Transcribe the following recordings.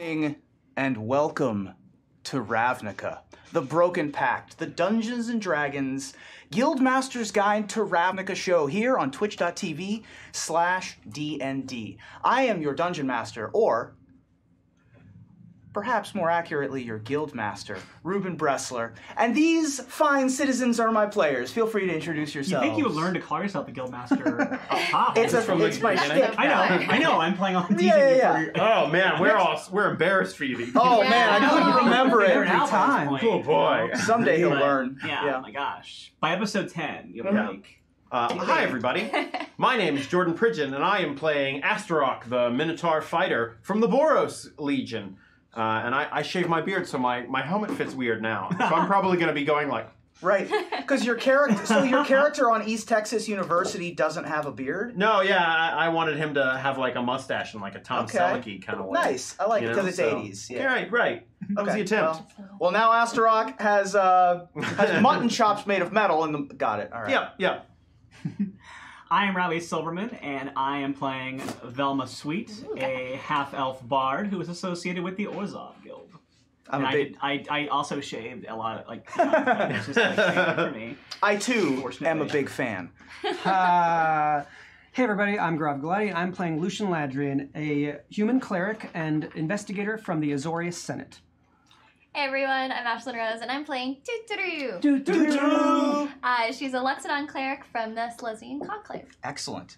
And welcome to Ravnica, the Broken Pact, the Dungeons & Dragons Guildmaster's Guide to Ravnica show here on twitch.tv/DND. I am your Dungeon Master, or perhaps more accurately, your Guildmaster, Ruben Bressler. And these fine citizens are my players. Feel free to introduce yourselves. You think you would learn to call yourself the Guildmaster up top? It's my shtick. I know. I'm playing on teasing Yeah. Oh man, we're embarrassed for you. Oh man, I couldn't remember it every time. Oh boy. Someday he'll learn. Yeah, oh my gosh. By episode 10, you'll be like... Hi everybody, my name is Jordan Pridgeon, and I am playing Astaroth, the Minotaur fighter from the Boros Legion. And I shave my beard, so my helmet fits weird now. So I'm probably going to be going like... Right, because your character on East Texas University doesn't have a beard? No, yeah, I wanted him to have like a mustache and like a Tom Selleck kind of way. Nice, I like it because it's 80s. Yeah, right. That was the attempt. Well, now Astaroth has mutton chops made of metal in the... Got it, all right. Yeah. I am Riley Silverman, and I am playing Velma Sweet, a half-elf bard who is associated with the Orzhov Guild. I also shaved a lot of, it's just like for me. I, too, am a big fan. Hey everybody, I'm Grav Galati, and I'm playing Lucian Ladrian, a human cleric and investigator from the Azorius Senate. Hey everyone, I'm Ashlyn Rose, and I'm playing Tuturoo. She's a Lexidon cleric from the Silesian Conclave. Excellent.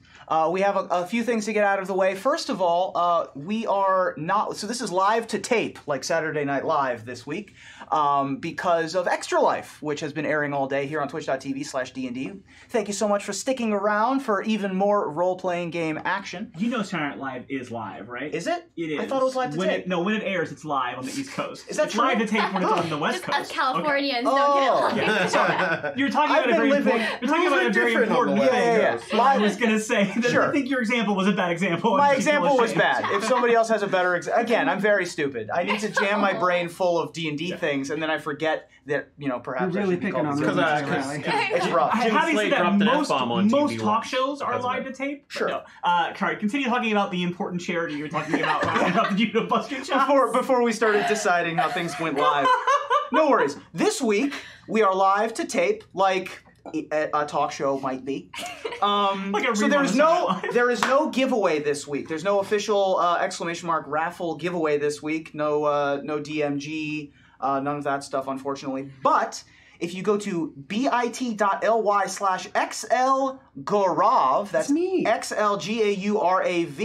We have a few things to get out of the way. First of all, we are not... So this is live to tape, like Saturday Night Live this week, because of Extra Life, which has been airing all day here on twitch.tv/DND. Thank you so much for sticking around for even more role-playing game action. You know Saturday Night Live is live, right? Is it? It is. I thought it was live to tape. When it airs, it's live on the East Coast. Is that it's true? Live to tape when it's on the West Coast. Us Californians don't get it live. Yeah. You're talking about a very important thing. Yeah. I was going to say that I think your example was a bad example. My example was bad. If somebody else has a better example... Again, I'm very stupid. I need to jam my brain full of D&D things, and then I forget that, perhaps You're really picking on because it's rough. How do you say that most talk shows are That's live to tape? Sure. No. Sorry, continue talking about the important charity you're talking about. You to bust your chops. Before we started deciding how things went live. No worries. This week, we are live to tape, like a talk show might be. So there is no giveaway this week. There's no official ! Raffle giveaway this week. No DMG, none of that stuff, unfortunately. But if you go to bit.ly/XLGaurav, that's me, XLGAURAV,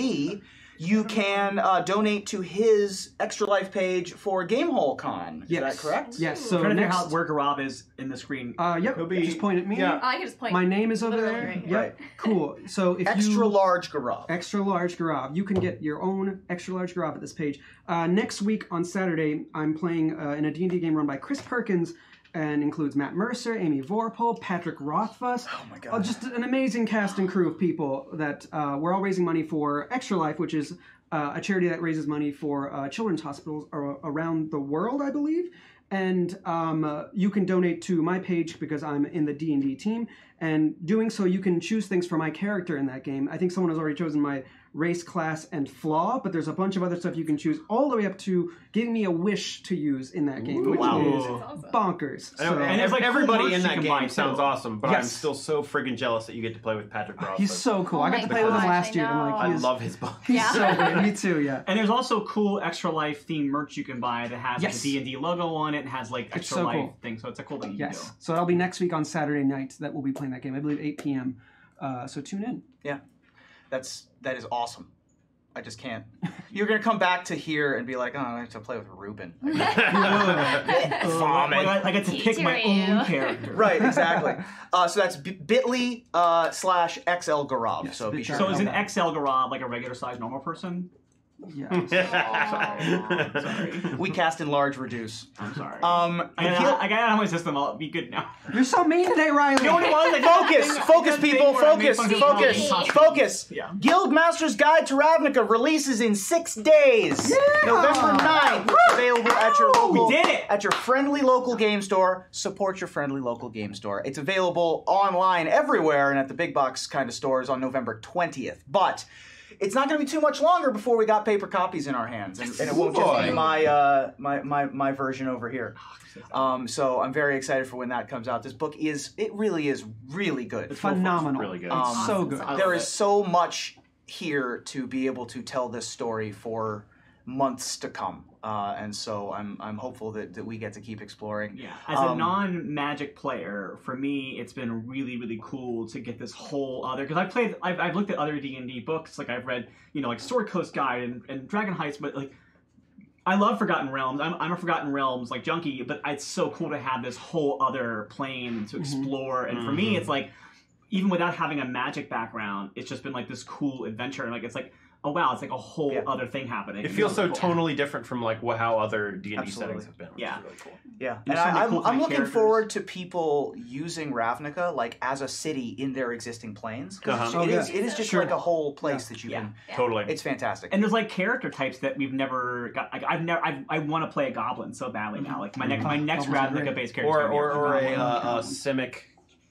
you can donate to his Extra Life page for Gamehole Con. Is that correct? Yes. So trying to figure out where Gaurav is in the screen. Yep. Just point at me. Yeah. I can just point. My name is over there. Right. Yep. Cool. So if Extra large Gaurav. Extra large Gaurav. You can get your own extra large Gaurav at this page. Next week on Saturday, I'm playing in a D&D game run by Chris Perkins, and includes Matt Mercer, Amy Vorpal, Patrick Rothfuss. Oh my god. Just an amazing cast and crew of people that we're all raising money for Extra Life, which is a charity that raises money for children's hospitals around the world, I believe. And you can donate to my page because I'm in the D&D team. And doing so, you can choose things for my character in that game. I think someone has already chosen my race, class, and flaw, but there's a bunch of other stuff you can choose, all the way up to giving me a wish to use in that game, which is bonkers. So, and it's like everybody in that game sounds awesome, but I'm still so friggin' jealous that you get to play with Patrick Rothfuss. He's so cool. I got to play with him last year. I love his book. He's so good. Me too, yeah. And there's also cool Extra Life themed merch you can buy that has like a D&D logo on it and has like Extra Life thing, so it's a cool thing you can do. So that'll be next week on Saturday night that we'll be playing that game. I believe 8 p.m. So tune in. Yeah. That is awesome. I just can't. You're going to come back to here and be like, oh, I have to play with Ruben. Vomit. I get to pick my own character. Right, exactly. So that's bit.ly/XLGaurav. Yes, so be sure. So is an XL Gaurav like a regular sized normal person? Yeah. Sorry. We cast in large reduce. I'm sorry. I got it on my system. I'll be good now. You're so mean today, Riley. You know what it was? Focus, people. Focus. Yeah. Guildmaster's Guide to Ravnica releases in 6 days. Yeah. November 9th. Available at your local. We did it. At your friendly local game store. Support your friendly local game store. It's available online everywhere and at the big box kind of stores on November 20th. But it's not going to be too much longer before we got paper copies in our hands, and it won't just be my version over here. So I'm very excited for when that comes out. This book really is really good. It's phenomenal. Really good. It's so good. There is so much here to be able to tell this story for months to come, and so I'm hopeful that we get to keep exploring. Yeah, as a non-Magic player, for me, it's been really, really cool to get this whole other, because I've looked at other D&D books, like I've read, like Sword Coast Guide and Dragon Heist, but like I love Forgotten Realms. I'm a Forgotten Realms like junkie, but it's so cool to have this whole other plane to explore. And for me, it's like, even without having a Magic background, it's just been like this cool adventure. And like it's like, oh wow, it's like a whole other thing happening. It feels so tonally different from like how other D&D settings have been. Which is really cool. Yeah, and I'm looking forward to people using Ravnica like as a city in their existing planes. It is just like a whole place that you can. Totally. It's fantastic. And there's like character types that we've never got. Like I want to play a goblin so badly now. Like my next Ravnica based character. Or a Simic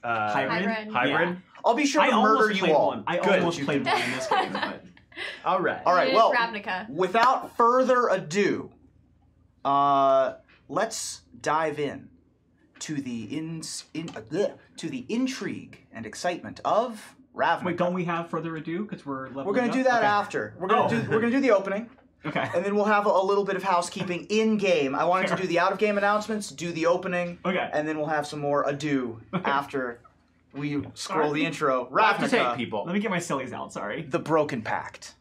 hybrid. Yeah. I'll be sure to murder you all. I almost played one in this game. But... All right. Well, Ravnica. Without further ado, let's dive in to the to the intrigue and excitement of Ravnica. Wait, don't we have further ado? Because we're going to do that after. We're going to do the opening. Okay. And then we'll have a little bit of housekeeping in game. I wanted to do the out of game announcements, do the opening. Okay. And then we'll have some more ado after we scroll the intro. Ravnica. Take people. Let me get my sillies out. Sorry. The Broken Pact.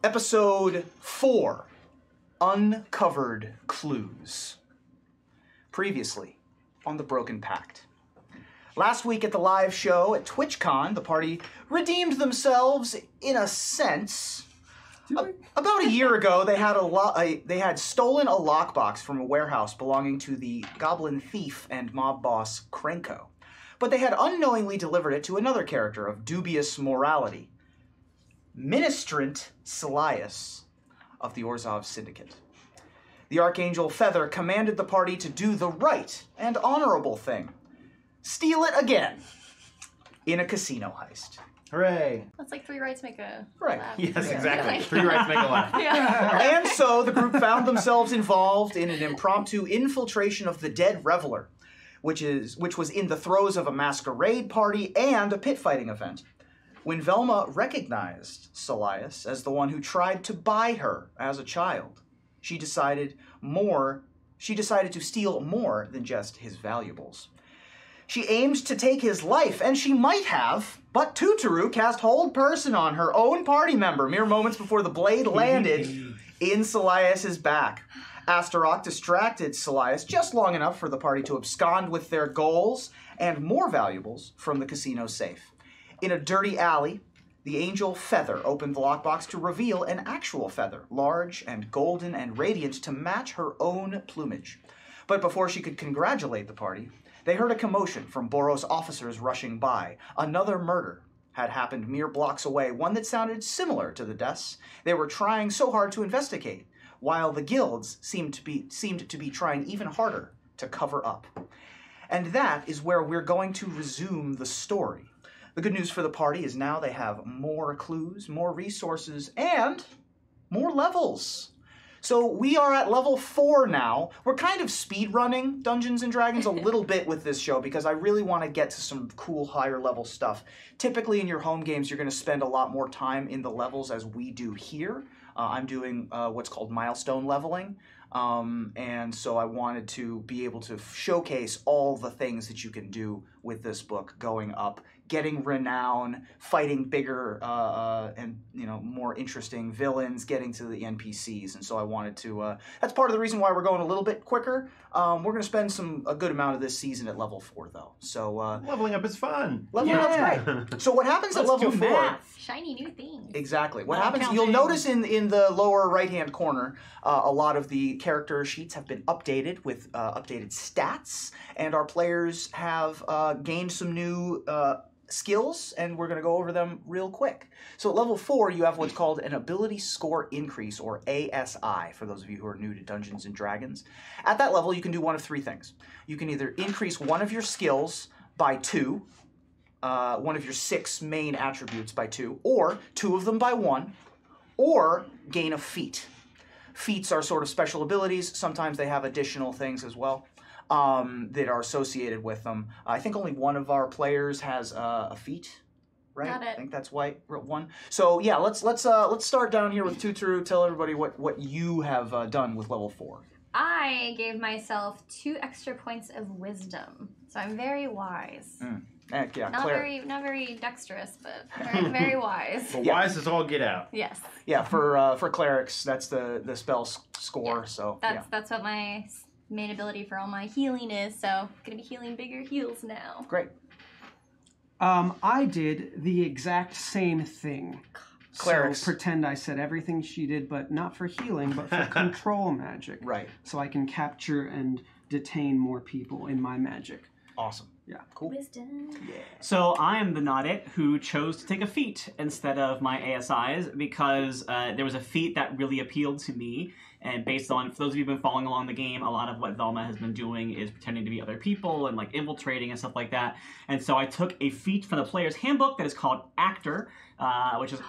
Episode 4, Uncovered Clues. Previously on the Broken Pact. Last week at the live show at TwitchCon, the party redeemed themselves in a sense. About a year ago, they had stolen a lockbox from a warehouse belonging to the goblin thief and mob boss Krenko. But they had unknowingly delivered it to another character of dubious morality, Ministrant Silias of the Orzhov Syndicate. The Archangel Feather commanded the party to do the right and honorable thing. Steal it again in a casino heist. Hooray. That's like 3 rights make a Right. laugh. Yes, exactly. 3 rights make a laugh. Yeah. And so the group found themselves involved in an impromptu infiltration of the Dead Reveler, which was in the throes of a masquerade party and a pit fighting event. When Velma recognized Silias as the one who tried to buy her as a child, she decided to steal more than just his valuables. She aimed to take his life, and she might have, but Tutaru cast hold person on her own party member mere moments before the blade landed in Silias' back. Astaroth distracted Silias just long enough for the party to abscond with their goals and more valuables from the casino safe. In a dirty alley, the angel Feather opened the lockbox to reveal an actual feather, large and golden and radiant to match her own plumage. But before she could congratulate the party, they heard a commotion from Boros officers rushing by. Another murder had happened mere blocks away, one that sounded similar to the deaths they were trying so hard to investigate, while the guilds seemed to be trying even harder to cover up. And that is where we're going to resume the story. The good news for the party is now they have more clues, more resources, and more levels. So we are at level 4 now. We're kind of speed running Dungeons and Dragons a little bit with this show because I really want to get to some cool higher level stuff. Typically in your home games, you're going to spend a lot more time in the levels as we do here. I'm doing what's called milestone leveling. And so I wanted to be able to showcase all the things that you can do with this book, going up, getting renown, fighting bigger and more interesting villains, getting to the NPCs. And so I wanted to. That's part of the reason why we're going a little bit quicker. We're going to spend a good amount of this season at level 4, though. So leveling up is fun. Leveling up's great. So what happens at level 4? Math. Shiny new things. Exactly. What happens? You'll notice in the lower right-hand corner, a lot of the character sheets have been updated with updated stats, and our players have gained some new skills, and we're going to go over them real quick. So at level 4, you have what's called an ability score increase, or ASI, for those of you who are new to Dungeons & Dragons. At that level, you can do one of 3 things. You can either increase one of your skills by 2, one of your 6 main attributes by 2, or 2 of them by 1, or gain a feat. Feats are sort of special abilities. Sometimes they have additional things as well. That are associated with them. I think only one of our players has a feat, right? Got it. I think that's why one. So yeah, let's start down here with Tuturu. Tell everybody what you have done with level 4. I gave myself 2 extra points of wisdom, so I'm very wise. Yeah, not very dexterous, but very, very wise. But wise is all get out. Yes. Yeah, for clerics, that's the spell score. Yeah. So that's what my main ability for all my healing is, so I'm gonna be healing bigger heals now. Great. I did the exact same thing. Clerics. So pretend I said everything she did, but not for healing, but for control magic. Right. So I can capture and detain more people in my magic. Awesome. Yeah. Cool. Wisdom. Yeah. So I am the Nodit who chose to take a feat instead of my ASIs because there was a feat that really appealed to me. And based on, for those of you who've been following along the game, a lot of what Velma has been doing is pretending to be other people and like infiltrating and stuff like that. And so I took a feat from the player's handbook that is called Actor, which is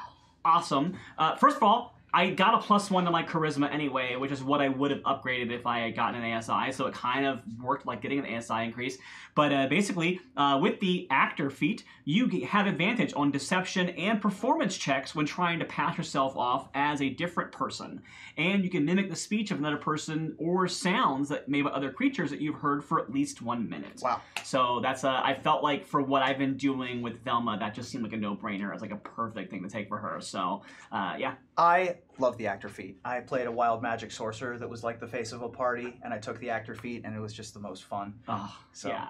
awesome. First of all, I got a +1 to my charisma anyway, which is what I would have upgraded if I had gotten an ASI, so it kind of worked like getting an ASI increase. But basically, with the actor feat, you have advantage on deception and performance checks when trying to pass yourself off as a different person. And you can mimic the speech of another person or sounds that made by other creatures that you've heard for at least 1 minute. Wow. So that's I felt like for what I've been doing with Velma, that just seemed like a no-brainer. It's like a perfect thing to take for her. So, yeah. I love the actor feat. I played a wild magic sorcerer that was like the face of a party, and I took the actor feat, and it was just the most fun. Oh, So- yeah.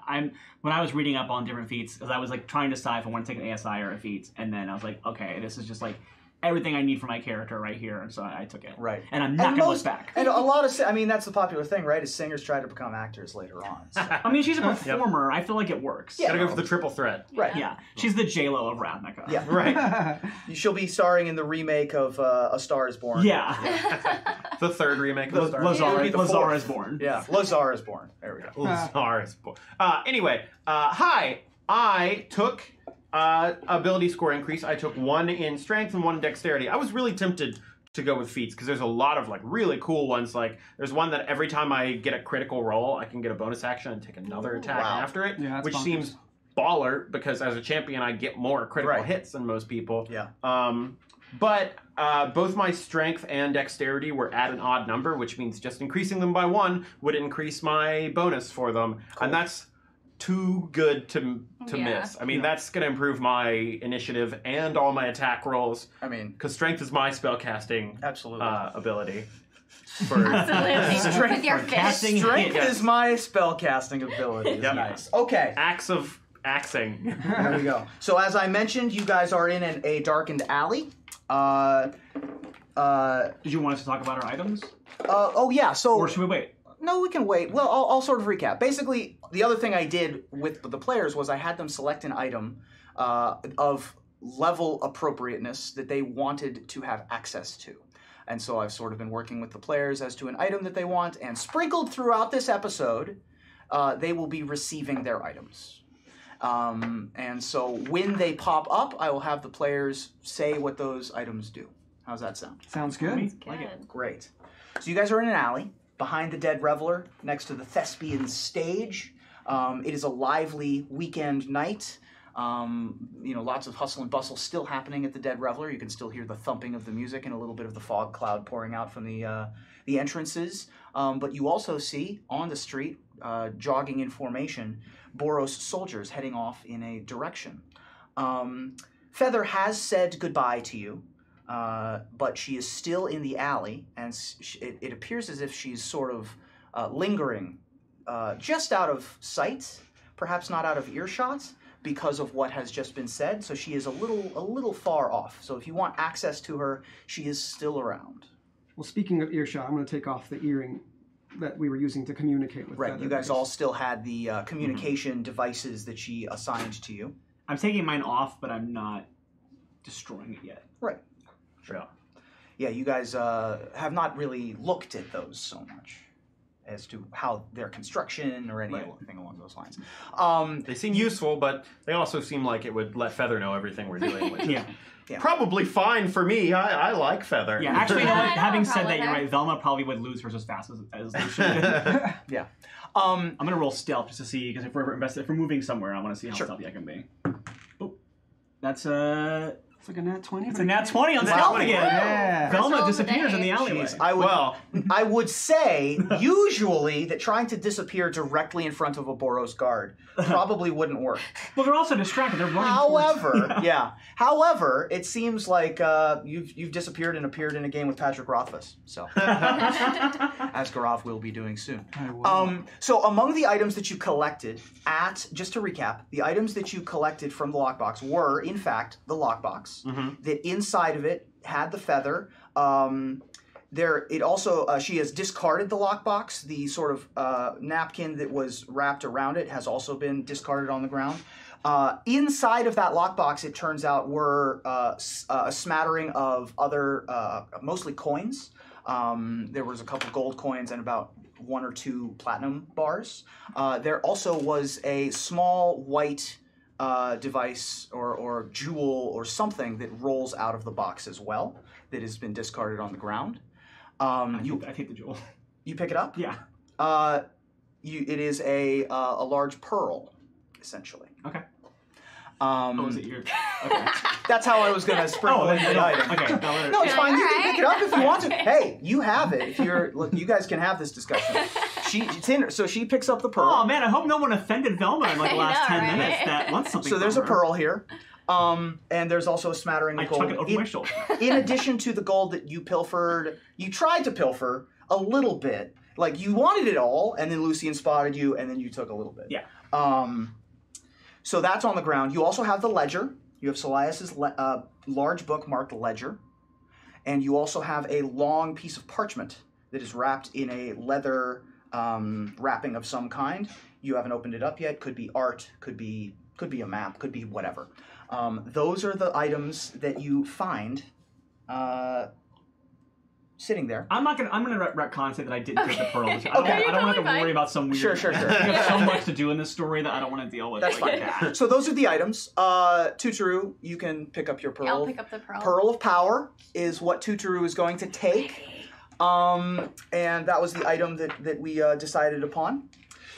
When I was reading up on different feats, because I was like trying to decide if I want to take an ASI or a feat, and then I was like, okay, this is just like everything I need for my character right here, and so I took it. Right. And I'm not going to look back. And a lot of, I mean, that's the popular thing, right? Is singers try to become actors later on. So. I mean, she's a performer. I feel like it works. Yeah. Gotta go for the triple threat. Right. Yeah. She's the J-Lo of Ravnica. Yeah. Right. She'll be starring in the remake of A Star Is Born. Yeah. The third remake of the Star It'll be the Lazar fourth. is born. Yeah. Lazar is born. There we go. Lazar is born. Anyway, hi. I took ability score increase. I took 1 in strength and 1 in dexterity. I was really tempted to go with feats because there's a lot of like really cool ones. Like there's one that every time I get a critical roll, I can get a bonus action and take another attack Wow. after it, Yeah, that's which bonkers. seems baller because as a champion I get more critical hits than most people. Yeah. But both my strength and dexterity were at an odd number, which means just increasing them by 1 would increase my bonus for them, and that's too good to miss. I mean, that's going to improve my initiative and all my attack rolls. I mean, Because strength is my spellcasting absolutely. ability. For Absolutely. With your fist. casting Strength hits. is my spellcasting ability. Yep. Nice. Okay. acts of axing. There we go. So as I mentioned, you guys are in a darkened alley. Did you want us to talk about our items? Oh yeah. So Or should we wait? no, we can wait. Well, I'll sort of recap. Basically, the other thing I did with the players was I had them select an item of level appropriateness that they wanted to have access to. And so I've sort of been working with the players as to an item that they want, and sprinkled throughout this episode, they will be receiving their items. And so when they pop up, I will have the players say what those items do. How's that sound? Sounds good. Like it. Great. So you guys are in an alley behind the Dead Reveler, next to the Thespian stage. It is a lively weekend night. Lots of hustle and bustle still happening at the Dead Reveler. You can still hear the thumping of the music and a little bit of the fog cloud pouring out from the entrances. But you also see on the street, jogging in formation, Boros soldiers heading off in a direction. Feather has said goodbye to you, but she is still in the alley, and it appears as if she's sort of lingering just out of sight, perhaps not out of earshot, because of what has just been said. So she is a little far off. So if you want access to her, she is still around. Well, speaking of earshot, I'm going to take off the earring that we were using to communicate with. Right, you guys all still had the communication devices that she assigned to you. I'm taking mine off, but I'm not destroying it yet. Right. Sure. Yeah, you guys have not really looked at those so much as to how their construction or anything along those lines. They seem useful, but they also seem like it would let Feather know everything we're doing. Which Yeah. Probably fine for me. I like Feather. Yeah, actually, you know what? I don't Having have a said problem that, you're with right. Velma probably would lose hers as fast as Lucian did. Yeah. I'm gonna roll stealth just to see, because if we're moving somewhere, I want to see how Sure. stealthy I can be. Oh, that's It's like a nat 20. it's a nat 20 on Nat stealth 20. again. Yeah. Velma First roll of the disappears in day. the alleyway. Jeez, I would say usually that trying to disappear directly in front of a Boros guard probably wouldn't work. Well, they're also distracted. They're running. However, it seems like you've disappeared and appeared in a game with Patrick Rothfuss. So, as Gaurav will be doing soon. So among the items that you collected just to recap, the items that you collected from the lockbox were, in fact, the lockbox. That inside of it had the feather. She has discarded the lockbox. The sort of napkin that was wrapped around it has also been discarded on the ground. Inside of that lockbox, it turns out, were a smattering of other, mostly coins. There was a couple gold coins and about 1 or 2 platinum bars. There also was a small white device or jewel or something that rolls out of the box as well, that has been discarded on the ground. I take the jewel. You pick it up? Yeah. It is a large pearl, essentially. Okay. Is it your? Okay. That's how I was going to sprinkle in the item. Okay. No, it's fine. You can pick it up if you want to. Hey, you have it. If you guys can have this discussion. It's in her, so she picks up the pearl. Oh man, I hope no one offended Velma in like the last 10 minutes that wants something. So there's a pearl here. And there's also a smattering of gold. I chuck it over my shoulder. In addition to the gold that you pilfered, you tried to pilfer a little bit. Like, you wanted it all, and then Lucian spotted you, and then you took a little bit. Yeah. So that's on the ground. You also have the ledger. You have Solias's large book marked ledger. And you also have a long piece of parchment that is wrapped in a leather wrapping of some kind. You haven't opened it up yet. Could be art, could be a map, could be whatever. Those are the items that you find sitting there. I'm gonna retcon and say that I didn't get the pearl. I don't want to worry about some weird. Sure. We have so much to do in this story that I don't want to deal with. That's fine. That. So those are the items. Tuturu, you can pick up your pearl. I'll pick up the pearl. Pearl of Power is what Tuturu is going to take. And that was the item that we decided upon.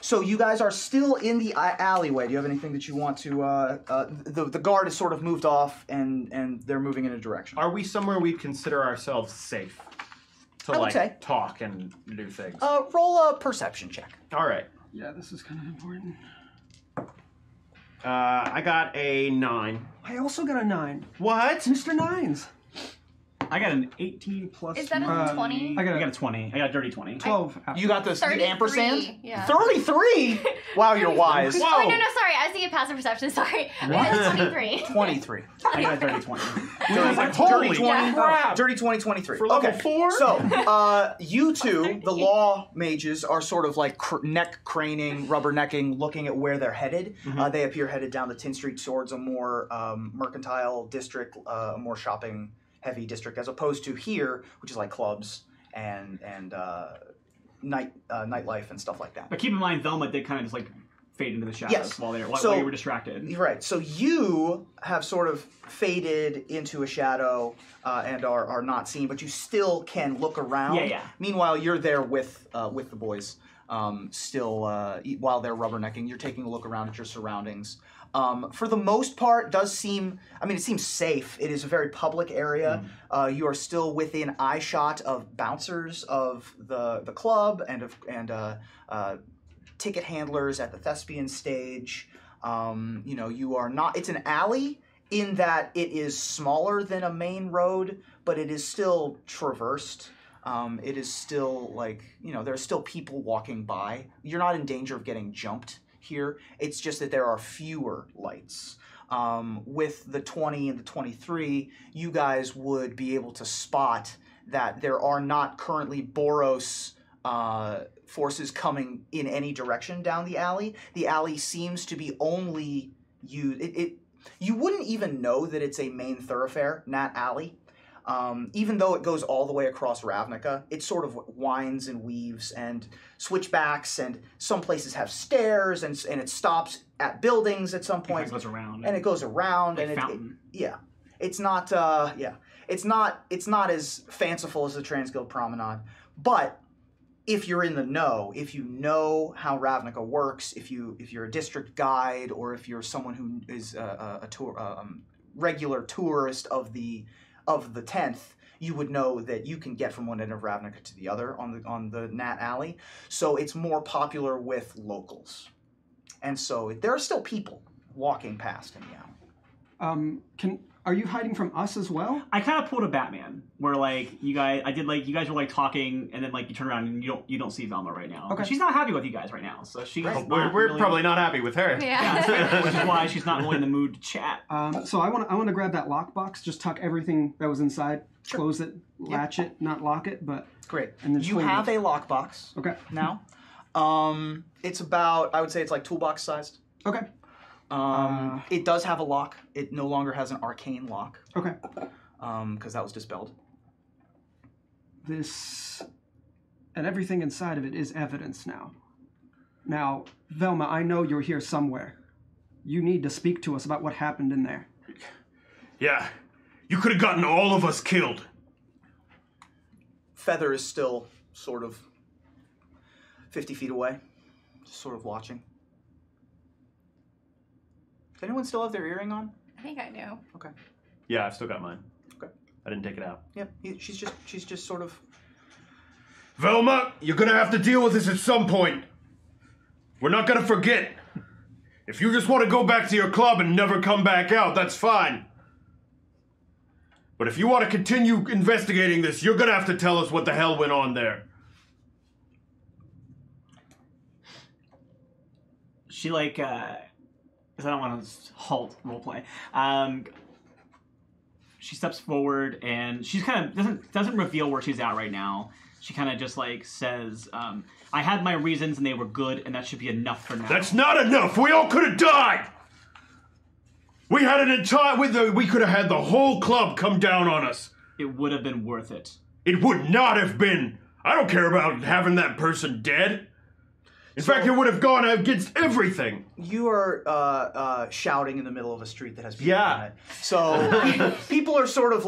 So you guys are still in the alleyway. Do you have anything that you want to... the guard is sort of moved off, and they're moving in a direction. Are we somewhere we consider ourselves safe to I would say. talk and do things? Roll a perception check. All right. Yeah, this is kind of important. I got a 9. I also got a 9. What? Mr. Nines. I got an 18 plus. Is that a 20? I got a 20. I got a dirty 20. 12. You got the 33, ampersand? yeah. 33? Wow, you're wise. Whoa. Oh, no, sorry. I was thinking passive perception. Sorry. I got a 23. 23. I got a dirty 20. Holy crap. Dirty 20, 23. For level Okay. 4? So, you two, the law mages, are sort of like neck craning, rubbernecking, looking at where they're headed. They appear headed down the Tin Street towards a more mercantile district, a more shopping-heavy district, as opposed to here, which is like clubs and nightlife and stuff like that. But keep in mind, Velma did kind of just like fade into the shadows while you were distracted. Right. So you have sort of faded into a shadow and are not seen, but you still can look around. Yeah. Meanwhile, you're there with the boys. Still, while they're rubbernecking, you're taking a look around at your surroundings. For the most part, it seems safe. It is a very public area. You are still within eyeshot of bouncers of the club and ticket handlers at the thespian stage. You are not. It's an alley in that it is smaller than a main road, but it is still traversed. It is still there are still people walking by. You're not in danger of getting jumped here. It's just that there are fewer lights. With the 20 and the 23, you guys would be able to spot that there are not currently Boros forces coming in any direction down the alley. The alley seems to be only used. You wouldn't even know that it's a main thoroughfare, Nat Alley. Even though it goes all the way across Ravnica, it sort of winds and weaves and switchbacks, and some places have stairs, and it stops at buildings at some point. It goes around. And it goes around. Like fountain. It's not it's not as fanciful as the Transguild Promenade, but if you're in the know, if you know how Ravnica works, if you're a district guide, or if you're someone who is a regular tourist of the 10th, you would know that you can get from one end of Ravnica to the other on the Nat Alley. So it's more popular with locals. And so there are still people walking past in the alley. Are you hiding from us as well? I kind of pulled a Batman, where you guys were talking, and then you turn around and you don't see Velma right now. Okay. She's not happy with you guys right now, so she's we're probably not happy with her. Yeah. Which is why she's not really in the mood to chat. So I want to grab that lockbox, just tuck everything that was inside, close it, latch it, not lock it, but great. And then you have a lockbox. Okay. Now, it's about, I would say it's like toolbox sized. Okay. It does have a lock. It no longer has an arcane lock. Okay. Because that was dispelled. This and everything inside of it is evidence now. Now, Velma, I know you're here somewhere. You need to speak to us about what happened in there. Yeah. You could have gotten all of us killed. Feather is still sort of 50 feet away, just sort of watching. Does anyone still have their earring on? I think I do. Okay. Yeah, I've still got mine. Okay. I didn't take it out. Yeah, she's just sort of... Velma, you're gonna have to deal with this at some point. We're not gonna forget. If you just want to go back to your club and never come back out, that's fine. But if you want to continue investigating this, you're gonna have to tell us what the hell went on there. She because I don't want to halt roleplay. She steps forward and she's kind of doesn't reveal where she's at right now. She kind of just says, "I had my reasons and they were good, and that should be enough for now." That's not enough. We all could have died. We had we could have had the whole club come down on us. It would have been worth it. It would not have been. I don't care about having that person dead. In fact, it would have gone against everything. You are shouting in the middle of a street that has people in it. So people are sort of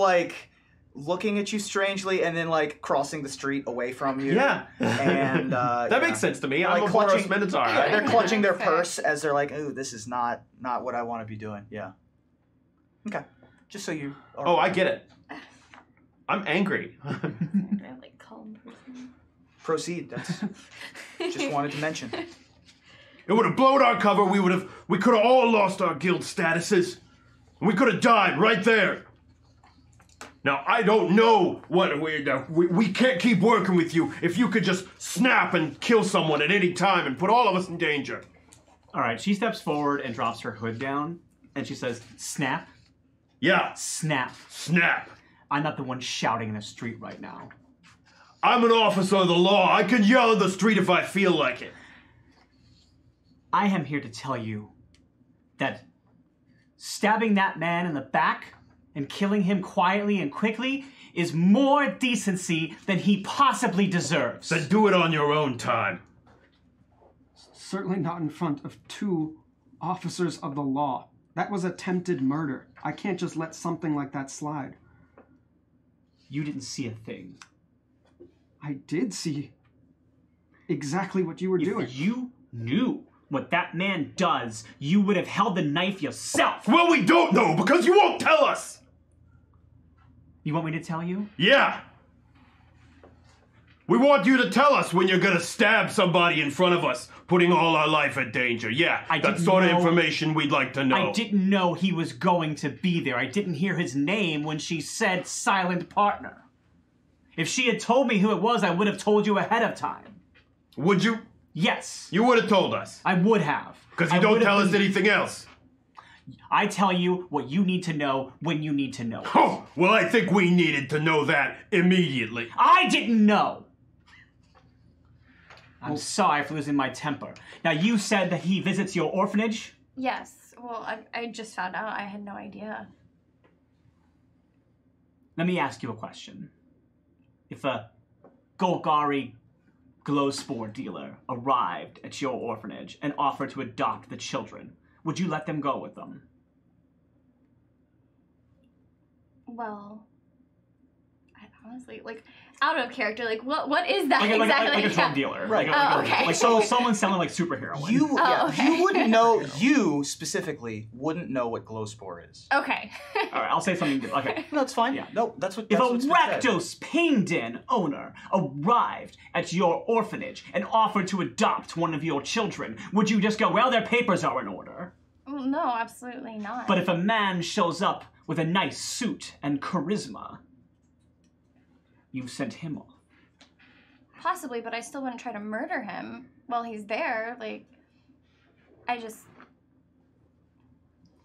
looking at you strangely and then crossing the street away from you. Yeah. And that makes sense to me. I'm a Boros Minotaur. They're clutching their purse as they're like, ooh, this is not what I want to be doing. Yeah. Okay. Just so you are I get it. I'm angry. Calm person. Proceed. That's just wanted to mention. It would have blown our cover. We could have all lost our guild statuses. And we could have died right there. Now, I don't know what we can't keep working with you if you could just snap and kill someone at any time and put all of us in danger. All right, she steps forward and drops her hood down, and she says, "Snap." Yeah. Snap. Snap. I'm not the one shouting in the street right now. I'm an officer of the law. I can yell in the street if I feel like it. I am here to tell you that stabbing that man in the back and killing him quietly and quickly is more decency than he possibly deserves. Then do it on your own time. Certainly not in front of 2 officers of the law. That was attempted murder. I can't just let something like that slide. You didn't see a thing. I did see exactly what you were doing. If you knew what that man does, you would have held the knife yourself. Well, we don't know because you won't tell us. You want me to tell you? Yeah. We want you to tell us when you're gonna stab somebody in front of us, putting all our life at danger. Yeah, that's sort of information we'd like to know. I didn't know he was going to be there. I didn't hear his name when she said silent partner. If she had told me who it was, I would have told you ahead of time. Would you? Yes. You would have told us. I would have. Because you don't tell us anything else. I tell you what you need to know when you need to know it. Oh, well, I think we needed to know that immediately. I didn't know! I'm sorry for losing my temper. Now, you said that he visits your orphanage? Yes. Well, I just found out. I had no idea. Let me ask you a question. If a Golgari glow spore dealer arrived at your orphanage and offered to adopt the children, would you let them go with them? Well, I honestly, like, out of character, like, what is that exactly? Like a drug dealer. Right. Okay. Like someone selling like superhero. You okay. you wouldn't know, you specifically wouldn't know what glow spore is. Okay. All right, I'll say something different. Okay. No, that's fine. Yeah. No, that's what. If That's a what's been said. Rakdos Pain Den owner arrived at your orphanage and offered to adopt one of your children, would you just go, well, their papers are in order? Well, no, absolutely not. But if a man shows up with a nice suit and charisma, you've sent him off. Possibly, but I still wouldn't try to murder him while he's there. Like,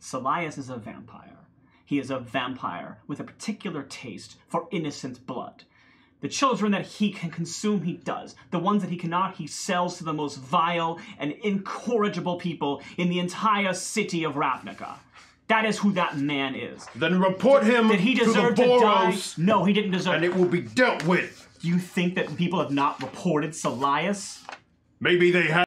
Salias is a vampire. He is a vampire with a particular taste for innocent blood. The children that he can consume, he does. The ones that he cannot, he sells to the most vile and incorrigible people in the entire city of Ravnica. That is who that man is. Then report him Did he to the deserve to die? Boros, No, he didn't deserve. and it will be dealt with. Do you think that people have not reported Salias? Maybe they have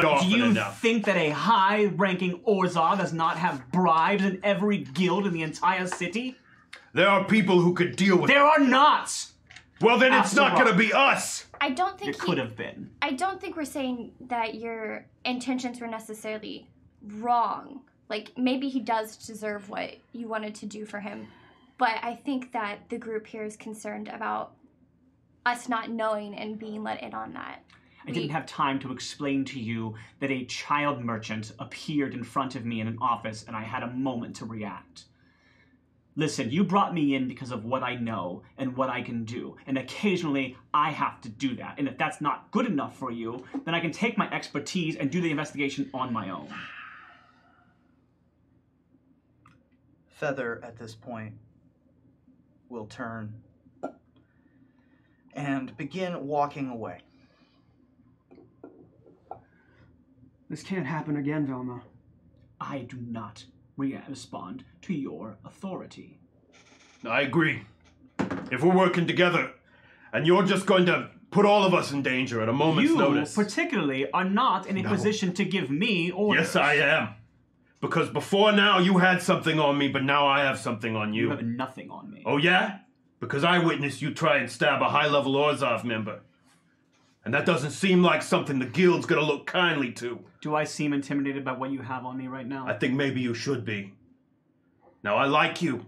often Do you enough. think that a high-ranking Orzhov does not have bribes in every guild in the entire city? There are people who could deal with There are not! Well, then it's not After all. going to be us. I don't think It could have been. I don't think we're saying that your intentions were necessarily wrong. Like, maybe he does deserve what you wanted to do for him. But I think that the group here is concerned about us not knowing and being let in on that. I didn't have time to explain to you that a child merchant appeared in front of me in an office and I had a moment to react. Listen, you brought me in because of what I know and what I can do, and occasionally I have to do that. And if that's not good enough for you, then I can take my expertise and do the investigation on my own. Feather, at this point, will turn and begin walking away. This can't happen again, Velma. I do not respond to your authority. I agree. If we're working together, and you're just going to put all of us in danger at a moment's notice. You, particularly, are not in a position to give me orders. Yes, I am. Because before now, you had something on me, but now I have something on you. You have nothing on me. Oh, yeah? Because I witnessed you try and stab a high-level Orzhov member. And that doesn't seem like something the guild's gonna look kindly to. Do I seem intimidated by what you have on me right now? I think maybe you should be. Now, I like you,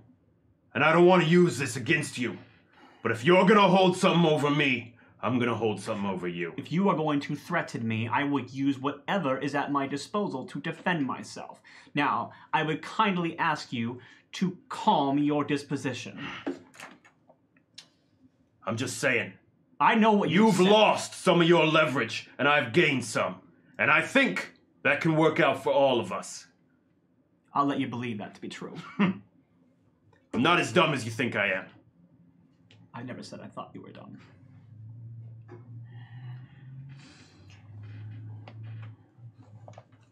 and I don't want to use this against you. But if you're gonna hold something over me, I'm gonna hold something over you. If you are going to threaten me, I would use whatever is at my disposal to defend myself. Now, I would kindly ask you to calm your disposition. I'm just saying. I know what You've said. lost some of your leverage, and I've gained some. And I think that can work out for all of us. I'll let you believe that to be true. I'm not as dumb as you think I am. I never said I thought you were dumb.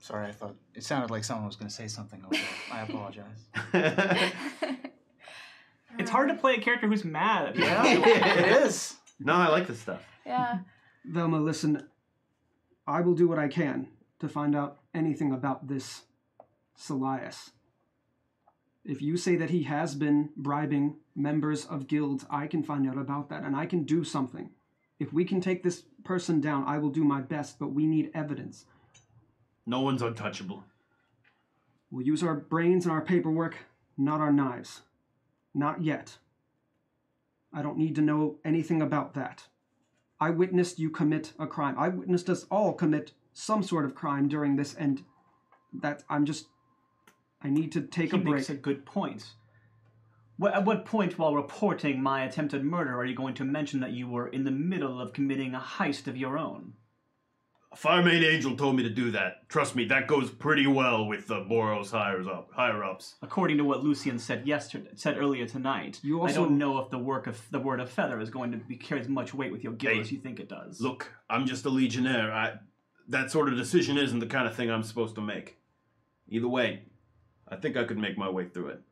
Sorry, I thought it sounded like someone was going to say something over there. I apologize. It's hard to play a character who's mad at you. Yeah, it is. No, I like this stuff. Yeah. Velma, listen, I will do what I can to find out anything about this Salias. If you say that he has been bribing members of guilds, I can find out about that, and I can do something. If we can take this person down, I will do my best, but we need evidence. No one's untouchable. We'll use our brains and our paperwork, not our knives. Not yet. I don't need to know anything about that. I witnessed you commit a crime. I witnessed us all commit some sort of crime during this, and that I need to take a break. He makes a good point. At what point, while reporting my attempted murder, are you going to mention that you were in the middle of committing a heist of your own? Firemaid Angel told me to do that. Trust me, that goes pretty well with the Boros higher-ups. According to what Lucian said earlier tonight, I don't know if the word of feather is going to carry as much weight with your guild as you think it does. Look, I'm just a legionnaire. That sort of decision isn't the kind of thing I'm supposed to make. Either way, I think I could make my way through it.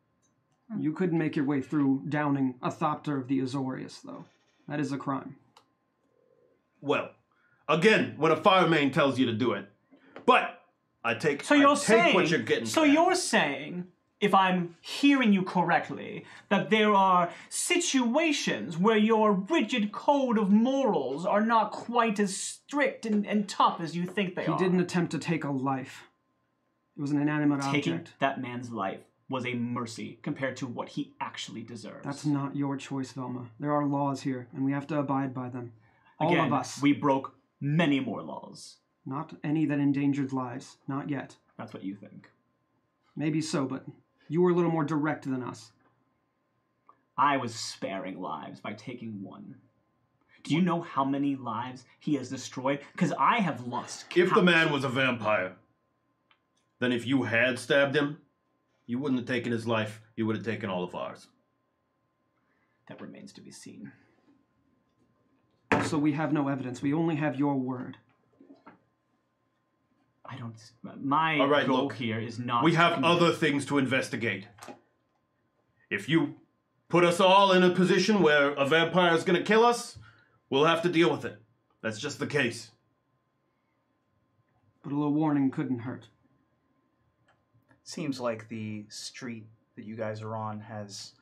You couldn't make your way through downing a Thopter of the Azorius, though. That is a crime. Well, again, when a firemaid tells you to do it. But I take what you're getting. So you're saying, if I'm hearing you correctly, that there are situations where your rigid code of morals are not quite as strict and tough as you think they are. He didn't attempt to take a life. It was an inanimate object. Taking that man's life was a mercy compared to what he actually deserves. That's not your choice, Velma. There are laws here, and we have to abide by them. Again, all of us. We broke many more laws. Not any that endangered lives. Not yet. That's what you think. Maybe so, but you were a little more direct than us. I was sparing lives by taking one. Do you know how many lives he has destroyed? Because I have lost counts. If the man was a vampire, then if you had stabbed him, you wouldn't have taken his life, you would have taken all of ours. That remains to be seen. So we have no evidence. We only have your word. My goal here is not... We have other things to investigate. If you put us all in a position where a vampire is going to kill us, we'll have to deal with it. That's just the case. But a little warning couldn't hurt. Seems like the street that you guys are on has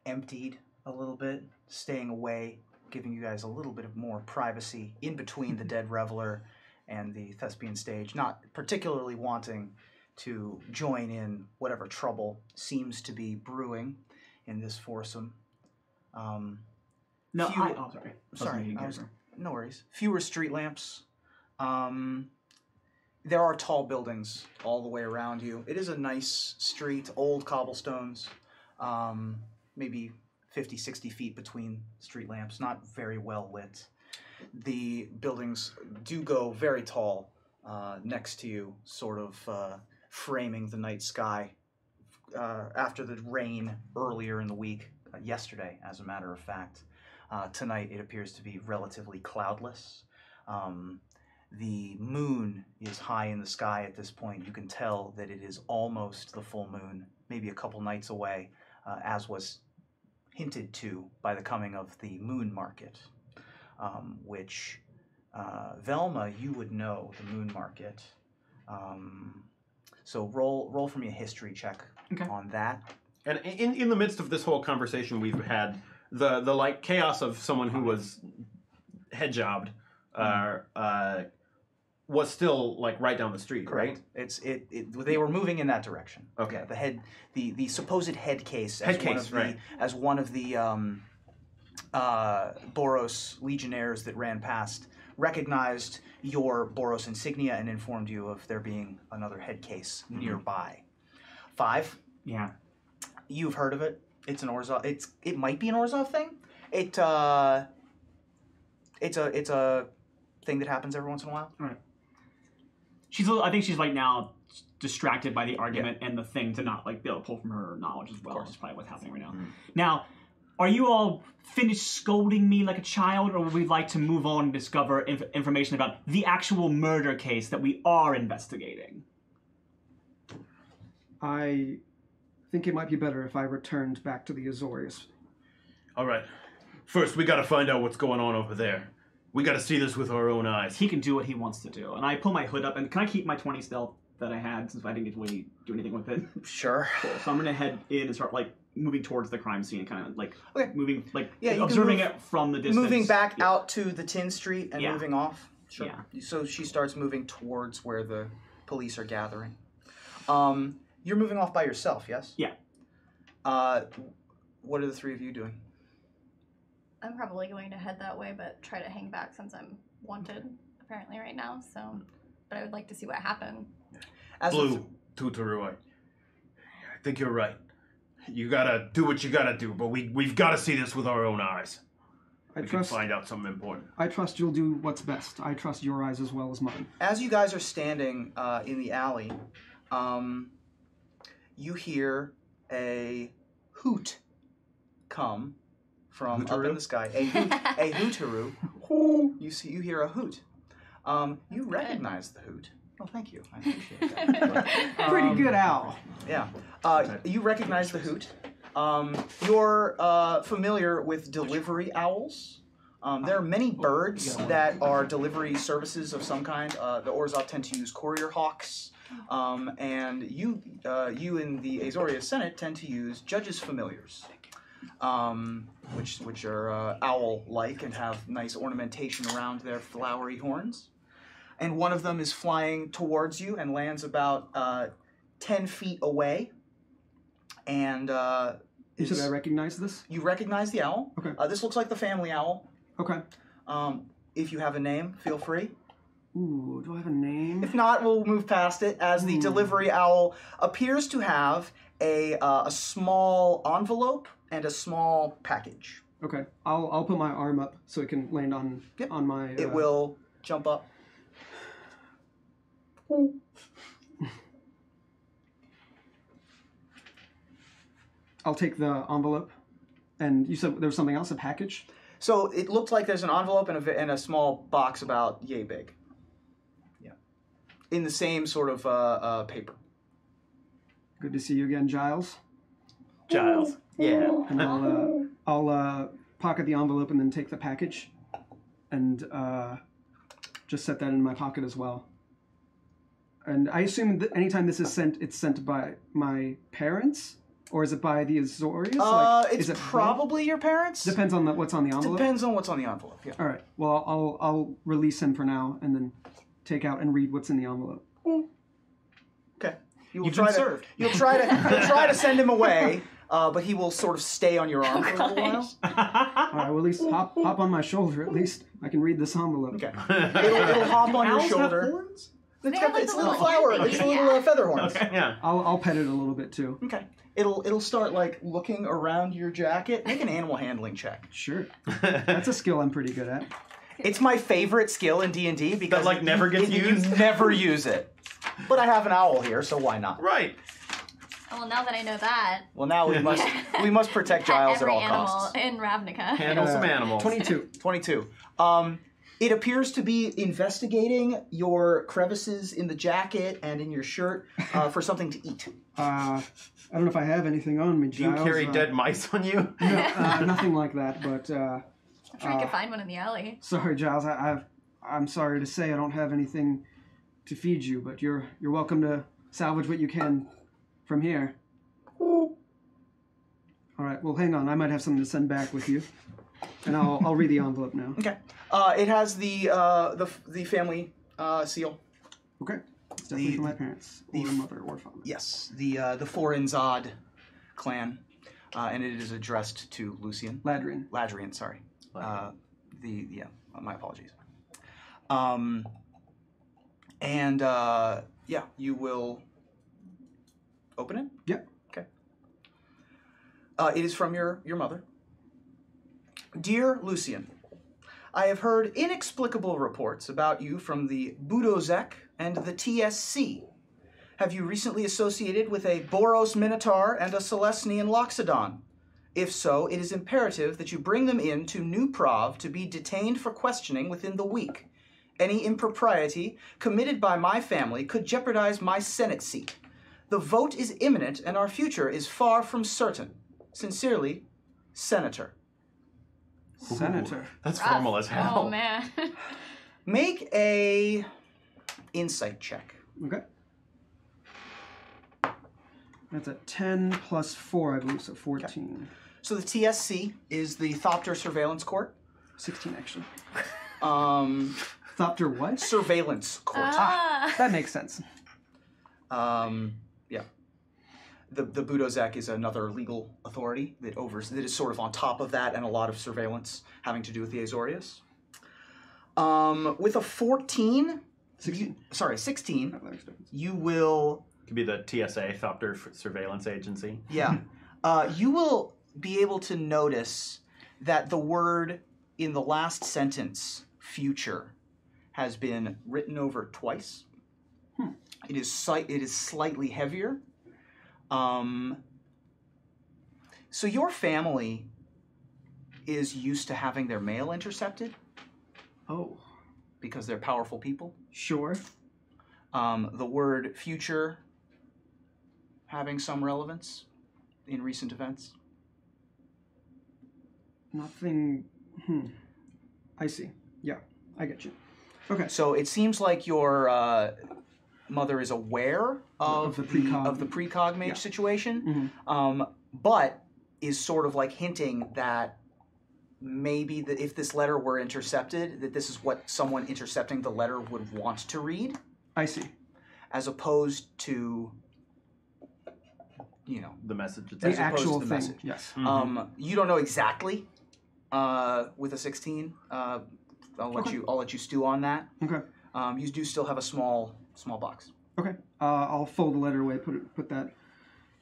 emptied a little bit, staying away, giving you guys a little bit of more privacy in between the Dead Reveler and the Thespian stage, not particularly wanting to join in whatever trouble seems to be brewing in this foursome. No, sorry. No worries. Fewer street lamps. There are tall buildings all the way around you. It is a nice street, old cobblestones, maybe 50, 60 feet between street lamps, not very well lit. The buildings do go very tall next to you, sort of framing the night sky after the rain earlier in the week, yesterday, as a matter of fact. Tonight it appears to be relatively cloudless. The moon is high in the sky at this point. You can tell that it is almost the full moon, maybe a couple nights away, as was hinted to by the coming of the moon market, which, Velma, you would know the moon market. So roll for me a history check on that. And in the midst of this whole conversation we've had, the like chaos of someone who was head jobbed was still like right down the street, Correct. Right? They were moving in that direction. Okay. Yeah, the supposed head case as one of the Boros legionnaires that ran past recognized your Boros insignia and informed you of there being another head case nearby. 5. Yeah. You've heard of it. It's an Orzhov. It might be an Orzhov thing. It's a thing that happens every once in a while. Right. I think she's like now distracted by the argument and the thing to not like be able to pull from her knowledge as well. That's probably what's happening right now. Now, are you all finished scolding me like a child, or would we like to move on and discover information about the actual murder case that we are investigating? I think it might be better if I returned back to the Azorius. All right. First, we got to find out what's going on over there. We got to see this with our own eyes. He can do what he wants to do. And I pull my hood up, and can I keep my 20 stealth that I had since I didn't get to really do anything with it? Sure. Cool. So I'm gonna head in and start like moving towards the crime scene, kind of like Okay. moving, like Yeah, observing it from the distance. Moving back out to the tin street and Yeah. moving off. Sure. Yeah. So she starts moving towards where the police are gathering. You're moving off by yourself, yes? Yeah. What are the three of you doing? I'm probably going to head that way, but try to hang back since I'm wanted apparently right now. So, but I would like to see what happened. As Blue, Tutarui. I think you're right. You gotta do what you gotta do, but we've gotta see this with our own eyes. I We trust. can find out something important. I trust you'll do what's best. I trust your eyes as well as mine. As you guys are standing in the alley, you hear a hoot come from up in the sky. A hootaroo. You hear a hoot. You recognize the hoot. Oh, thank you. I appreciate that. Pretty good owl. Yeah. You recognize the hoot. You're familiar with delivery owls. There are many birds that are delivery services of some kind. The Orzhov tend to use courier hawks. And you in the Azoria Senate tend to use judges' familiars, which are owl-like and have nice ornamentation around their flowery horns. And one of them is flying towards you and lands about 10 feet away. And You said I recognize this? you recognize the owl. Okay. This looks like the family owl. Okay. If you have a name, feel free. Ooh, do I have a name? If not, we'll move past it, as the delivery owl appears to have a small envelope and a small package. Okay. I'll put my arm up so it can land on my. It will jump up. I'll take the envelope. And you said there was something else, a package? So it looks like there's an envelope and a small box about yay big. Yeah. In the same sort of paper. Good to see you again, Giles. Giles. Yeah. And I'll pocket the envelope and then take the package, and just set that in my pocket as well. And I assume that anytime this is sent, it's sent by my parents, or is it by the Azorius? It's probably your parents. Depends on what's on the envelope. Depends on what's on the envelope. Yeah. All right. Well, I'll release him for now, and then take out and read what's in the envelope. Okay. You've been served. You'll try to send him away, but he will sort of stay on your arm for a little while. All right. Well, at least hop on my shoulder. At least I can read this envelope. Okay. It'll hop on your Owls shoulder. have horns? It's a little flower. It's a little feather horns. Okay. Yeah. I'll pet it a little bit too. Okay. It'll start like looking around your jacket. Make an animal handling check. Sure. That's a skill I'm pretty good at. It's my favorite skill in D&D because That, like, never gets used? You never use it. But I have an owl here, so why not? Right. Well, now that I know that, Well, now we must protect Giles at every all animal costs. in Ravnica. Handle some animals. 22. 22. It appears to be investigating your crevices in the jacket and in your shirt for something to eat. I don't know if I have anything on me, Do you Giles. carry dead mice on you? No, nothing like that. But I'm sure you could find one in the alley. sorry, Giles. I'm sorry to say I don't have anything to feed you, but you're welcome to salvage what you can from here. All right. Well, hang on. I might have something to send back with you, and I'll read the envelope now. Okay. It has the family seal. Okay. It's definitely for my parents, or mother, or father. Yes, the Forenzod clan, and it is addressed to Lucian. Ladrian, sorry. My apologies. You will open it? Yep. Okay. It is from your mother. Dear Lucian, I have heard inexplicable reports about you from the Budozek and the TSC. Have you recently associated with a Boros Minotaur and a Celestinian Loxodon? If so, it is imperative that you bring them in to New Prov to be detained for questioning within the week. Any impropriety committed by my family could jeopardize my Senate seat. The vote is imminent and our future is far from certain. Sincerely, Senator. Senator. That's formal as hell. Oh man. Make a insight check. Okay. That's a 10 plus 4, I believe, so 14. Okay. So the TSC is the Thopter Surveillance Court. 16, actually. Thopter what? Surveillance Court. That makes sense. Yeah. The Budozek is another legal authority that is sort of on top of that and a lot of surveillance having to do with the Azorius. With a 14... 16. 16, you will... Could be the TSA, Thopter Surveillance Agency. Yeah. You will be able to notice that the word in the last sentence, future, has been written over twice. It is slightly heavier. So your family is used to having their mail intercepted. Oh. Because they're powerful people. Sure. The word future having some relevance in recent events. Nothing. I see. Yeah, I get you. Okay. So it seems like your mother is aware of the precog mage situation, but is sort of like hinting that maybe that if this letter were intercepted, that this is what someone intercepting the letter would want to read. I see. As opposed to, the message. The actual thing. Message. Yes. You don't know exactly. With a 16, I'll let you stew on that. Okay. You do still have a small box. Okay. I'll fold the letter away. Put that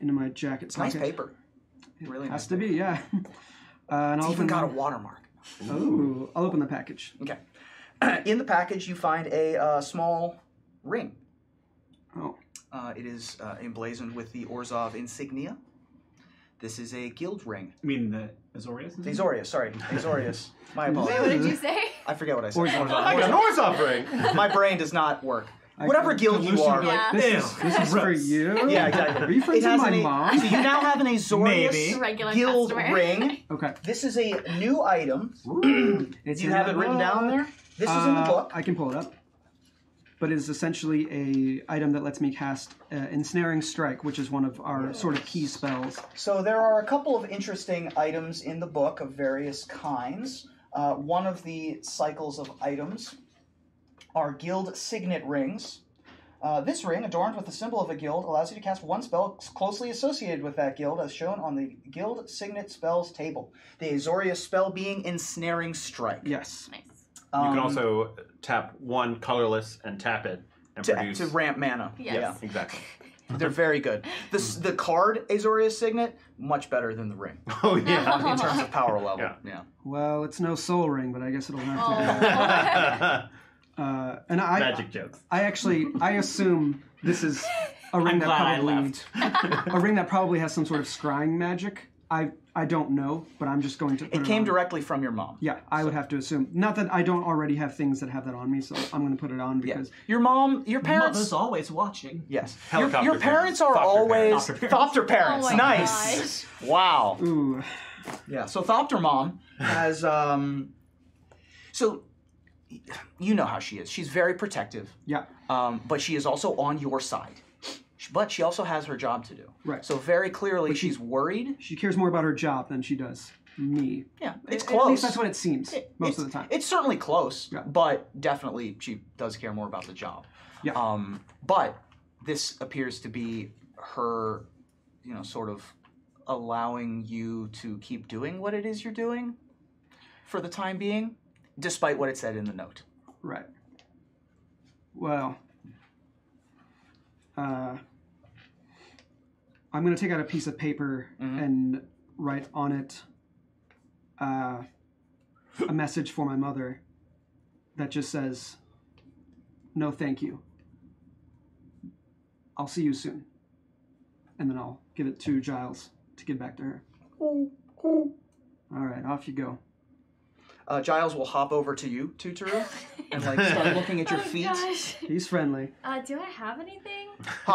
into my jacket. It's nice paper. It really has nice to paper. Be. Yeah. And it's even got a watermark. Oh, I'll open the package. Okay. In the package, you find a small ring. Oh. It is emblazoned with the Orzhov insignia. This is a guild ring. You mean the Azorius? The Azorius, sorry. Azorius. My apologies. Wait, what did you say? I forget what I said. I got an Orzhov ring! My brain does not work. Whatever guild you are. Yeah. This is for you? Yeah, exactly. Are you friends with my mom? So you now have an Azorius guild ring. Okay. This is a new item. Do you have it written down there? This is in the book. I can pull it up. But it is essentially a item that lets me cast Ensnaring Strike, which is one of our sort of key spells. So there are a couple of interesting items in the book of various kinds. One of the cycles of items are guild signet rings. This ring, adorned with the symbol of a guild, allows you to cast one spell closely associated with that guild, as shown on the guild signet spells table. The Azorius spell being Ensnaring Strike. Yes. Nice. You can also tap one colorless and tap it and produce... To ramp mana. Yes. Yeah, exactly. They're very good. The card Azorius Signet, much better than the ring. Oh, yeah. In terms of power level. Yeah. Well, it's no soul ring, but I guess it'll have to be. Magic jokes. I assume this is a ring a ring that probably has some sort of scrying magic. I don't know, but I'm just going to put it came directly from your mom. Yeah, I would have to assume. Not that I don't already have things that have that on me, so I'm going to put it on because... Your parents... Mother's always watching. Yes. Helicopter your parents are always... Thopter parents. Oh nice. Gosh. Wow. Ooh. Yeah, so Thopter mom has... So, you know how she is. She's very protective. Yeah. But she is also on your side. But she also has her job to do. Right. So very clearly she's worried. She cares more about her job than she does me. Yeah, it's close. At least that's what it seems most of the time. It's certainly close, yeah. But definitely she does care more about the job. Yeah. But this appears to be her, sort of allowing you to keep doing what it is you're doing for the time being, despite what it said in the note. Right. Well... I'm going to take out a piece of paper and write on it a message for my mother that just says, "No, thank you. I'll see you soon." And then I'll give it to Giles to give back to her. All right, off you go. Giles will hop over to you, Tutoru, and start looking at your feet. Gosh. He's friendly. Do I have anything?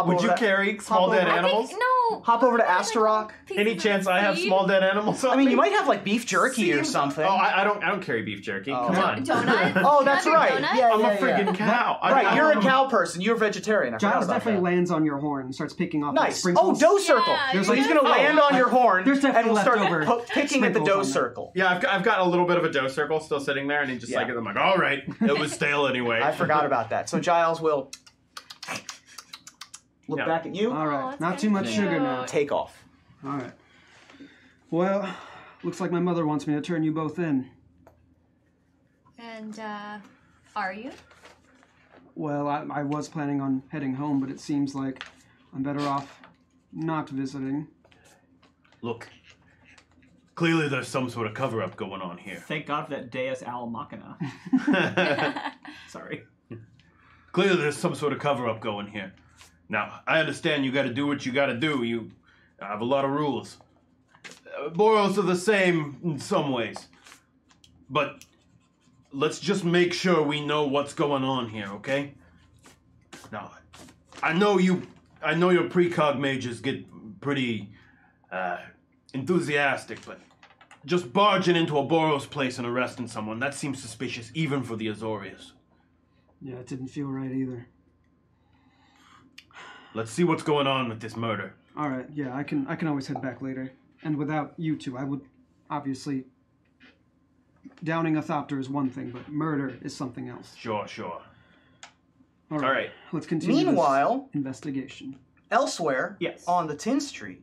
Would you carry small dead animals? No. Hop over to Astarock. Any chance I have small dead animals on I mean, me? you might have like beef jerky or something. Oh, I don't carry beef jerky. Come on. Donuts? Oh, that's right. Donuts? Yeah, I'm yeah, a freaking cow. Right, you're a cow person. You're vegetarian. I forgot Giles about definitely that. lands on your horn and starts picking off like, Nice. Oh, sprinkles. dough circle. Yeah, There's He's like- gonna land on your horn There's and definitely we'll start leftover picking at the sprinkles dough on there. circle. Yeah, I've got a little bit of a dough circle still sitting there, and he just Yeah. I'm like, all right, it was stale anyway. I forgot about that. So Giles will look back at you. All right, that's not kinda too much cute. sugar now. Take off. All right. Well, looks like my mother wants me to turn you both in. And, are you? Well, I was planning on heading home, but it seems like I'm better off not visiting. Look, clearly there's some sort of cover-up going on here. Thank God for that Deus Al Machina. Sorry. Clearly there's some sort of cover-up going here. Now, I understand you gotta do what you gotta do. You have a lot of rules. Boros are the same in some ways. But let's just make sure we know what's going on here, okay? Now, I know your precog mages get pretty enthusiastic, but just barging into a Boros place and arresting someone, that seems suspicious even for the Azorius. Yeah, it didn't feel right either. Let's see what's going on with this murder. All right, yeah, I can always head back later. And without you two, I would obviously downing a thopter is one thing, but murder is something else. Sure, sure. All right. Let's continue. Meanwhile, this investigation. elsewhere Yes. on the Tin Street,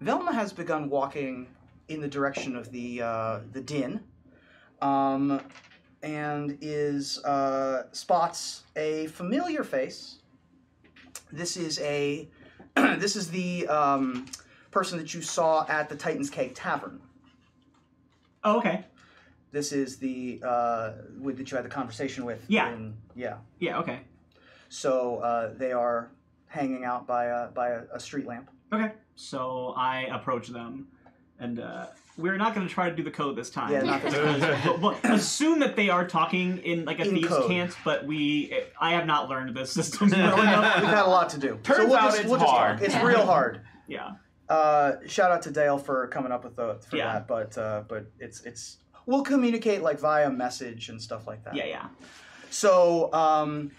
Velma has begun walking in the direction of the din, and spots a familiar face. This is the person that you saw at the Titan's Cake Tavern. Oh, okay. This is the that you had the conversation with. Yeah. Yeah. Yeah, okay. So they are hanging out by a street lamp. Okay. So I approach them, and we're not going to try to do the code this time. Yeah, not this time. But assume that they are talking in like a In thieves' code. can't, but I have not learned this system well We've enough. had a lot to do. Turns out it's hard. It's real hard. Yeah. Shout out to Dale for coming up with that, but it's we'll communicate like via message and stuff like that. Yeah, yeah. So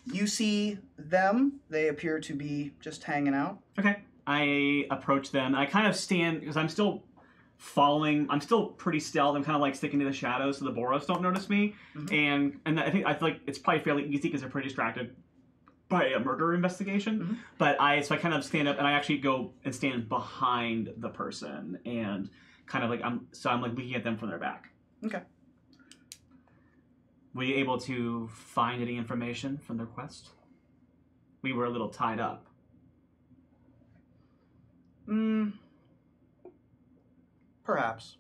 you see them; they appear to be just hanging out. Okay. I approach them. I kind of stand because I'm still following. I'm still pretty stealth. I'm kind of like sticking to the shadows so the Boros don't notice me. Mm-hmm. And I feel like it's probably fairly easy because they're pretty distracted by a murder investigation. Mm-hmm. But I kind of stand up and I actually go and stand behind the person and kind of like I'm like looking at them from their back. Okay. Were you able to find any information from their quest? We were a little tied up. Perhaps.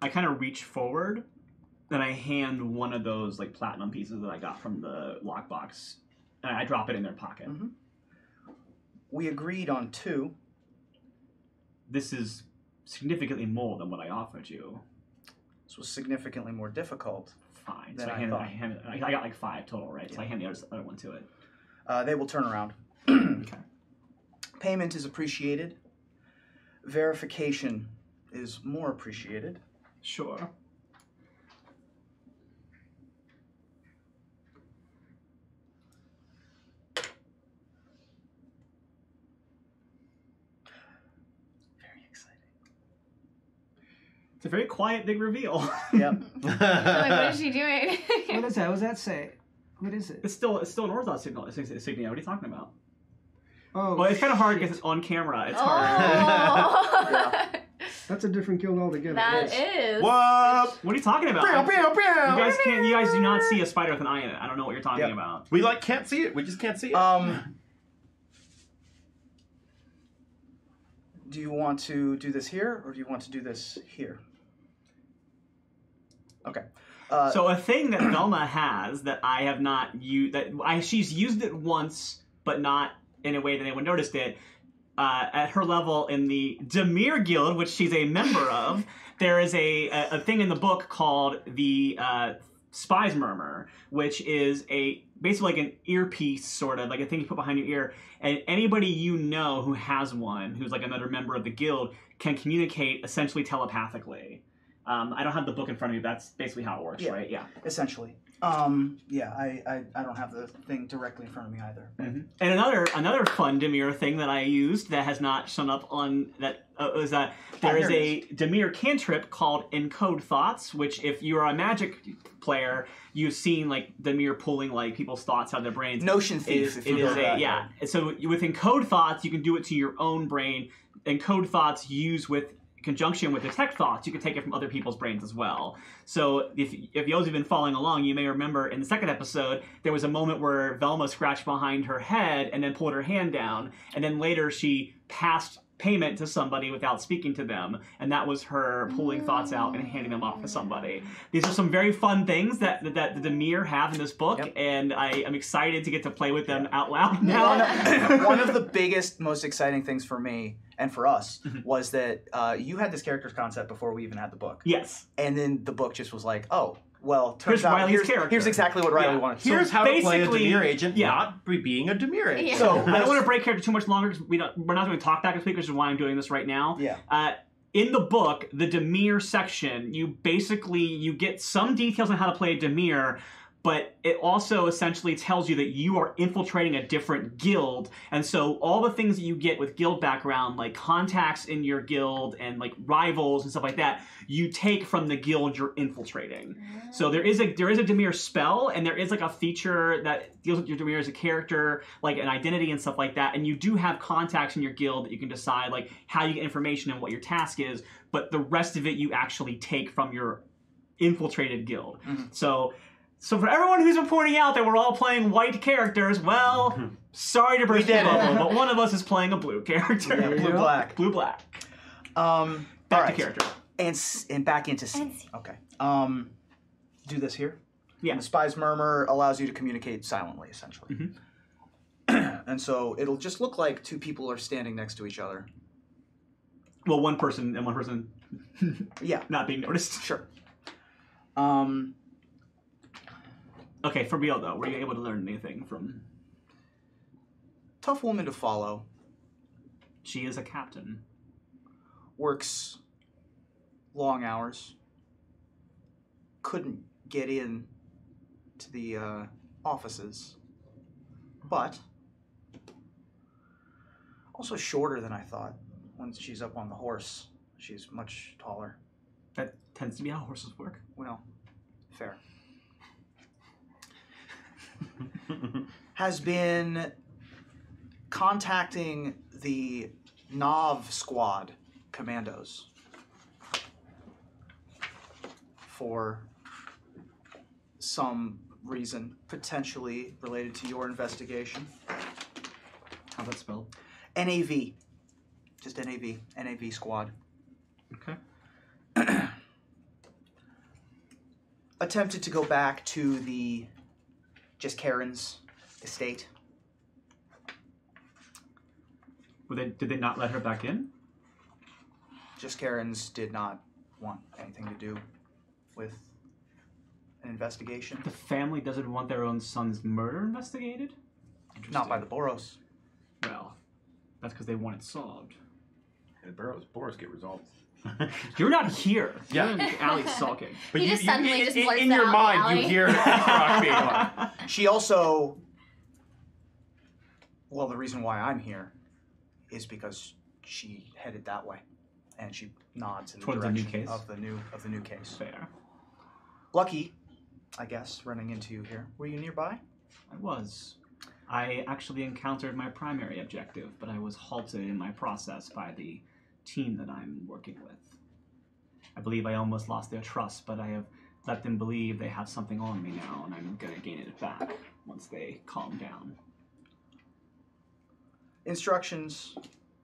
I kind of reach forward and I hand one of those like platinum pieces that I got from the lockbox and I drop it in their pocket. Mm-hmm. We agreed on 2. This is significantly more than what I offered you. This was significantly more difficult. Fine. Than So I thought. I got like 5 total, right? So I hand the other one to it. They will turn around. Okay. Payment is appreciated. Verification is more appreciated. Sure. Very exciting. It's a very quiet, big reveal. Yep. Like, what is she doing? What is that? What does that say? What is it? It's still an Orthodox signal. Signet. What are you talking about? Oh, Well, it's kind of hard because it's on camera. It's hard. Oh. that's a different guild altogether. That is. What? What are you talking about? Pew, pew, pew. You guys do not see a spider with an eye in it. I don't know what you're talking Yep. about. We can't see it. We just can't see it. Do you want to do this here, or do you want to do this here? Okay. So a thing that Velma has that I have not used, she's used it once, but not in a way that anyone noticed it. At her level in the Demir Guild, which she's a member of, there is a thing in the book called the Spy's Murmur, which is basically like an earpiece, sort of like a thing you put behind your ear, and anybody you know who has one, who's like another member of the guild, can communicate essentially telepathically. I don't have the book in front of me, but that's basically how it works, right? Yeah. Essentially. I don't have the thing directly in front of me either. Mm-hmm. And another fun Dimir thing that I used that has not shown up on that is that there is a Dimir cantrip called Encode Thoughts, which if you're a Magic player, you've seen like Dimir pulling like people's thoughts out of their brains. Notion thief. So with Encode Thoughts, you can do it to your own brain. Encode Thoughts used with conjunction with Detect Thoughts, you can take it from other people's brains as well. So if those have been following along, you may remember in the second episode, there was a moment where Velma scratched behind her head and then pulled her hand down, and then later she passed payment to somebody without speaking to them, and that was her pulling thoughts out and handing them off to somebody. These are some very fun things that the Dimir have in this book, and I am excited to get to play with them out loud now. One of the biggest, most exciting things for me and for us was that you had this character's concept before we even had the book. Yes. And then the book just was like, oh, well, turns out here's exactly what Riley wanted. Here's how to play a Dimir agent, not being a Dimir agent. Yeah. So I don't want to break character too much longer because we're not doing talk back this week, which is why I'm doing this right now. Yeah. In the book, the Dimir section, you get some details on how to play a Dimir, but it also essentially tells you that you are infiltrating a different guild. And so all the things that you get with guild background, like contacts in your guild and like rivals and stuff like that, you take from the guild you're infiltrating. So there is a Dimir spell, and there is like a feature that deals with your Dimir as a character, like an identity and stuff like that. And you do have contacts in your guild that you can decide like how you get information and what your task is, but the rest of it you actually take from your infiltrated guild. So for everyone who's been pointing out that we're all playing white characters, well, sorry to burst the bubble, but one of us is playing a blue character. Yeah, blue-black. Blue-black. Back to character. And back into scene. Okay. Do this here. Yeah. And the Spy's Murmur allows you to communicate silently, essentially. And so it'll just look like two people are standing next to each other. Well, one person yeah. not being noticed. Sure. Okay, for real though, were you able to learn anything from... Tough woman to follow. She is a captain. Works long hours. Couldn't get in to the offices. But also shorter than I thought. Once she's up on the horse, she's much taller. That tends to be how horses work. Well, fair. Has been contacting the Nav squad commandos for some reason, potentially related to your investigation. How's that spelled? NAV. Just NAV. NAV squad. Okay. Attempted to go back to the Just Karen's estate. Did they not let her back in? Just Karen's did not want anything to do with an investigation. The family doesn't want their own son's murder investigated? Not by the Boros. Well, that's because they want it solved. And Boros get resolved. You're not here. Yeah. You're in the alley sulking. But he just suddenly just blurts in your out mind, alley. you hear Rock being like, She also... Well, the reason why I'm here is because she headed that way. And she nods in the Towards direction the new case? of the new case. Fair. Lucky, I guess, running into you here. Were you nearby? I was. I actually encountered my primary objective, but I was halted in my process by the team that I'm working with. I believe I almost lost their trust, but I have let them believe they have something on me now, and I'm going to gain it back once they calm down. Instructions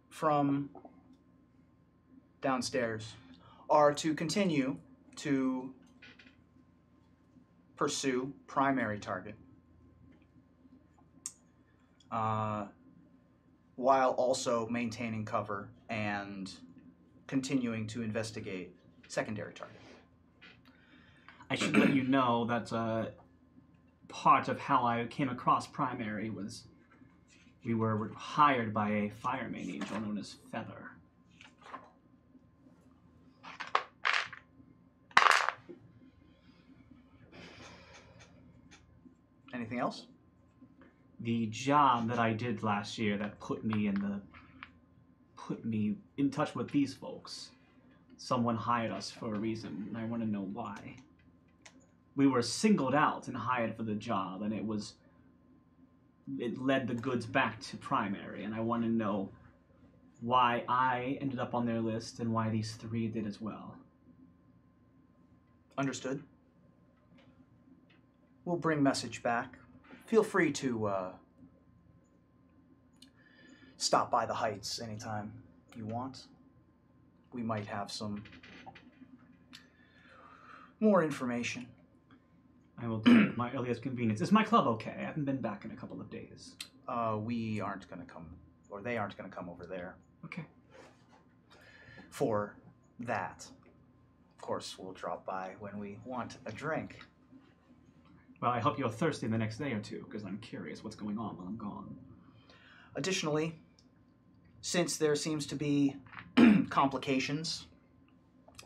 from downstairs are to continue to pursue primary target while also maintaining cover and continuing to investigate secondary target. I should let you know that part of how I came across Primary was we were hired by a fireman angel known as Feather. Anything else? The job that I did last year that put me in touch with these folks. Someone hired us for a reason, and I want to know why. We were singled out and hired for the job, and it led the goods back to Primary, and I want to know why I ended up on their list and why these three did as well. Understood. We'll bring message back. Feel free to stop by the Heights anytime you want. We might have some more information. I will do it at my earliest convenience. Is my club okay? I haven't been back in a couple of days. We aren't going to come, or they aren't going to come over there. Okay. For that. Of course, we'll drop by when we want a drink. Well, I hope you're thirsty the next day or two, because I'm curious what's going on while I'm gone. Additionally, since there seems to be complications,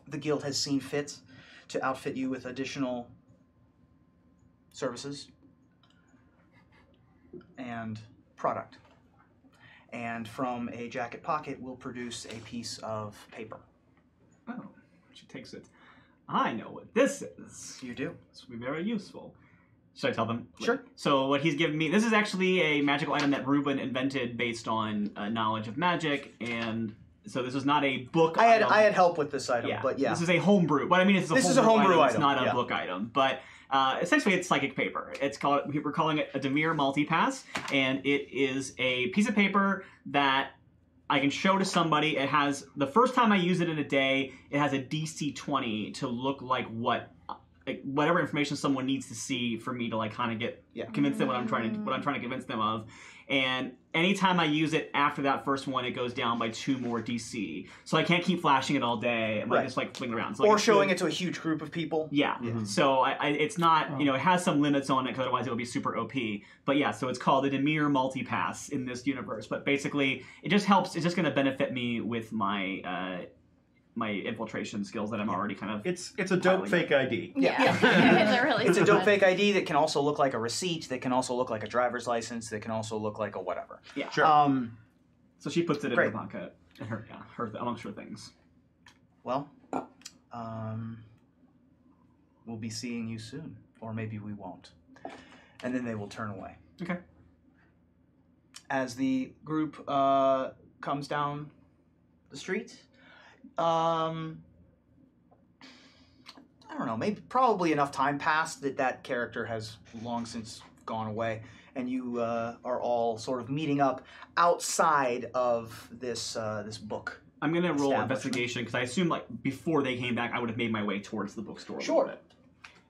the guild has seen fit to outfit you with additional services and product. And from a jacket pocket, we'll produce a piece of paper. Oh, she takes it. I know what this is. You do. This will be very useful. Should I tell them? Sure. So what he's given me, this is actually a magical item that Ruben invented based on knowledge of magic, and so this is not a book item. I had help with this item, but yeah. This is a homebrew. But I mean, it's a homebrew item. It's not a book item, but essentially it's psychic paper. We're calling it a Demir Multipass, and it is a piece of paper that I can show to somebody. It has, the first time I use it in a day, it has a DC 20 to look like whatever information someone needs to see for me to kind of get convince them what I'm trying to convince them of. And anytime I use it after that first one, it goes down by 2 more DC. So I can't keep flashing it all day and just fling around. So, or showing it to a huge group of people. Yeah. Mm-hmm. So it's not, it has some limits on it because otherwise it would be super OP. But yeah, so it's called a Demir Multipass in this universe. But basically, it just helps. It's just going to benefit me with my my infiltration skills that I'm already kind of... It's a dope fake ID. Yeah. It's a dope fake ID that can also look like a receipt, that can also look like a driver's license, that can also look like a whatever. Yeah. Sure. So she puts it in her pocket, and amongst her things. Well, we'll be seeing you soon, or maybe we won't. And then they will turn away. Okay. As the group comes down the street... I don't know, probably enough time passed that character has long since gone away, and you are all sort of meeting up outside of this book. I'm going to roll investigation, because I assume before they came back, I would have made my way towards the bookstore. Sure. A little bit.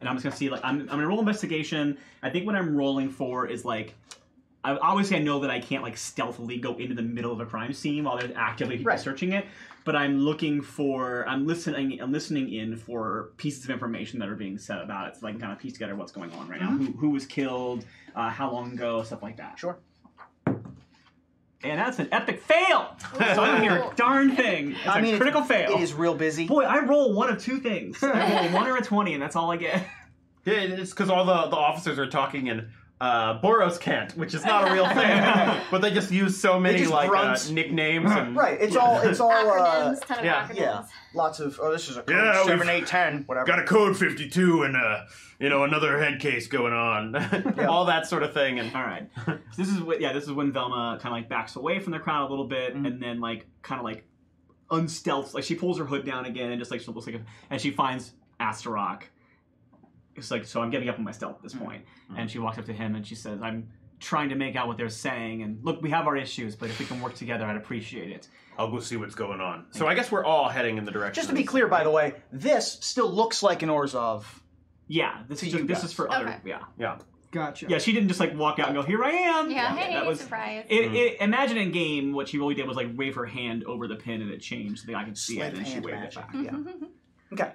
And I'm just going to see, I'm going to roll investigation. I think what I'm rolling for is obviously I know that I can't stealthily go into the middle of a crime scene while there's actively people searching it, but I'm listening in for pieces of information that are being said about it, so I can kind of piece together what's going on right now, who was killed, how long ago, stuff like that. Sure. And that's an epic fail! So I don't hear a darn thing. It's a critical fail. It is real busy. Boy, I roll one of 2 things. I roll 1 or a 20, and that's all I get. Yeah, it's because all the officers are talking in Boros can't, which is not a real thing, but they just use so many nicknames and right. It's all acronyms, ton of acronyms. Lots of this is a code 7, 8, 10, whatever. Got a code 52 and another head case going on, all that sort of thing. And all right, so this is when Velma kind of backs away from the crowd a little bit, and then kind of unstealths, she pulls her hood down again and just she looks and she finds Astaroth. It's so I'm giving up on my stealth at this point. And she walks up to him and she says, I'm trying to make out what they're saying, and look, we have our issues, but if we can work together, I'd appreciate it. I'll go see what's going on. So I guess we're all heading in the direction. Just to be clear, by the way, this still looks like an Orzhov. Yeah, this is for other. Yeah. Gotcha. Yeah, she didn't just walk out and go, here I am. Yeah, hey, that was surprise. Imagine in game, what she really did was wave her hand over the pin and it changed so that I could see it, and she waved it back. Yeah. Okay.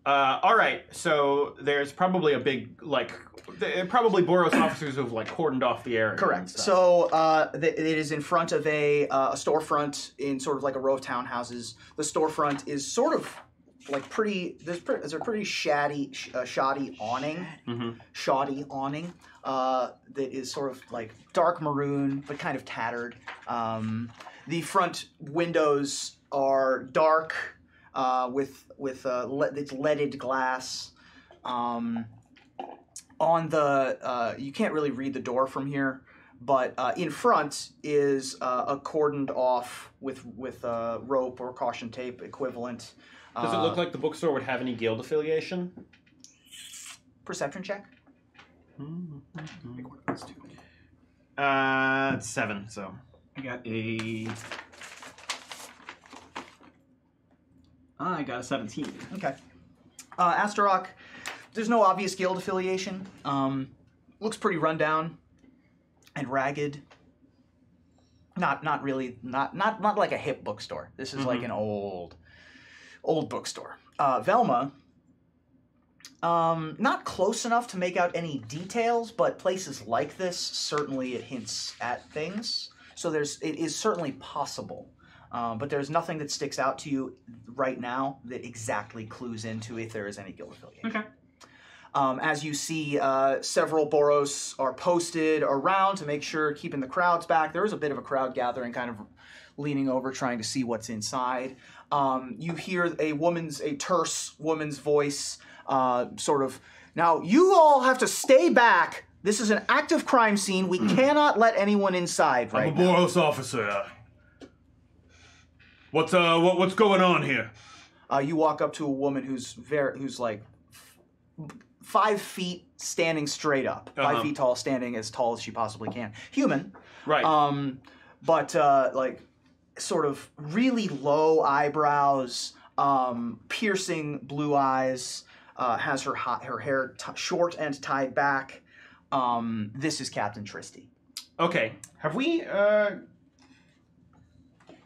All right, so there's probably a big, probably Boros officers who've, cordoned off the area. Correct. So it is in front of a storefront in sort of like a row of townhouses. The storefront is sort of there's a pretty shoddy awning. Mm-hmm. Shoddy awning that is sort of like dark maroon, but kind of tattered. The front windows are dark with it's leaded glass. On the you can't really read the door from here, but in front is a cordoned off with rope or caution tape equivalent. Does it look like the bookstore would have any guild affiliation? Perception check. 7. So I got a 17. Okay. Astarock, there's no obvious guild affiliation. Looks pretty rundown and ragged. Not really. Not like a hip bookstore. This is like an old bookstore. Velma, not close enough to make out any details, but places like this, certainly it hints at things. So it is certainly possible. But there's nothing that sticks out to you right now that exactly clues into if there is any guild affiliation. Okay. As you see, several Boros are posted around to make sure, keeping the crowds back. There is a bit of a crowd gathering, kind of leaning over, trying to see what's inside. You hear a terse woman's voice, sort of, "Now, you all have to stay back. This is an active crime scene. We cannot let anyone inside right now." I'm a Boros officer. What's going on here? You walk up to a woman who's like 5 feet, standing straight up. 5 feet tall, standing as tall as she possibly can. Human. Right. But like sort of really low eyebrows, piercing blue eyes, has her hair short and tied back. This is Captain Christie. Okay. Have we?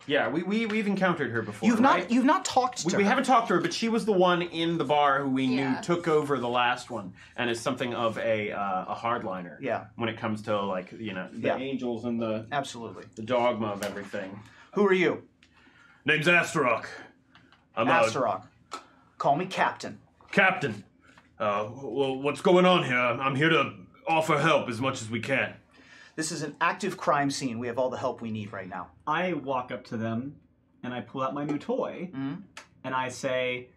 Yeah, we've encountered her before. You've right? not talked to her. We haven't talked to her, but she was the one in the bar who we knew took over the last one, and is something of a hardliner. Yeah. When it comes to the angels and the dogma of everything. Who are you? Name's Astarock. I'm Astarock. Call me Captain. Captain. Well, what's going on here? I'm here to offer help as much as we can. This is an active crime scene. We have all the help we need right now. I walk up to them, and I pull out my new toy, and I say,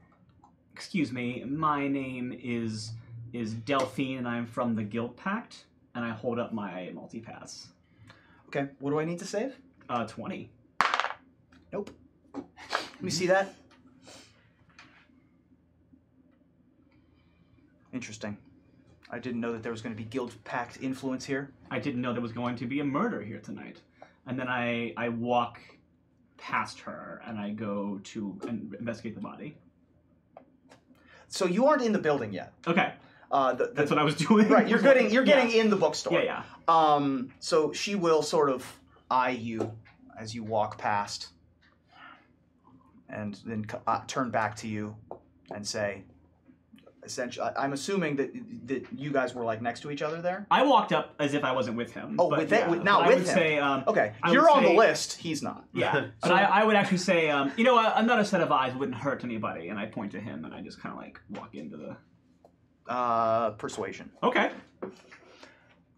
"Excuse me, my name is Delphine, and I'm from the Guild Pact," and I hold up my multipass. Okay, what do I need to save? 20. Nope. Let me see that. Interesting. I didn't know that there was going to be Guild Pact influence here. I didn't know there was going to be a murder here tonight. And then I walk past her and I go to investigate the body. So you aren't in the building yet. Okay. That's what I was doing. Right, you're getting in the bookstore. Yeah. So she will sort of eye you as you walk past, and then turn back to you and say, essentially, I'm assuming that you guys were like next to each other there. I walked up as if I wasn't with him. Oh, with him. Say, okay, you're on the list. He's not. Yeah, but I would actually say, another set of eyes wouldn't hurt anybody, and I point to him, and I just kind of like walk into the persuasion. Okay.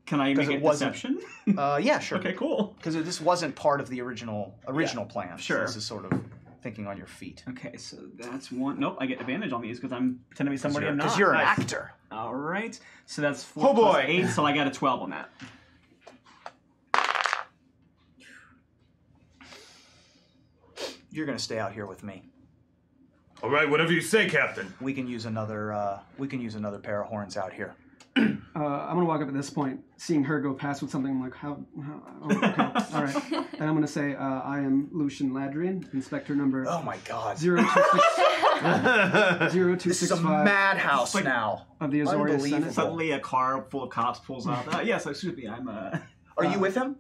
Can I make a deception? Yeah, sure. Okay, cool. Because this wasn't part of the original plan. Sure. So this is sort of thinking on your feet. Okay, so that's one. Nope, I get advantage on these because I'm pretending to be somebody I'm not. Because you're an actor. All right. So that's 4 plus 8, so I got a 12 on that. You're going to stay out here with me. All right, whatever you say, Captain. We can use another pair of horns out here. I'm gonna walk up at this point, seeing her go past with something. I'm like, how okay, all right. And I'm gonna say, I am Lucian Ladrian, Inspector number. Oh my God. 0265. This is a madhouse now. Of the Azorius Senate. Suddenly, a car full of cops pulls up. Yes, excuse me. I'm. Are you with him?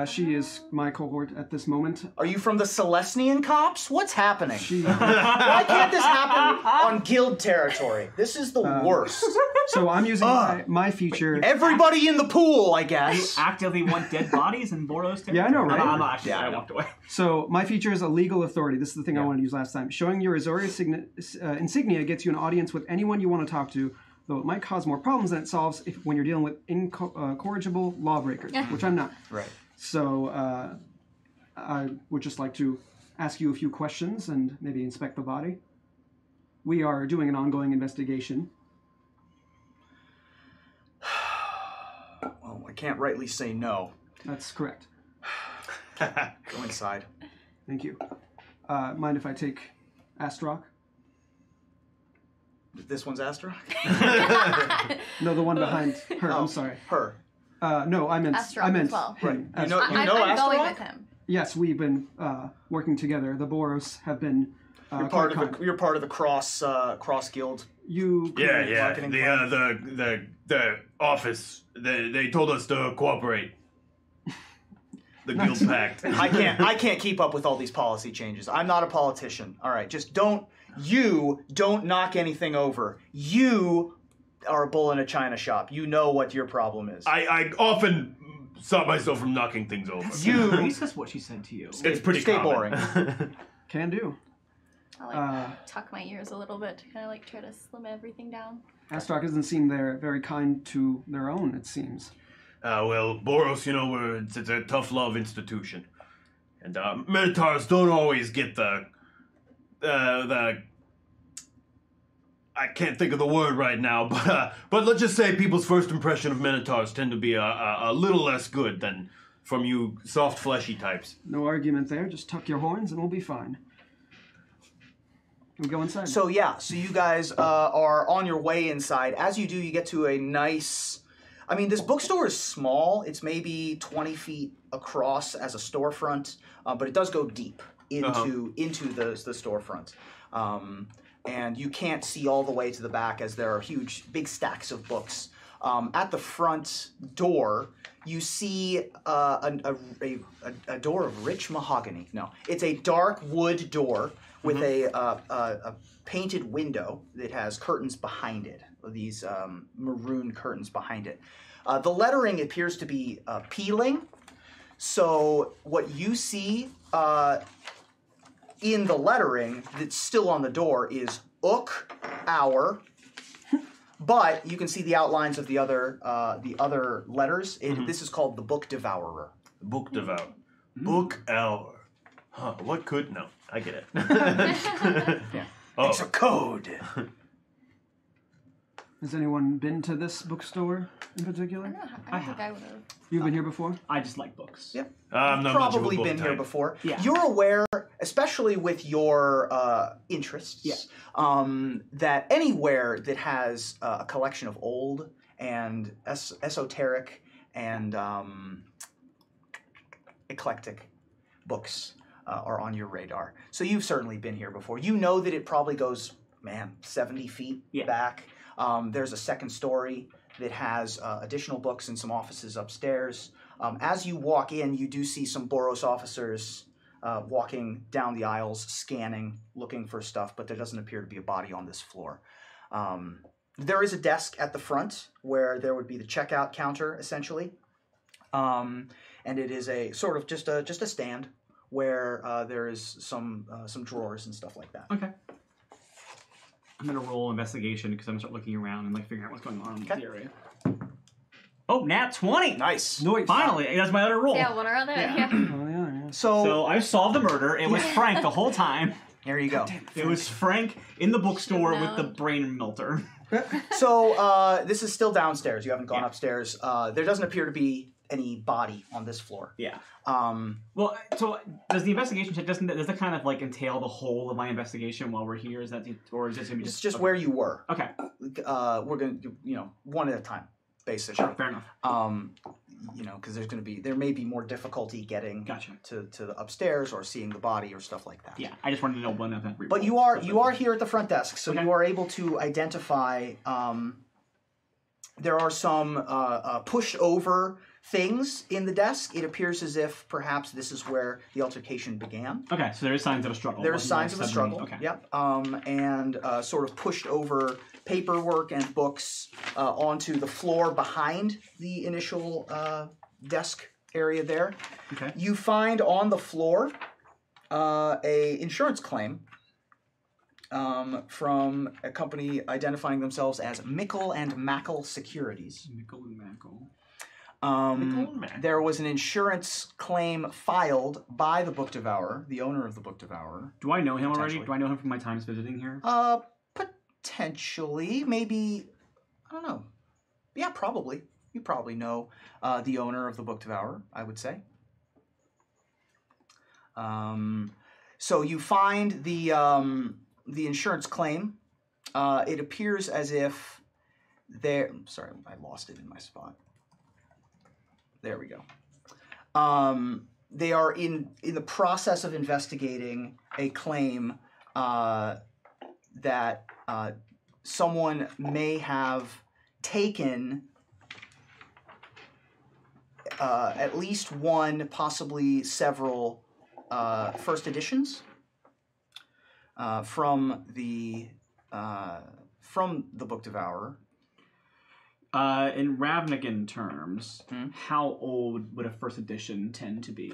She is my cohort at this moment. Are you from the Celestian cops? What's happening? Why can't this happen on guild territory? This is the worst. So I'm using my feature. Everybody in the pool, I guess. You actively want dead bodies in Boros territory? Yeah, I know, right? I'm not actually. I walked away. So my feature is a legal authority. This is the thing I wanted to use last time. Showing your Azorius insignia gets you an audience with anyone you want to talk to, though it might cause more problems than it solves when you're dealing with incorrigible lawbreakers, which I'm not. Right. So I would just like to ask you a few questions and maybe inspect the body. We are doing an ongoing investigation. Well, I can't rightly say no. That's correct. Go inside. Thank you. Mind if I take Astrock? This one's Astra? No, the one behind her. Oh, I'm sorry. Her. No, I meant Astrock him. as well. Right. You know I'm Astra? going with him. Yes, we've been working together. The Boros have been. You're part of the cross guild. You. Yeah. The office. They told us to cooperate. The guild pact. I can't keep up with all these policy changes. I'm not a politician. All right, just don't knock anything over. You are a bull in a china shop. You know what your problem is. I often stop myself from knocking things over. That's what she said to you. It's pretty Stay common. boring. Can do. I tuck my ears a little bit to kind of try to slim everything down. Astrock doesn't seem they're very kind to their own, it seems. Well, Boros, it's a tough love institution. And Minotaurs don't always get the I can't think of the word right now, but let's just say people's first impression of Minotaurs tend to be a little less good than from you soft, fleshy types. No argument there. Just tuck your horns and we'll be fine. We go inside. So you guys are on your way inside. As you do, you get to a nice... I mean, this bookstore is small. It's maybe 20 feet across as a storefront, but it does go deep into the storefront. And you can't see all the way to the back as there are big stacks of books. At the front door, you see a door of rich mahogany. No, it's a dark wood door with a painted window that has curtains behind it. These maroon curtains behind it. The lettering appears to be peeling. So what you see in the lettering that's still on the door is Ook Hour, but you can see the outlines of the other letters. This is called the Book Devourer. Book Devourer. Book Hour. Huh, what could... No, I get it. Yeah. Oh. It's a code. Has anyone been to this bookstore in particular? I don't think I would have. You've been here before? I just like books. Yep. I'm not much of a Probably book been here type. before. Yeah. You're aware, especially with your interests, that anywhere that has a collection of old and esoteric and eclectic books are on your radar. So you've certainly been here before. You know that it probably goes, 70 feet back. There's a second story that has additional books and some offices upstairs. As you walk in, you do see some Boros officers walking down the aisles, scanning, looking for stuff, but there doesn't appear to be a body on this floor. There is a desk at the front where there would be the checkout counter, essentially. And it is a sort of just a stand where there is some drawers and stuff like that. Okay. I'm gonna roll investigation because I'm gonna start looking around and figuring out what's going on in the area. Oh, nat 20! Nice. Finally, that's my other roll. Yeah, what are they? Yeah. Oh, yeah. So I solved the murder. It was Frank the whole time. Here you go. It was Frank in the bookstore with the brain melter. So this is still downstairs. You haven't gone upstairs. There doesn't appear to be any body on this floor. Yeah. Well, so does the investigation check, does that kind of entail the whole of my investigation while we're here? Is that, or is this gonna be just where you were? Okay. We're gonna do, one at a time, basically. Sure, fair enough. Because there may be more difficulty getting to the upstairs or seeing the body or stuff like that. Yeah, I just wanted to know when that. But you are here at the front desk, so you are able to identify. There are some pushed over things in the desk, it appears as if perhaps this is where the altercation began. Okay, so there is signs of a struggle. There are signs of a struggle. Okay. Yep. And sort of pushed over paperwork and books onto the floor behind the initial desk area there. Okay. You find on the floor a insurance claim from a company identifying themselves as Mickle and Mackle Securities. Mickle and Mackle. There was an insurance claim filed by the Book Devourer, the owner of the Book Devourer. Do I know him already? Do I know him from my times visiting here? Potentially. Maybe, I don't know. Yeah, probably. You probably know the owner of the Book Devourer, I would say. So you find the insurance claim. It appears as if they're... Sorry, I lost it in my spot. There we go. They are in the process of investigating a claim that someone may have taken at least one, possibly several first editions from the Book Devourer. In Ravnican terms, how old would a first edition tend to be?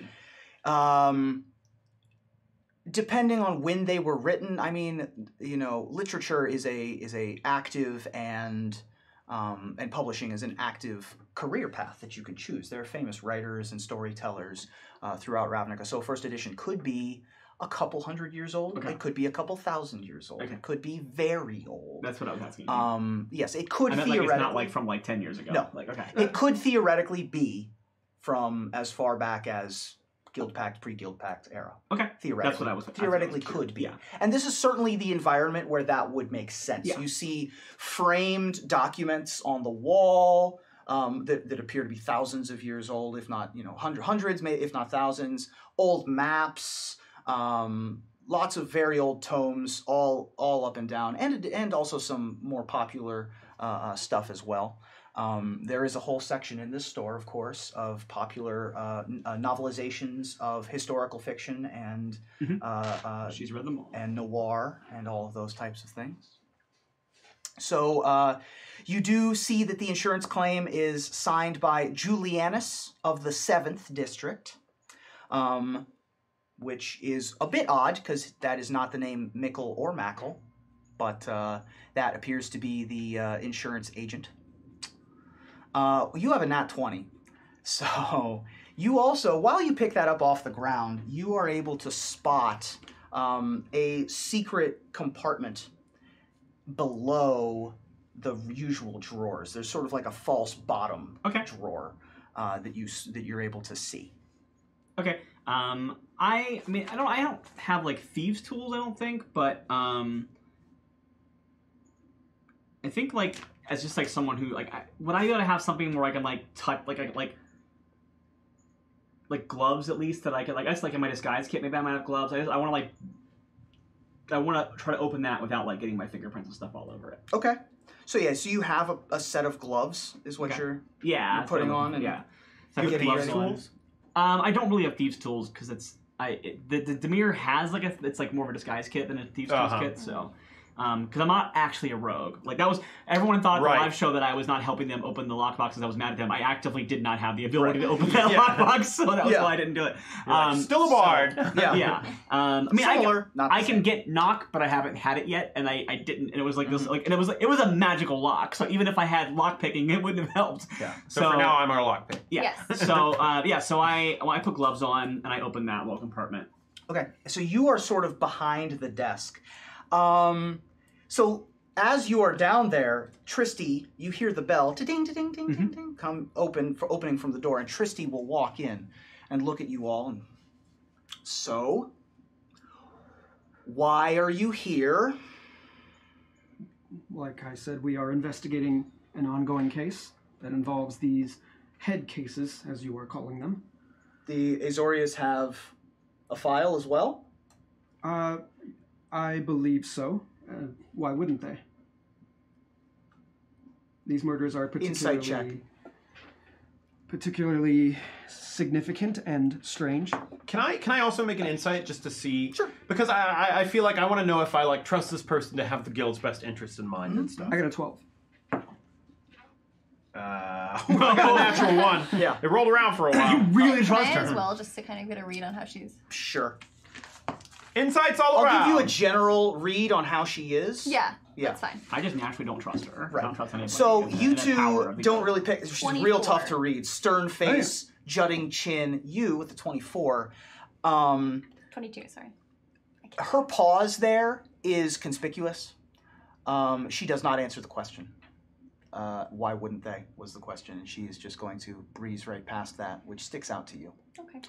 Depending on when they were written, I mean, literature is a active and publishing is an active career path that you can choose. There are famous writers and storytellers throughout Ravnica. So first edition could be a couple hundred years old. Okay. It could be a couple thousand years old. Okay. It could be very old. That's what I was asking. Yes, it could theoretically. It's not like from 10 years ago. No. It could theoretically be from as far back as Guild Pact, pre-Guild Pact era. Okay. Theoretically. That's what I was... Theoretically could be. Yeah. And this is certainly the environment where that would make sense. Yeah. You see framed documents on the wall that appear to be thousands of years old, if not, hundreds, if not thousands. Old maps, lots of very old tomes, all up and down, and also some more popular stuff as well. There is a whole section in this store, of course, of popular novelizations of historical fiction and she's read them all. And noir and all of those types of things. So you do see that the insurance claim is signed by Julianus of the 7th District, which is a bit odd because that is not the name Mickle or Mackle, but that appears to be the insurance agent. You have a nat 20. So you also, while you pick that up off the ground, you are able to spot a secret compartment below the usual drawers. There's sort of like a false bottom drawer that you're able to see. Okay. I mean, I don't have like thieves' tools, I don't think, but I think like as just like someone who would I gotta have something where I can like touch like gloves at least that I can I guess in my disguise kit maybe I might have gloves. I want to try to open that without getting my fingerprints and stuff all over it. Okay. So yeah, so you have a set of gloves is what you're putting on and getting ready. Tools. I don't really have thieves' tools because the Demir has it's more of a disguise kit than a thieves' tools kit, so. Because I'm not actually a rogue. Everyone thought at the live show that I was not helping them open the lockboxes. I was mad at them. I actively did not have the ability to open that lockbox, so that was why I didn't do it. Still a bard. I mean, I can get knock, but I haven't had it yet, and I didn't. And it was this, and it was a magical lock. So even if I had lock picking, it wouldn't have helped. Yeah. So for now, I'm our lock pick. Yeah. Yes. So so I put gloves on and I opened that little compartment. Okay. So you are sort of behind the desk. So as you are down there, Christie, you hear the bell, ding, ding, ding, ding, ding, come opening from the door, and Christie will walk in and look at you all. And so, why are you here? Like I said, we are investigating an ongoing case that involves these head cases, as you are calling them. The Azorius have a file as well? I believe so. Why wouldn't they? These murders are particularly particularly significant and strange. Can I also make an insight just to see? Sure. Because I feel like I want to know if I like trust this person to have the guild's best interest in mind and stuff. I got a 12. I got a natural 1. Yeah. It rolled around for a while. You really trust May her. as well, just to kind of get a read on how she's. Sure. Insights all I'll around. give you a general read on how she is. Yeah, Yeah. that's fine. I just naturally don't trust her. Right. I don't trust anybody. So because you of the power two of the don't guild. really pick. She's 24. real tough to read. Stern face, jutting chin. You with the 24. 22, sorry. Her pause there is conspicuous. She does not answer the question. Why wouldn't they? Was the question, and she is just going to breeze right past that, which sticks out to you. Okay.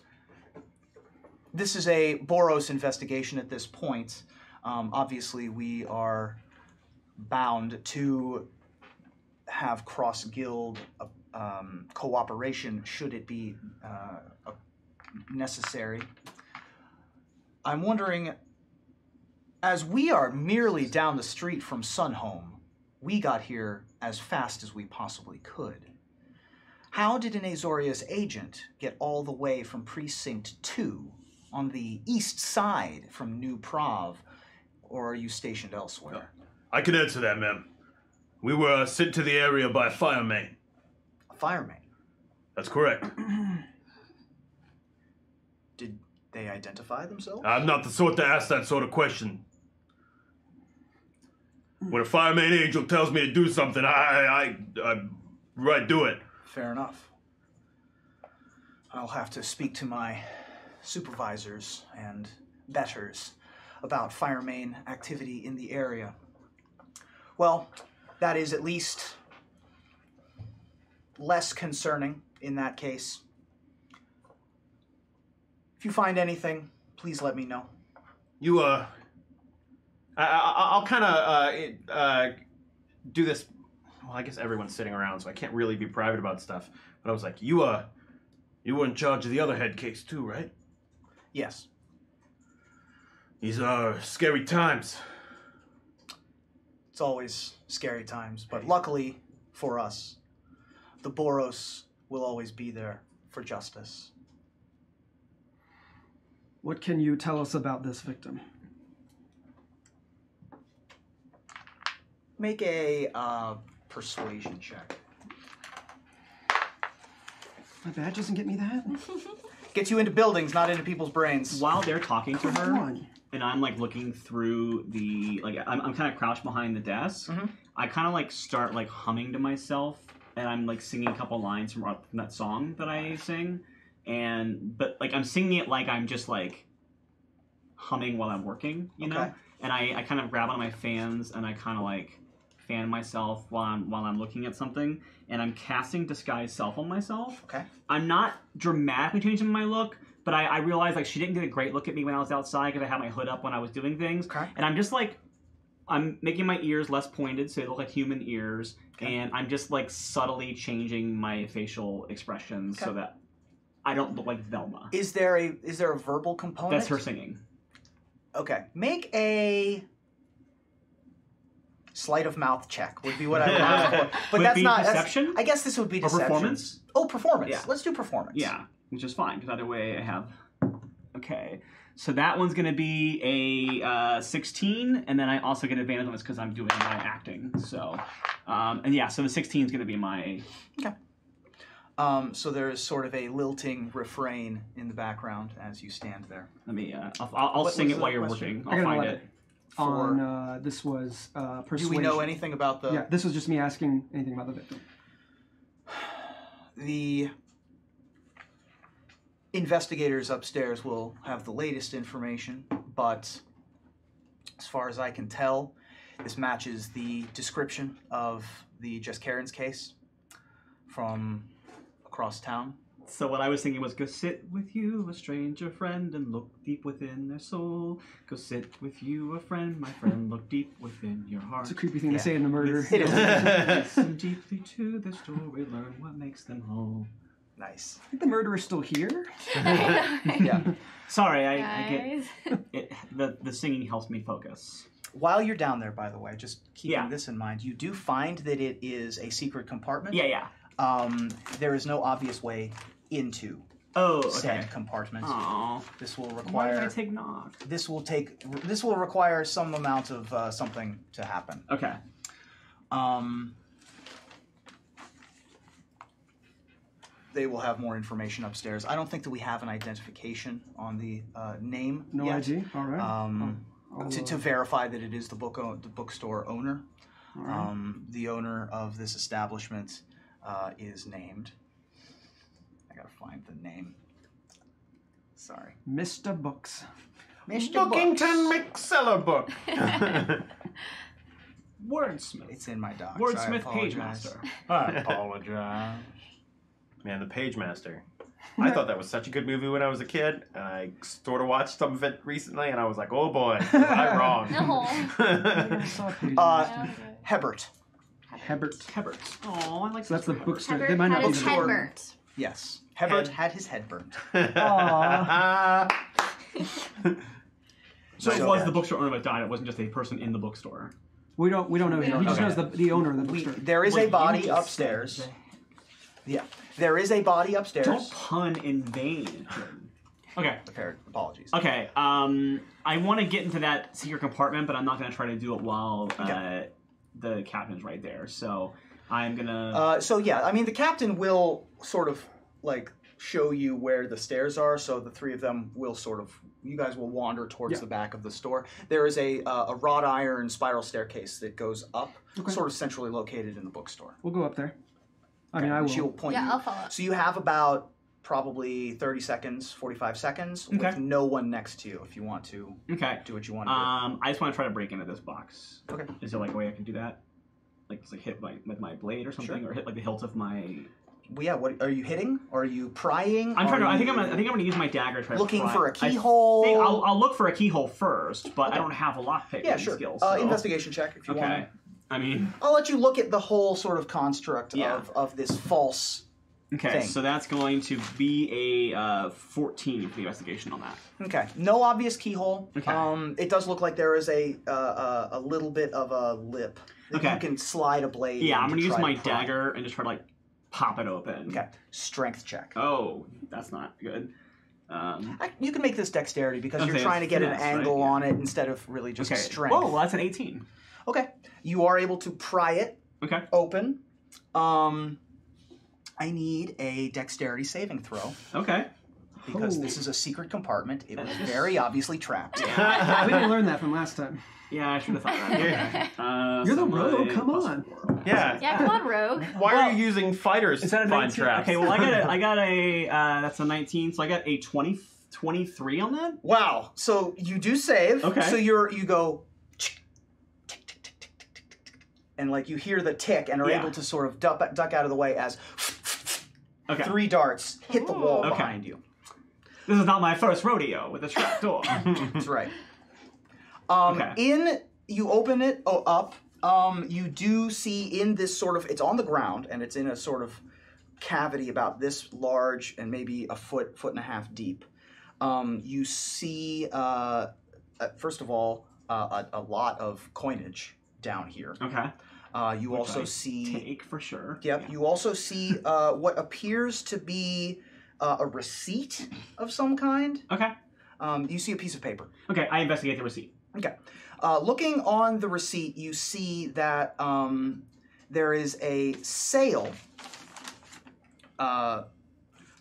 This is a Boros investigation at this point. Obviously, we are bound to have cross-guild cooperation should it be necessary. I'm wondering, as we are merely down the street from Sunhome, we got here as fast as we possibly could. How did an Azorius agent get all the way from Precinct 2 on the east side from New Prov, or are you stationed elsewhere? I can answer that, ma'am. We were sent to the area by a fire main. A fireman. That's correct. Did they identify themselves? I'm not the sort to ask that sort of question. When a fire main angel tells me to do something, I do it. Fair enough. I'll have to speak to my supervisors and betters about fire main activity in the area. Well, that is at least less concerning in that case. If you find anything, please let me know. You I'll kind of do this. Well, I guess everyone's sitting around, so I can't really be private about stuff. But I was like, you were in charge of the other head case too, right? Yes. These are scary times. It's always scary times, but luckily for us, the Boros will always be there for justice. What can you tell us about this victim? Make a persuasion check. My badge doesn't get me that. Gets you into buildings, not into people's brains. While they're talking to her, Come on. and I'm like looking through the I'm kind of crouched behind the desk. Mhm. I kind of like start like humming to myself, and I'm like singing a couple lines from that song that I sing, but like I'm singing it like I'm just like humming while I'm working, you know. Okay. And I kind of grab one of my fans and I kind of like fan myself while I'm looking at something, and I'm casting Disguise Self on myself. Okay. I'm not dramatically changing my look, but I realized like she didn't get a great look at me when I was outside because I had my hood up when I was doing things. Okay. And I'm just like, I'm making my ears less pointed so they look like human ears, and I'm just like subtly changing my facial expressions so that I don't look like Velma. Is there a verbal component? That's her singing. Okay. Make a sleight of mouth check would be what I would ask for. But Would that's be not perception? I guess this would be Or deception. performance? Oh, performance. Yeah. Let's do performance. Yeah, which is fine because either way I have. Okay, so that one's gonna be a 16, and then I also get advantage on this because I'm doing my acting. So, and yeah, so the 16 is gonna be my. Okay. So there is sort of a lilting refrain in the background as you stand there. Let me. I'll What sing was it while the you're question? working. I I'll got an find 11. it. On this was persuasion. Do we know anything about the... Yeah, this was just me asking anything about the victim. The investigators upstairs will have the latest information, but as far as I can tell, this matches the description of the Jess Karen's case from across town. So what I was thinking was, go sit with you, a stranger friend, and look deep within their soul. Go sit with you, a friend, my friend, look deep within your heart. It's a creepy thing to say in the murder. It is. Listen deeply to their story, learn what makes them whole. Nice. I think the murderer's still here. Yeah. Sorry, I Guys. get the singing helps me focus. While you're down there, by the way, just keeping Yeah. this in mind, you do find that it is a secret compartment. Yeah. there is no obvious way into said compartment. Aww. This will require. Why did I take knock? This will require some amount of something to happen. Okay. They will have more information upstairs. I don't think that we have an identification on the name No yet. ID. All right. To verify that it is the bookstore owner. Right. The owner of this establishment is named. I gotta find the name. Sorry. Mr. Books. Mr. Bookington McSellar Book. Wordsmith. It's in my docs. Wordsmith Pagemaster. I apologize. Man, the Pagemaster. I thought that was such a good movie when I was a kid, and I sort of watched some of it recently, and I was like, oh boy, was I wrong. No. Hebert. Hebert. Oh, I like So that's the bookstore. Hebert They might not had be his the head bookstore. burnt. Yes. Hebert had his head burnt. So it was the bookstore owner that died. It wasn't just a person in the bookstore. We don't know. He just Okay. knows the owner of the bookstore. There is a body upstairs. Yeah. There is a body upstairs. Don't pun in vain. Okay. Prepared. Apologies. Okay. I want to get into that secret compartment, but I'm not going to try to do it while the captain's right there. So I'm gonna. So yeah, I mean the captain will sort of like show you where the stairs are. So the three of them will sort of. You guys will wander towards the back of the store. There is a wrought iron spiral staircase that goes up, sort of centrally located in the bookstore. We'll go up there. I mean, I will. She'll point you. I'll follow. So you have about probably 30 seconds, 45 seconds with no one next to you if you want to do what you want to do. I just want to try to break into this box. Okay. Is there like a way I can do that? Like just like hit with my blade or something, or hit like the hilt of my. Well, yeah. What are you hitting? Or are you prying? I'm trying to. I think I'm gonna use my dagger to try looking to pry. for a keyhole. I'll look for a keyhole first, but I don't have a lockpick skills. So. Investigation check if you want. Okay. I mean, I'll let you look at the whole sort of construct of this false okay, thing. so that's going to be a 14 for the investigation on that. Okay, no obvious keyhole. Okay. It does look like there is a little bit of a lip that you can slide a blade. Yeah, I'm in going to use my pry. dagger and just try to like pop it open. Okay, strength check. Oh, that's not good. You can make this dexterity because you're Okay, trying to get an finesse, angle right? on it instead of really just strength. Oh, well, that's an 18. Okay, you are able to pry it open. I need a dexterity saving throw. Okay. Because this is a secret compartment. It was very obviously trapped. We didn't learn that from last time. Yeah, I should have thought that. You're the rogue. Come on. Yeah. Yeah, come on, rogue. Why are you using fighters to Is that a find 19? traps? Okay, well, I got a that's a 19, so I got a 23 on that. Wow. So you do save. Okay. So you go tick, tick, tick, tick, tick, tick, tick, tick, and like you hear the tick and are able to sort of duck out of the way as 3 darts hit the wall behind you. This is not my first rodeo with a trap door. That's right. You open it up. You do see in this sort of, it's on the ground and it's in a sort of cavity about this large and maybe a foot and a half deep. You see, first of all, a lot of coinage down here. Okay. You Which also I see take for sure. Yep. Yeah. You also see what appears to be a receipt of some kind. Okay. You see a piece of paper. Okay, I investigate the receipt. Okay. Looking on the receipt, you see that there is a sale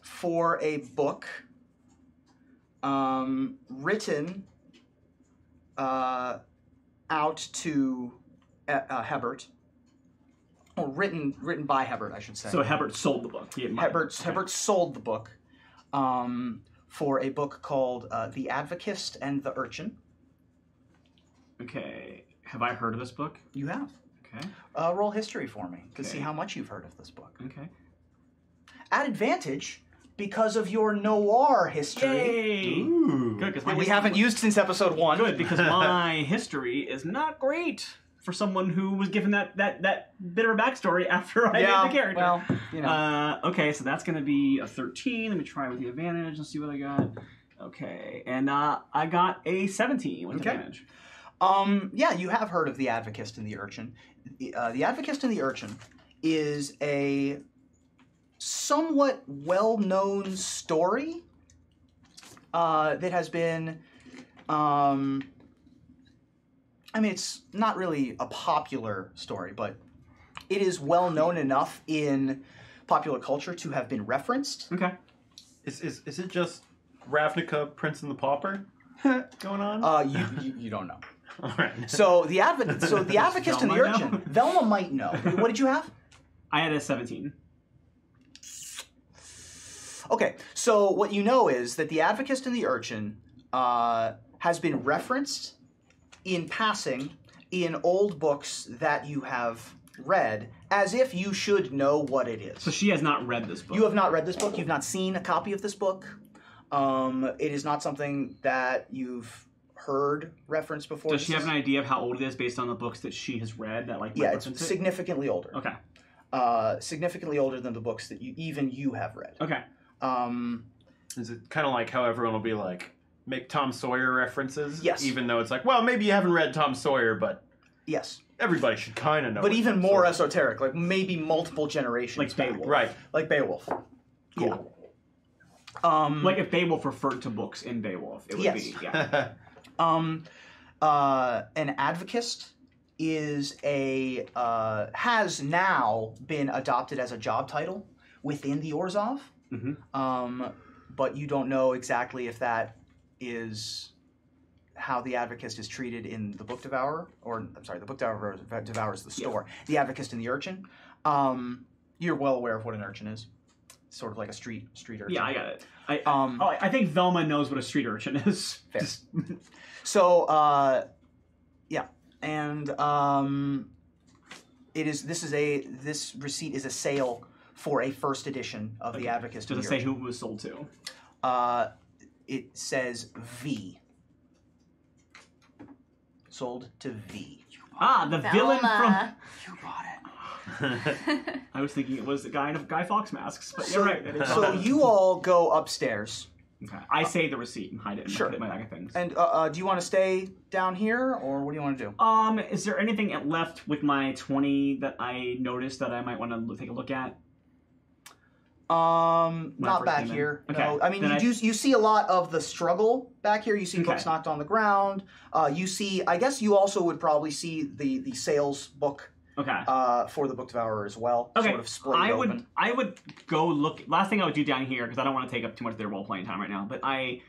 for a book written out to Hebert. Or written by Hebert, I should say. So Hebert sold the book. Hebert sold the book for a book called The Advocist and the Urchin. Okay. Have I heard of this book? You have. Okay. Roll history for me to see how much you've heard of this book. Okay. At advantage because of your noir history. Yay! Ooh. Good, because That we haven't used since episode 1. Good, because my history is not great for someone who was given that bit of a backstory after I made the character. Well, you know. Okay, so that's going to be a 13. Let me try with the advantage and see what I got. Okay, and I got a 17 with advantage. Yeah, you have heard of the Advocist and the Urchin. The Advocist and the Urchin is a somewhat well-known story that has been, I mean, it's not really a popular story, but it is well-known enough in popular culture to have been referenced. Okay. Is it just Ravnica, Prince and the Pauper going on? You don't know. All right. So the Advocist and the Velma Urchin. know? Velma might know. What did you have? I had a 17. Okay, so what you know is that the Advocist and the Urchin has been referenced in passing in old books that you have read, as if you should know what it is. So she has not read this book. You have not read this book. You've not seen a copy of this book. It is not something that you've heard referenced before. Does she have an idea of how old it is based on the books that she has read? That Yeah, it's significantly older. Okay. Significantly older than the books that you have read. Okay. Is it kind of like how everyone will be like, make Tom Sawyer references? Yes. Even though it's like, well, maybe you haven't read Tom Sawyer, but yes, everybody should kind of know. but what even Tom more Sawyer- esoteric, like maybe multiple generations Like back. Beowulf. Right. Like Beowulf. Cool. Yeah. Like if Beowulf referred to books in Beowulf, it would Yes. be, yeah. An advocist is has now been adopted as a job title within the Orzhov. Mm-hmm. But you don't know exactly if that is how the Advocist is treated in the Book Devourer, or I'm sorry, the Book Devourer devours the store. The Advocist and the Urchin. You're well aware of what an urchin is. Sort of like a street urchin. Yeah, I got it. I think Velma knows what a street urchin is. Fair. Just- So, yeah, and this receipt is a sale for a first edition of the Advocist. Does it say who it was sold to? It says V. Sold to V. Ah, the villain from. You bought it. I was thinking it was the guy in Guy Fawkes masks, but you're right. That is So you all go upstairs. Okay. I save the receipt and hide it Sure. in my bag of things. And do you want to stay down here, or what do you want to do? Is there anything left with my 20 that I noticed that I might want to take a look at? Not first back came in. here. Okay. No, I mean Then you see a lot of the struggle back here. You see Okay. books knocked on the ground. You see. I guess you also would probably see the sales book. Okay. For the Book Devourer as well. Okay. Sort of split open. I would go look. Last thing I would do down here, because I don't want to take up too much of their role playing time right now. But I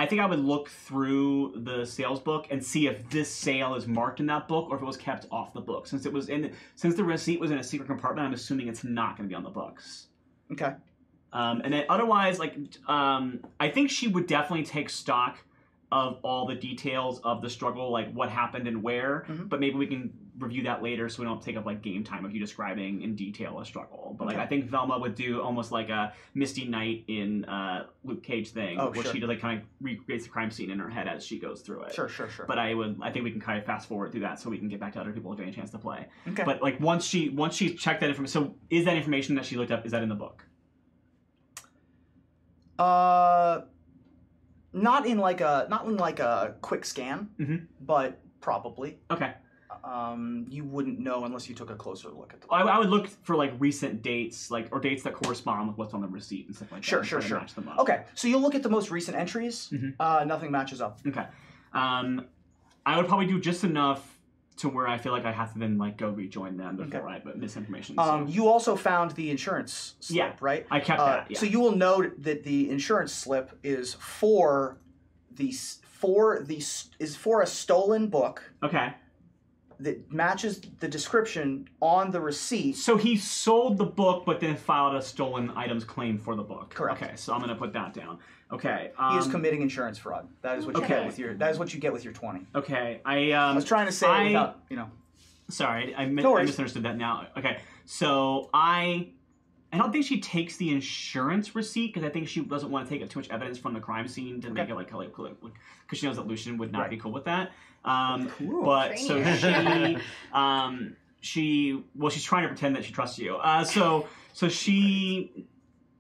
think I would look through the sales book and see if this sale is marked in that book or if it was kept off the book. Since the receipt was in a secret compartment, I'm assuming it's not going to be on the books. Okay. And then otherwise, I think she would definitely take stock of all the details of the struggle, like what happened and where. Mm-hmm. But maybe we can review that later, so we don't take up game time of you describing in detail a struggle. But Okay. I think Velma would do almost like a Misty Knight in Luke Cage thing, where sure. she does kind of recreates the crime scene in her head as she goes through it. Sure. But I think we can kind of fast forward through that so we can get back to other people getting a chance to play. Okay. But once she checked that information, so is that information that she looked up, is that in the book? Not in like a quick scan, but probably. Okay. You wouldn't know unless you took a closer look at the. I would look for recent dates, or dates that correspond with what's on the receipt and stuff like that. Sure. and try to match them up. Okay, so you'll look at the most recent entries. Nothing matches up. Okay. I would probably do just enough to where I feel like I have to then go rejoin them before I put misinformation. You also found the insurance slip, Yeah, right? I kept that. Yeah. So you will note that the insurance slip is for a stolen book. Okay. That matches the description on the receipt. So he sold the book, but then filed a stolen items claim for the book. Correct. Okay, so I'm going to put that down. Okay. He is committing insurance fraud. That is what you get with your. That is what you get with your 20. Okay. I was trying to say it without, Sorry, I No worries. misunderstood that now. Okay, so I don't think she takes the insurance receipt because I think she doesn't want to take up too much evidence from the crime scene to make it because she knows that Lucian would not be cool with that. Cool. But so she's trying to pretend that she trusts you. So she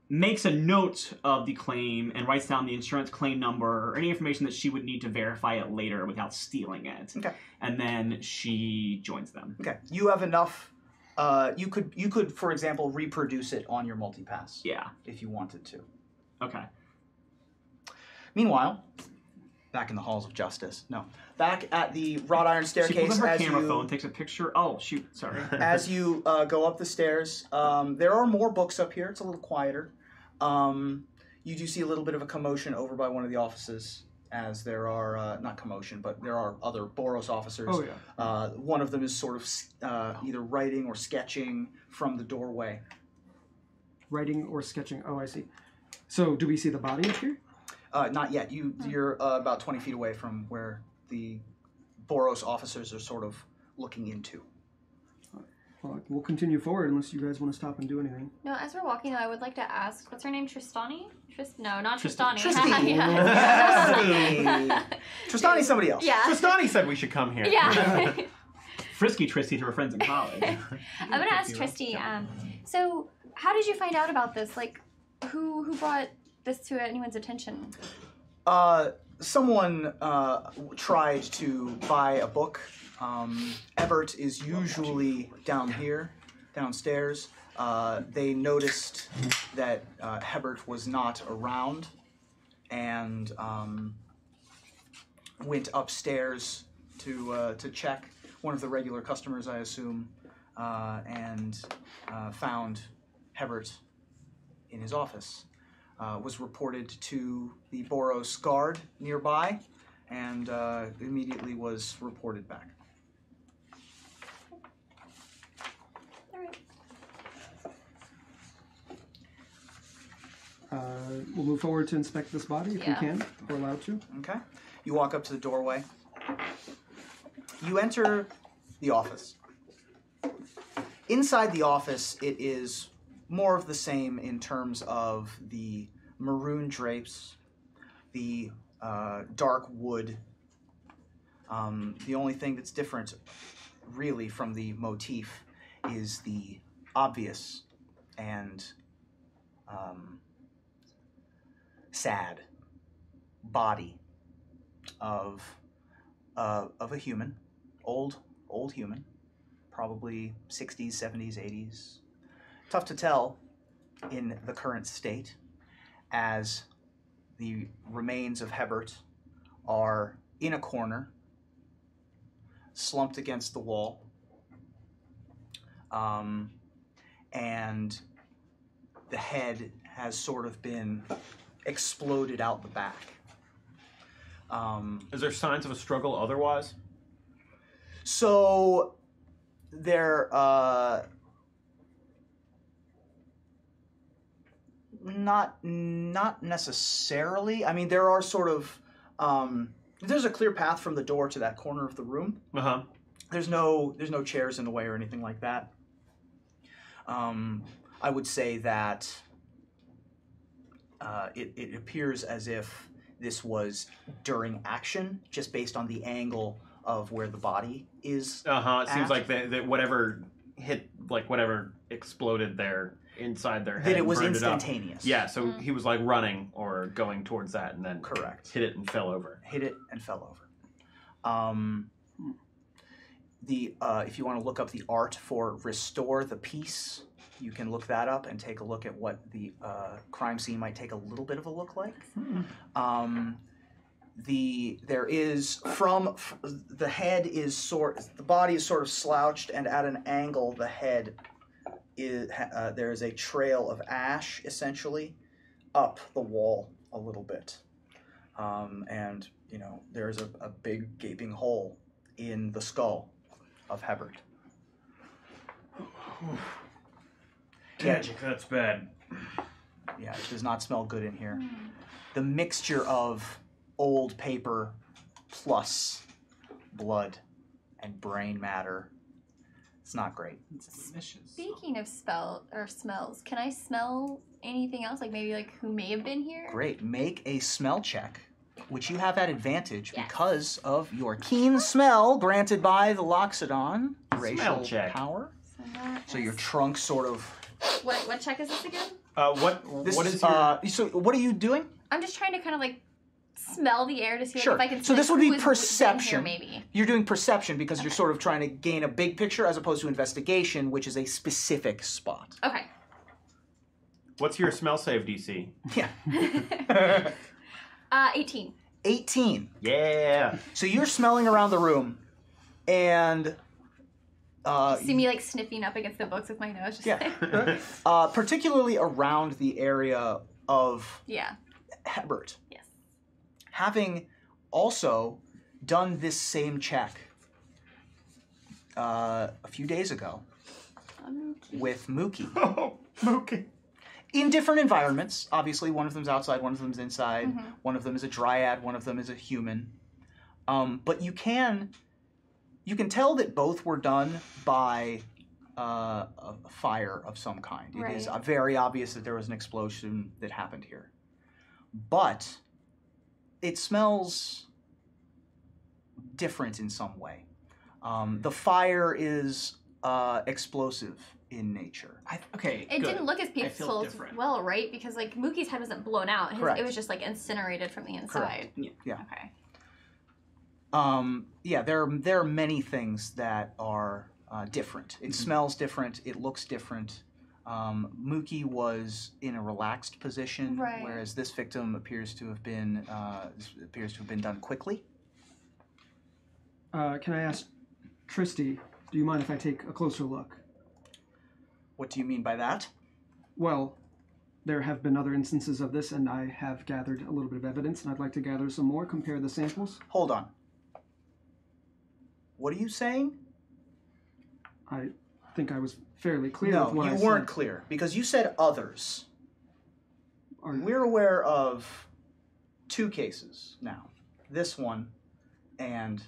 makes a note of the claim and writes down the insurance claim number or any information that she would need to verify it later without stealing it. Okay. And then she joins them. Okay. You have enough You could, for example, reproduce it on your multipass. Yeah. If you wanted to. Okay. Meanwhile, back in the halls of justice. No. Back at the wrought iron staircase. She pulls out her camera phone, takes a picture. Oh, shoot. Sorry. As you go up the stairs, there are more books up here. It's a little quieter. You do see a little bit of a commotion over by one of the offices, as there are, not commotion, but there are other Boros officers. Oh, yeah. One of them is sort of either writing or sketching from the doorway. Writing or sketching. Oh, I see. So, do we see the body up here? Not yet. You're about 20 feet away from where the Boros officers are sort of looking into. Well, we'll continue forward unless you guys want to stop and do anything. No, as we're walking, though, I would like to ask, what's her name? Tristani? No, not Christie. Tristani. Tristani. Tristani's somebody else. Yeah. Tristani said we should come here. Yeah. Frisky Tristy to her friends in college. I'm going to ask Christie, so how did you find out about this? Like, who brought this to anyone's attention? Someone tried to buy a book. Ebert is usually down here, downstairs. They noticed that Hebert was not around and went upstairs to check. One of the regular customers, I assume, and found Hebert in his office. Was reported to the Boros guard nearby and immediately was reported back. We'll move forward to inspect this body if we can. If we're allowed to. Okay. You walk up to the doorway. You enter the office. Inside the office, it is more of the same in terms of the maroon drapes, the dark wood. The only thing that's different, really, from the motif is the obvious and sad body of a human, old human, probably 60s, 70s, 80s. Tough to tell in the current state, as the remains of Hebert are in a corner, slumped against the wall, and the head has sort of been exploded out the back. Is there signs of a struggle otherwise? So there, not necessarily. I mean, there are sort of, there's a clear path from the door to that corner of the room. Uh-huh. There's no chairs in the way or anything like that. I would say that it appears as if this was during action, just based on the angle of where the body is. It seems like that whatever hit, like whatever exploded there inside their head. That it was burned instantaneous. Yeah, so he was like running or going towards that, and then correct hit it and fell over. Hit it and fell over. If you want to look up the art for Restore the Peace, you can look that up and take a look at what the crime scene might take a little bit of a look like. There is the head is the body is sort of slouched, and at an angle the head is there is a trail of ash essentially up the wall a little bit, and there's a big gaping hole in the skull of Hebert. Magic, that's bad. Yeah, it does not smell good in here. The mixture of old paper plus blood and brain matter, it's not great. It's delicious. Speaking of smells, can I smell anything else? Like maybe who may have been here? Great. Make a smell check, which you have at advantage because of your keen smell granted by the Loxodon racial power. So your trunk sort of... What check is this again? What is your... So what are you doing? I'm just trying to kind of smell the air to see Sure. if I can? So this would be perception. Here, maybe you're doing perception because you're sort of trying to gain a big picture as opposed to investigation, which is a specific spot. Okay. What's your smell save DC? Yeah. 18. 18. Yeah. So you're smelling around the room, and see me like sniffing up against the books with my nose. Just yeah. Particularly around the area of Hebert. Yes. Having also done this same check a few days ago with Mookie. Oh, Mookie. In different environments. Obviously, one of them's outside, one of them's inside. Mm-hmm. One of them is a dryad, one of them is a human. But you can tell that both were done by a fire of some kind. It is very obvious that there was an explosion that happened here. But it smells different in some way. The fire is explosive in nature. It didn't look as peaceful as well, right? Because like Mookie's head wasn't blown out. It was just like incinerated from the inside. Correct. Yeah. Okay. There are many things that are different. It smells different. It looks different. Mookie was in a relaxed position, whereas this victim appears to have been done quickly. Can I ask Christie? Do you mind if I take a closer look? What do you mean by that? Well, there have been other instances of this, and I have gathered a little bit of evidence, and I'd like to gather some more, compare the samples. Hold on. What are you saying? I think I was fairly clear with what I said. No, you weren't clear, because you said others. We're aware of 2 cases now. This one and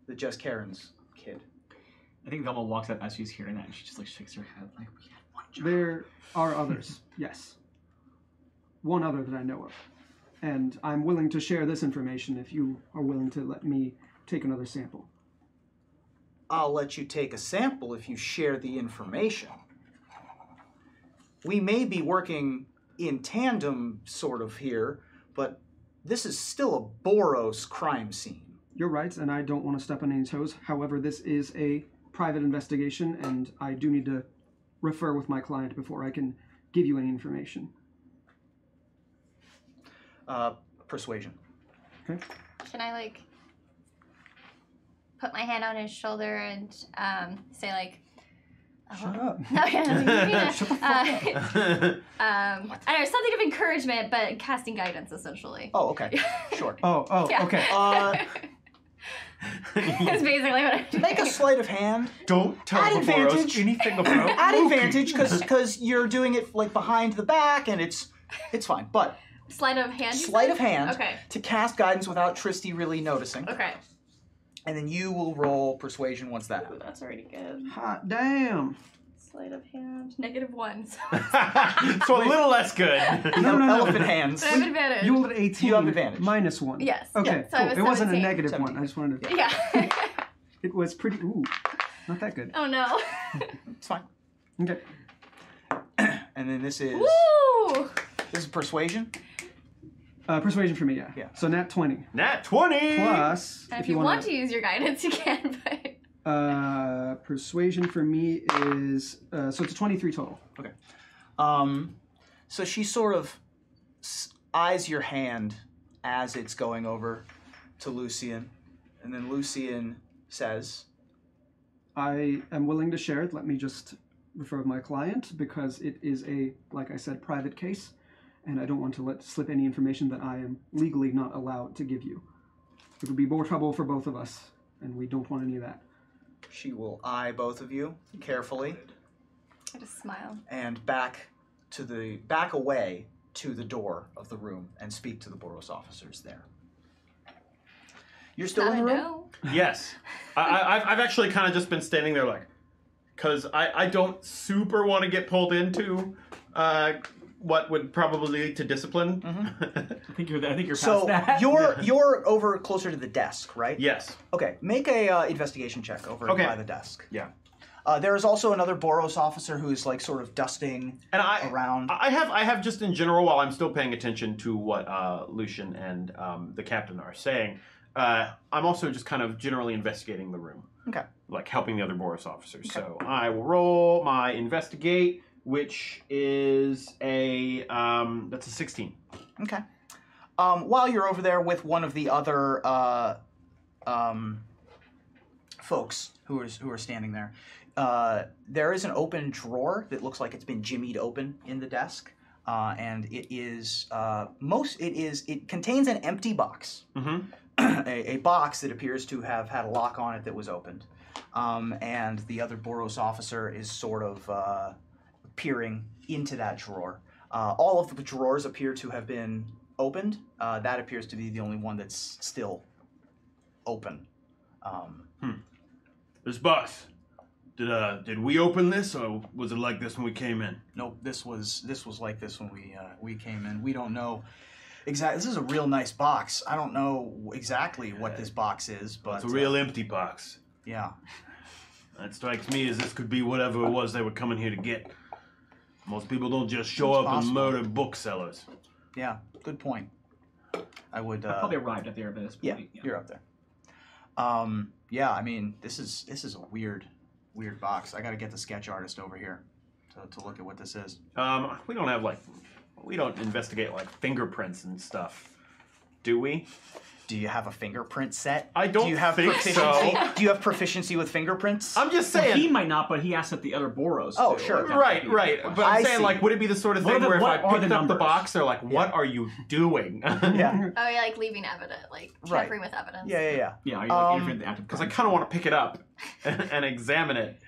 the Jess Karen's kid. I think Velma walks up as she's hearing that, and she just like shakes her head like, we had one job. There are others, yes. One other that I know of. And I'm willing to share this information if you are willing to let me take another sample. I'll let you take a sample if you share the information. We may be working in tandem sort of here, but this is still a Boros crime scene. You're right, and I don't want to step on any toes. However, this is a private investigation, and I do need to refer with my client before I can give you any information. Persuasion. Okay. Can I, like, put my hand on his shoulder and say, like... Shut up. Shut the fuck up. I don't know, something of encouragement, but casting guidance, essentially. Oh, okay. Sure. Okay. That's basically what I do. Make a sleight of hand. Don't tell the Boros anything about Add advantage, because you're doing it like behind the back, and it's fine. But sleight of hand. Sleight of hand. Okay. To cast guidance without Christie really noticing. Okay. And then you will roll persuasion once that happens. That's already good. Hot damn. Sleight of hand. -1. So a little less good. No. Elephant hands. I have advantage. You rolled 18. You have advantage. -1. Yes. Okay, Yeah, so cool. It wasn't a 17. -1. I just wanted to... Yeah. It was pretty... Ooh. Not that good. Oh, no. It's fine. Okay. And then this is... Woo! This is persuasion? Persuasion for me, yeah. So nat 20. Nat 20! Plus... If you want to use your guidance, you can, but... Persuasion for me is... so it's a 23 total. Okay. So she sort of eyes your hand as it's going over to Lucian. And then Lucian says... I am willing to share it. Let me just refer to my client, because it is a, like I said, private case. And I don't want to let slip any information that I am legally not allowed to give you. It would be more trouble for both of us, and we don't want any of that. She will eye both of you carefully. I just smile. And back away to the door of the room and speak to the Boros officers there. You're still in the room? No. Yes. I've actually kind of just been standing there like, because I don't super want to get pulled into what would probably lead to discipline. Mm-hmm. I think you're past so that. you're over closer to the desk, right? Yes. Okay, make a investigation check over by the desk. Yeah. There is also another Boros officer who is like sort of dusting around. I have just in general, while I'm still paying attention to what Lucian and the captain are saying, I'm also just kind of generally investigating the room. Okay. Like helping the other Boros officers. Okay. So I will roll my investigate, which is that's a 16. Okay. While you're over there with one of the other folks who are standing there, there is an open drawer that looks like it's been jimmied open in the desk, and it contains an empty box, a box that appears to have had a lock on it that was opened, and the other Boros officer is sort of peering into that drawer. All of the drawers appear to have been opened. That appears to be the only one that's still open. This box. Did we open this, or was it like this when we came in? Nope, this was like this when we came in. We don't know exactly. This is a real nice box. I don't know exactly what this box is, but it's a real empty box. Yeah. That strikes me as this could be whatever it was they were coming here to get. Most people don't just show up and murder booksellers. Yeah, good point. I probably arrived up there by this point. Yeah, you're up there. Yeah, I mean, this is a weird box. I got to get the sketch artist over here to look at what this is. We don't investigate like fingerprints and stuff, do we? Do you have a fingerprint set? I don't think so. Do you have proficiency with fingerprints? I'm just saying. Well, he might not, but he asked at the other Boros. Oh, sure. Right. But I'm saying, like, would it be the sort of thing where if I picked up the box, they're like, what are you doing? Yeah. Oh, you're like leaving evidence, like tampering with evidence. Yeah. Yeah, are you like interfering with the active? Because I kind of want to pick it up and examine it.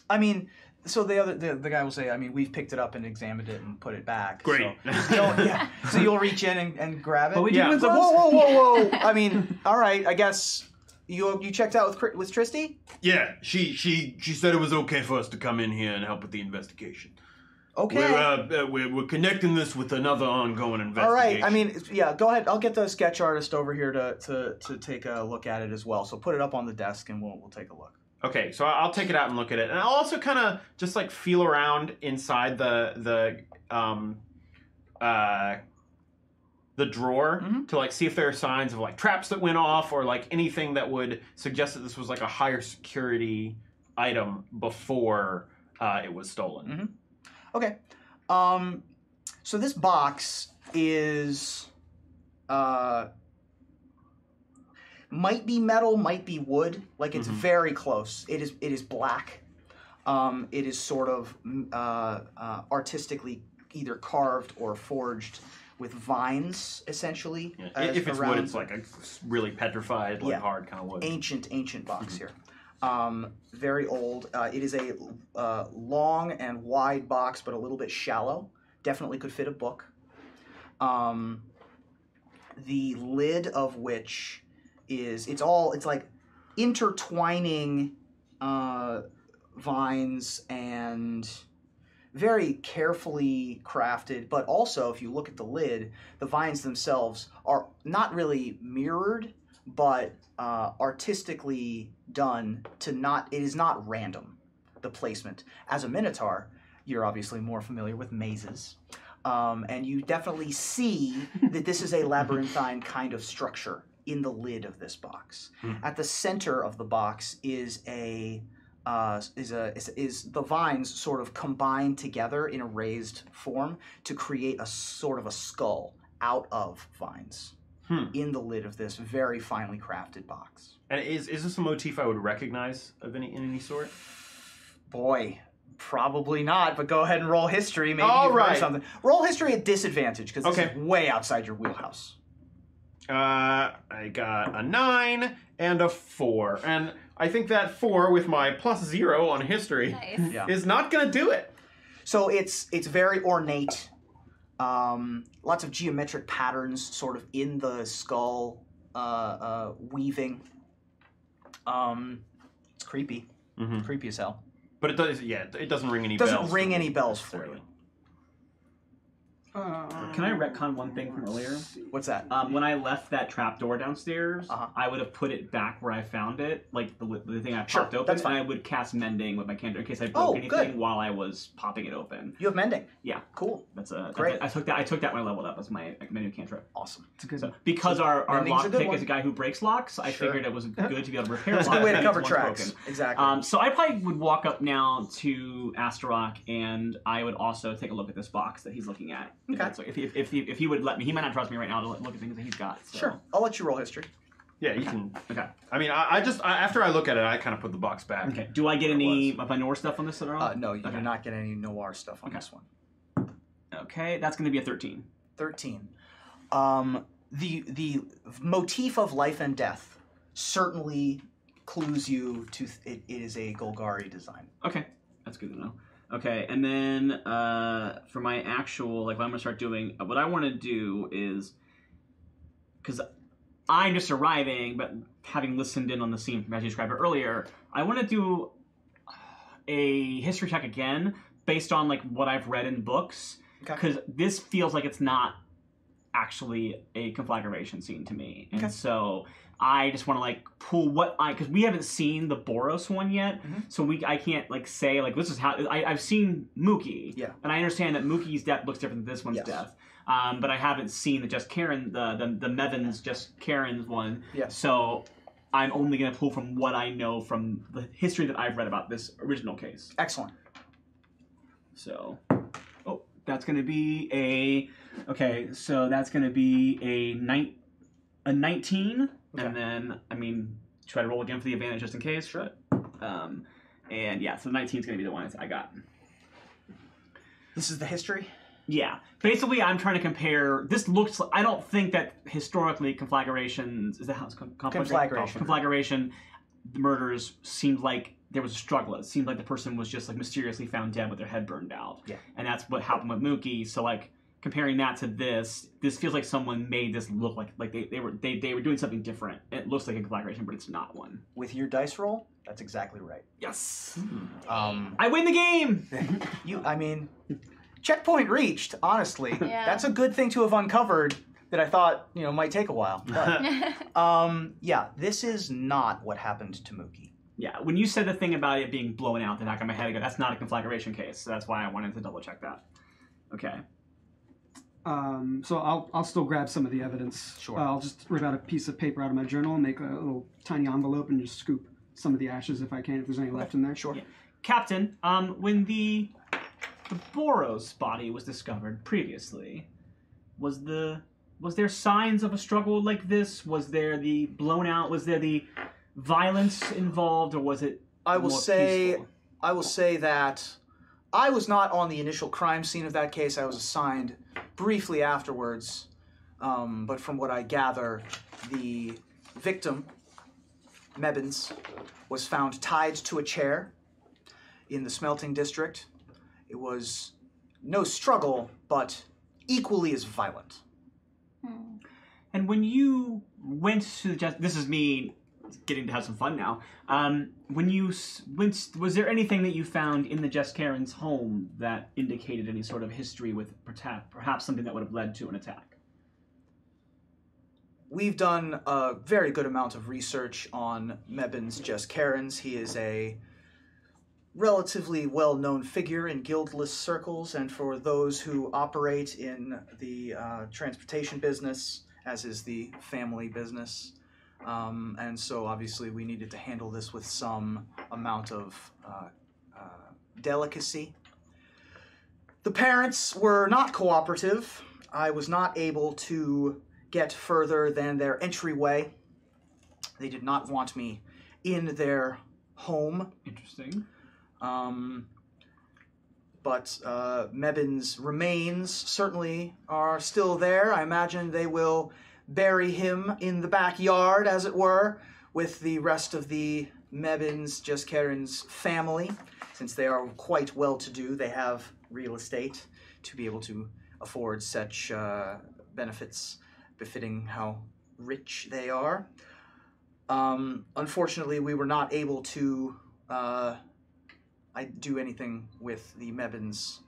I mean, so the guy will say, I mean, we've picked it up and examined it and put it back. Great. So you'll reach in and grab it. But we do It's like, whoa. I mean, all right. I guess you checked out with Christie? Yeah, she said it was okay for us to come in here and help with the investigation. Okay. We're connecting this with another ongoing investigation. All right. I mean, yeah. Go ahead. I'll get the sketch artist over here to take a look at it as well. So put it up on the desk and we'll take a look. Okay, so I'll take it out and look at it, and I'll also kind of just like feel around inside the drawer to like see if there are signs of like traps that went off or like anything that would suggest that this was like a higher security item before it was stolen. Okay, so this box is might be metal, might be wood. Like it's very close. It is black. It is sort of artistically either carved or forged with vines, essentially. Yeah. If it's wood, it's like a really petrified, like hard kind of wood. Ancient box here. Very old. It is a long and wide box, but a little bit shallow. Definitely could fit a book. The lid of which it's like intertwining vines and very carefully crafted, but also if you look at the lid, the vines themselves are not really mirrored, but artistically done it is not random, the placement. As a Minotaur, you're obviously more familiar with mazes, and you definitely see that this is a labyrinthine kind of structure in the lid of this box. At the center of the box is the vines sort of combined together in a raised form to create a sort of a skull out of vines in the lid of this very finely crafted box. And is this a motif I would recognize of any sort? Boy, probably not, but go ahead and roll history. Maybe All you've right. heard something. Roll history at disadvantage, because this is way outside your wheelhouse. I got a 9 and a 4. And I think that 4 with my +0 on history is not going to do it. So it's very ornate. Lots of geometric patterns sort of in the skull weaving. It's creepy. Creepy as hell. But it doesn't ring any bells. bells. Doesn't ring any bells for you. Can I retcon one thing from earlier? What's that? When I left that trap door downstairs, I would have put it back where I found it, like the thing I popped open, and I would cast Mending with my cantrip in case I broke anything while I was popping it open. You have Mending? Yeah. Cool. That's great. I took that when I leveled up as my new cantrip. Awesome. It's a good. So, because our lockpick is a guy who breaks locks, I figured it was good to be able to repair locks. That's a good way to cover tracks. Broken. Exactly. So I probably would walk up now to Astaroth, and I would also take a look at this box that he's looking at. Okay. If he would let me, he might not trust me right now to look at things that he's got. So. Sure, I'll let you roll history. Yeah, you can. Okay. I mean, I just after I look at it, I kind of put the box back. Okay. Do I get any of my noir stuff on this at all? No, you do not get any noir stuff on this one. Okay, that's going to be a 13. 13. The motif of life and death certainly clues you to it is a Golgari design. Okay, that's good to know. Okay, and then for my actual, like what I'm going to start doing, what I want to do is, because I'm just arriving, but having listened in on the scene as you described it earlier, I want to do a history check again based on like what I've read in books, because this feels like it's not actually a conflagration scene to me, and so I just want to like pull because we haven't seen the Boros one yet, so I can't like say like this is how I've seen Mookie, and I understand that Mookie's death looks different than this one's death, but I haven't seen the Just Karen the Mevins Just Karen's one, so I'm only going to pull from what I know from the history that I've read about this original case. Excellent. So, that's going to be so that's going to be a 19. Okay. And then, I mean, try to roll again for the advantage just in case. Sure. And yeah, so the 19 is going to be the one I got. This is the history? Yeah. Basically, I'm trying to compare. This looks. I don't think that historically conflagrations. Is that how it's conflagration? Conflagration murders seemed like there was a struggle. It seemed like the person was just like mysteriously found dead with their head burned out. Yeah. And that's what happened with Mookie. So like, comparing that to this feels like someone made this look like they were doing something different. It looks like a conflagration, but it's not one. With your dice roll, that's exactly right. Yes. I win the game. I mean, checkpoint reached. Honestly, that's a good thing to have uncovered. That I thought might take a while. But, yeah, this is not what happened to Mookie. Yeah, when you said the thing about it being blown out the back of my head, I go, that's not a conflagration case. So that's why I wanted to double check that. Okay. So I'll still grab some of the evidence. Sure. I'll just rip out a piece of paper out of my journal and make a little tiny envelope and just scoop some of the ashes if I can, if there's any left in there. Sure. Yeah. Captain, when the Boros body was discovered previously, was there signs of a struggle like this? Was there the blown out? Was there the violence involved, or was it? I will say peaceful? that I was not on the initial crime scene of that case. I was assigned briefly afterwards, but from what I gather, the victim, Mebbins, was found tied to a chair in the smelting district. It was no struggle, but equally as violent. And when you went to the this is me getting to have some fun now. When you went, was there anything that you found in the Just Karen's home that indicated any sort of history with perhaps something that would have led to an attack? We've done a very good amount of research on Mebbins Just Karen's. He is a relatively well-known figure in guildless circles and for those who operate in the transportation business, as is the family business. And so obviously we needed to handle this with some amount of delicacy. The parents were not cooperative. I was not able to get further than their entryway. They did not want me in their home. Interesting. But Mebbin's remains certainly are still there. I imagine they will bury him in the backyard, as it were, with the rest of the Mebbins Just Karen's family. Since they are quite well-to-do, they have real estate to be able to afford such benefits befitting how rich they are. Unfortunately, we were not able to do anything with the Mebbins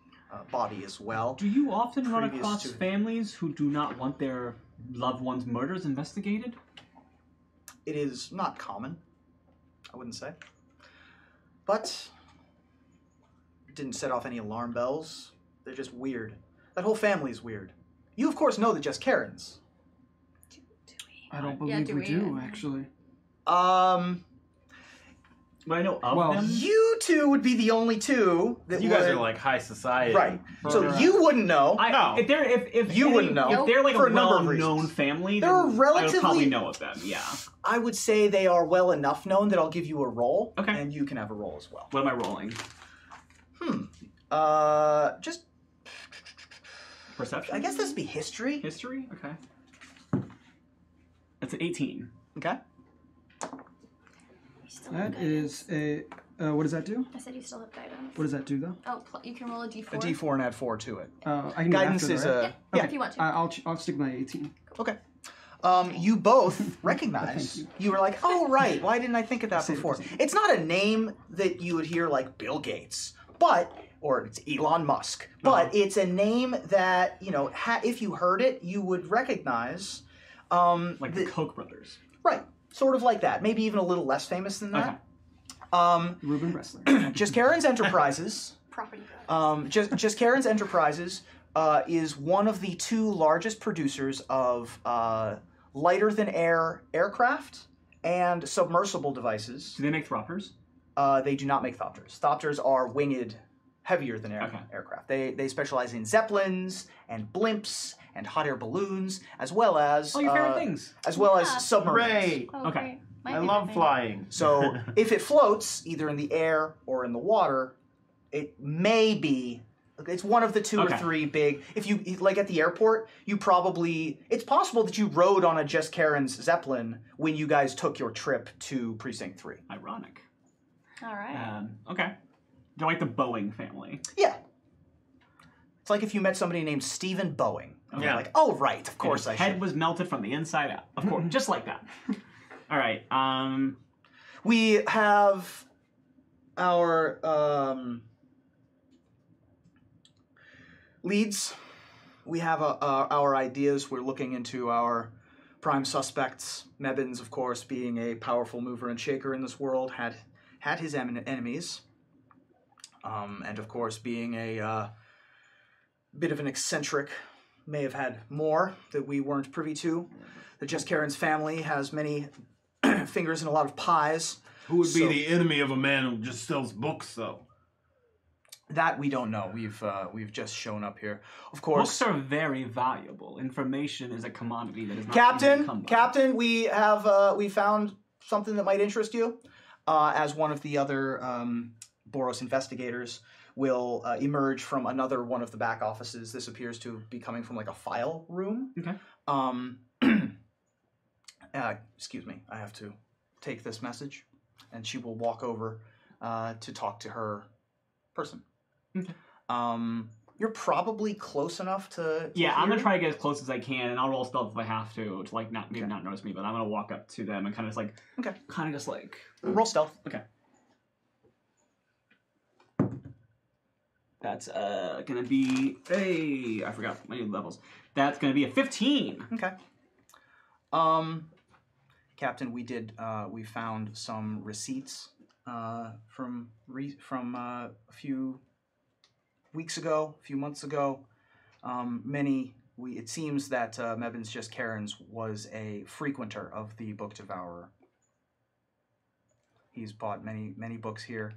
body as well. Do you often run Previous across to- families who do not want their loved ones' murders investigated? It is not common, I wouldn't say. But it didn't set off any alarm bells. They're just weird. That whole family's weird. You, of course, know the Just Karens. Do we? I don't believe we do, actually. But I know of them. You two would be the only two that You guys are like high society. right. So you wouldn't know. No. If You any- wouldn't know. If they're like For a a number of well-known reasons. family, They're then I would relatively- probably know of them. Yeah. I would say they are well enough known that I'll give you a roll. Okay. And you can have a roll as well. What am I rolling? Just Perception. I guess this would be history. History. Okay. That's an 18. Okay. That is a... what does that do? I said you still have guidance. What does that do, though? Oh, you can roll a d4. A D4 and add 4 to it. I can Guidance go after is that, right? a If you want to. I'll stick my 18. Okay. You both recognize. Thank You were like, oh, right. Why didn't I think of that Same before? person. It's not a name that you would hear like Bill Gates, or it's Elon Musk, but it's a name that, you know, if you heard it, you would recognize. Like the Koch brothers. Right. Sort of like that. Maybe even a little less famous than that. Ruben Bressler. Just Karen's Enterprises. Property. Just Karen's Enterprises is one of the 2 largest producers of lighter-than-air aircraft and submersible devices. Do they make throppers? They do not make Thopters. Thopters are winged, heavier-than-air Okay. aircraft. They specialize in Zeppelins and blimps and hot air balloons, as well as Oh, your favorite things. as well Yeah. as submarines. Hooray! Oh, Okay. great. My I favorite love thing. flying. So if it floats, either in the air or in the water, it may be. It's one of the 2 or Okay. 3 big. If you like at the airport, you probably. It's possible that you rode on a Just Karen's Zeppelin when you guys took your trip to Precinct 3. Ironic. All right. Okay. They're like the Boeing family. Yeah. It's like if you met somebody named Stephen Boeing. And you're Yeah. like, oh right, of course His I head should. was melted from the inside out. Of course, just like that. All right. We have our leads. We have our ideas. We're looking into our prime suspects. Mebbins, of course, being a powerful mover and shaker in this world, had his enemies. And of course, being a bit of an eccentric, may have had more that we weren't privy to. The Just Karen's family has many fingers in a lot of pies. Who would be So- the enemy of a man who just sells books, though? That we don't know. We've just shown up here. Of course. Books are very valuable. Information is a commodity that is not easy to come by. Captain, we have we found something that might interest you. As one of the other Boros investigators will emerge from another one of the back offices. This appears to be coming from like a file room. Okay. Excuse me, I have to take this message, and she will walk over to talk to her person. Okay. You're probably close enough to Yeah, I'm gonna hear. try to get as close as I can, and I'll roll stealth if I have to like not notice me. But I'm gonna walk up to them and kind of just like, kind of just like roll stealth. Okay. That's gonna be I forgot my new levels. That's gonna be a 15. Okay. Captain, we found some receipts from a few weeks ago, a few months ago. It seems that Mebbins Just Karen's was a frequenter of the Book Devourer. He's bought many books here.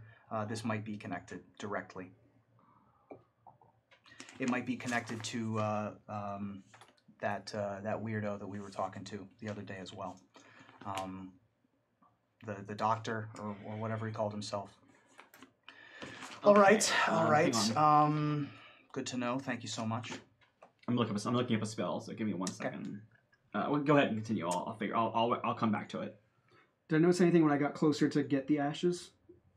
This might be connected directly. It might be connected to that weirdo that we were talking to the other day as well. The doctor or whatever he called himself. All right. hang on. Good to know. Thank you so much. I'm looking up a spell, so give me 1 second. Well, go ahead and continue. I'll come back to it. Did I notice anything when I got closer to get the ashes?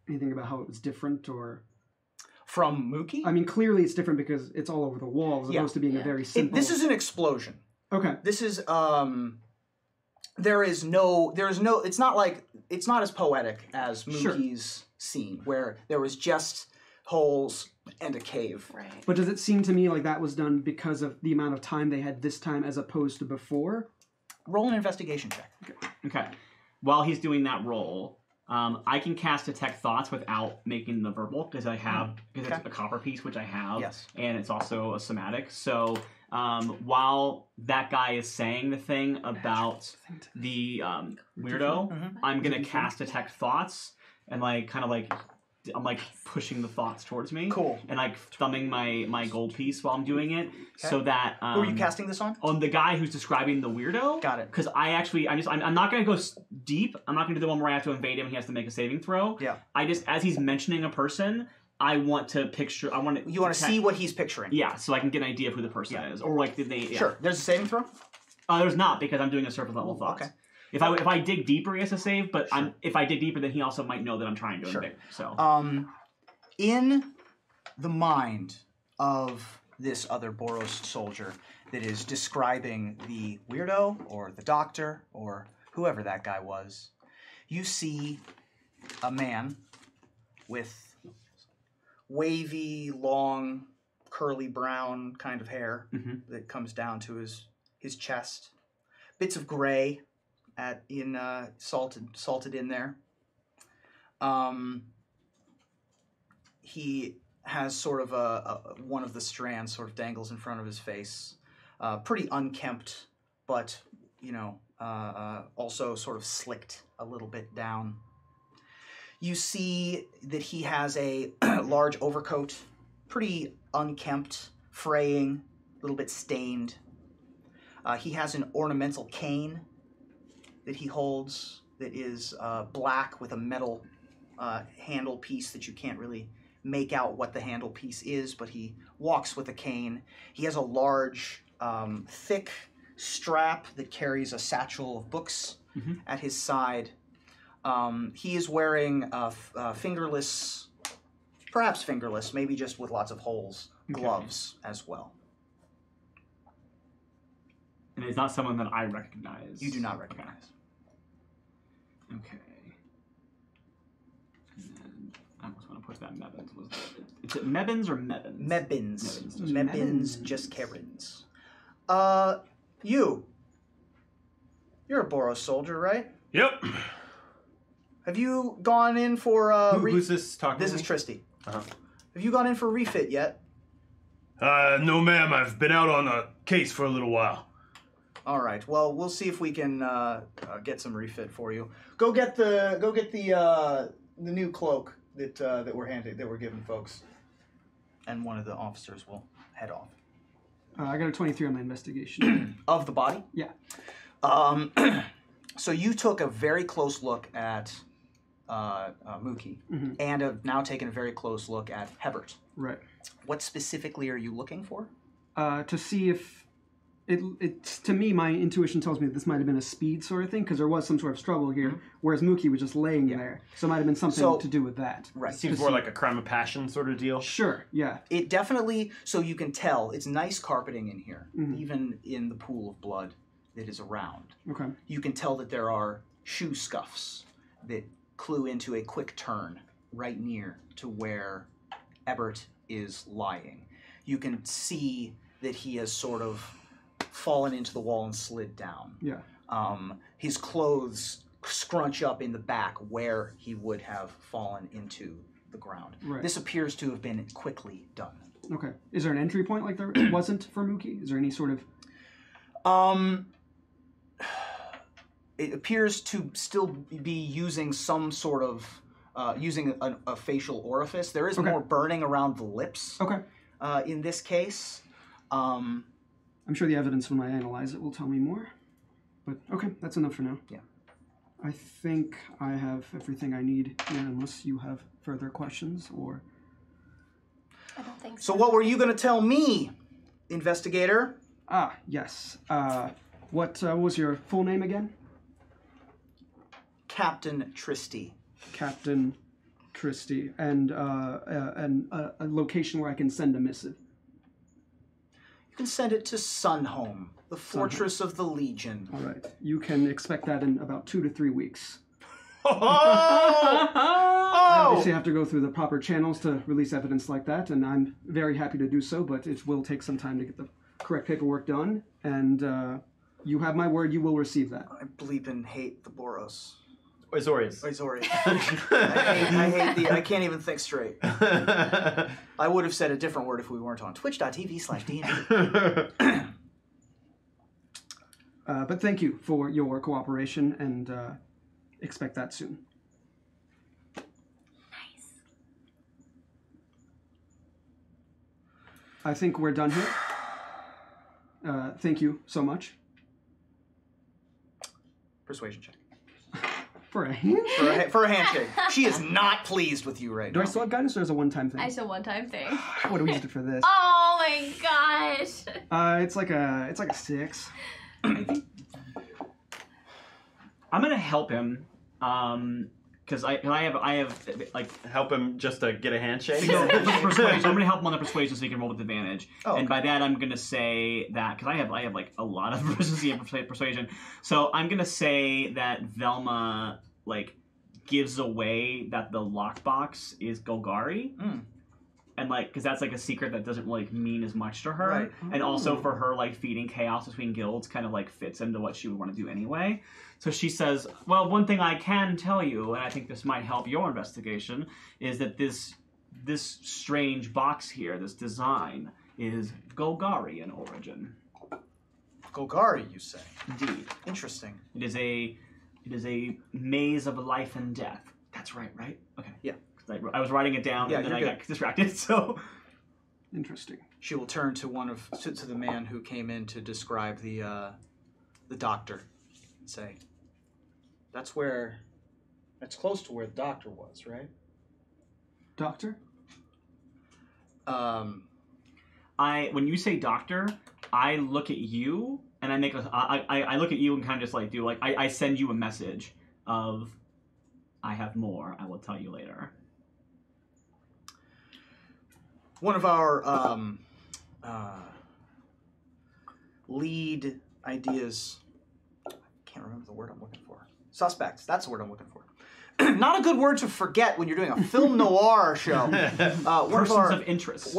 Anything about how it was different, or From Mookie? I mean, clearly it's different because it's all over the wall as opposed to being a very simple. This is an explosion. Okay. This is there is no it's not as poetic as Mookie's scene, where there was just holes, and a cave. Right. But does it seem to me like that was done because of the amount of time they had this time as opposed to before? Roll an investigation check. Okay. While he's doing that roll, I can cast Detect Thoughts without making the verbal because it's a copper piece, which I have. Yes. And it's also a somatic. So while that guy is saying the thing about the weirdo, I'm going to cast Detect Thoughts and I'm pushing the thoughts towards me. Cool. And thumbing my gold piece while I'm doing it, so that who are you casting this on? On the guy who's describing the weirdo. Got it. Because I'm not going to go deep. I'm not going to do the one where I have to invade him and he has to make a saving throw. Yeah. As he's mentioning a person, I want to picture. You want to see what he's picturing. Yeah, so I can get an idea of who the person is, or did they? Yeah. Sure. There's a saving throw. There's not because I'm doing a surface level thoughts. Okay. If I dig deeper, he has to save. But if I dig deeper, then he also might know that I'm trying to invade. So. In the mind of this other Boros soldier that is describing the weirdo or the doctor or whoever that guy was, you see a man with wavy, long, curly brown kind of hair that comes down to his chest. Bits of gray salted in there. He has sort of one of the strands sort of dangles in front of his face. Pretty unkempt, but, also sort of slicked a little bit down. You see that he has a large overcoat, pretty unkempt, fraying, a little bit stained. He has an ornamental cane that he holds that is black with a metal handle piece that you can't really make out what the handle piece is, but he walks with a cane. He has a large, thick strap that carries a satchel of books at his side. He is wearing fingerless, perhaps fingerless, maybe just with lots of holes, gloves as well. And it's not someone that I recognize. You do not recognize. Okay. I almost want to put that Mebbins. Is it Mebbins or Mebbins? Mebbins, just Karens. You're a Boros soldier, right? Yep. Have you gone in for who's this talking? This is Christie. Have you gone in for a refit yet? No, ma'am. I've been out on a case for a little while. All right. Well, we'll see if we can get some refit for you. Go get the new cloak that we're giving folks, and one of the officers will head off. I got a 23 on my investigation. Of the body? Yeah. So you took a very close look at Mookie, and have now taken a very close look at Hebert. Right. What specifically are you looking for? To see if it's to me, my intuition tells me that this might have been a speed sort of thing because there was some sort of struggle here, whereas Mookie was just laying there, so it might have been something to do with that. Right. It seems more like a crime of passion sort of deal. Sure. Yeah. It definitely. So you can tell it's nice carpeting in here, even in the pool of blood that is around. Okay. You can tell that there are shoe scuffs that clue into a quick turn right near to where Ebert is lying. You can see that he has sort of fallen into the wall and slid down. Yeah. His clothes scrunch up in the back where he would have fallen into the ground. Right. This appears to have been quickly done. Okay. Is there an entry point like there wasn't for Mookie? Is there any sort of... It appears to still be using some sort of... using a facial orifice. There is more burning around the lips. Okay. In this case. I'm sure the evidence when I analyze it will tell me more. But okay, that's enough for now. Yeah. I think I have everything I need here, unless you have further questions or... I don't think so. So what were you going to tell me, investigator? Ah, yes. What was your full name again? Captain Christie. Captain Christie. And a location where I can send a missive. You can send it to Sunhome, the fortress of the Legion. All right. You can expect that in about 2 to 3 weeks. I obviously have to go through the proper channels to release evidence like that, and I'm very happy to do so, but it will take some time to get the correct paperwork done, and you have my word, you will receive that. I bleeping hate the Boros. Azorius. I can't even think straight. I would have said a different word if we weren't on twitch.tv/D&D. But thank you for your cooperation, and expect that soon. Nice. I think we're done here. Thank you so much. Persuasion check. For a hand? For a handshake. She is not pleased with you right now. Do I still have guidance, or is it a one-time thing? It's a one-time thing. What do we use it for this? Oh my gosh. It's like a 6. I'm gonna help him, because I have like help him just to get a handshake. Persuasion. I'm gonna help him on the persuasion so he can roll with advantage. Oh, and by that I'm gonna say that because I have like a lot of proficiency in persuasion. So I'm gonna say that Velma like gives away that the lockbox is Golgari. And like, because that's like a secret that doesn't like mean as much to her, Right. And also for her, like feeding chaos between guilds kind of like fits into what she would want to do anyway. So she says, "Well, one thing I can tell you, and I think this might help your investigation, is that this strange box here, this design, is Golgari in origin." Golgari, you say? Indeed. Interesting. It is a maze of life and death. That's right, right? Okay. Yeah. I was writing it down, and then I got distracted. So Interesting. She will turn to to the man who came in to describe the doctor, and say, "That's close to where the doctor was, right?" Doctor? when you say doctor, I look at you and I look at you and kind of just like do like I send you a message of I have more. I will tell you later. One of our lead ideas, I can't remember the word I'm looking for. Suspects, that's the word I'm looking for. Not a good word to forget when you're doing a film noir show. Persons of interest.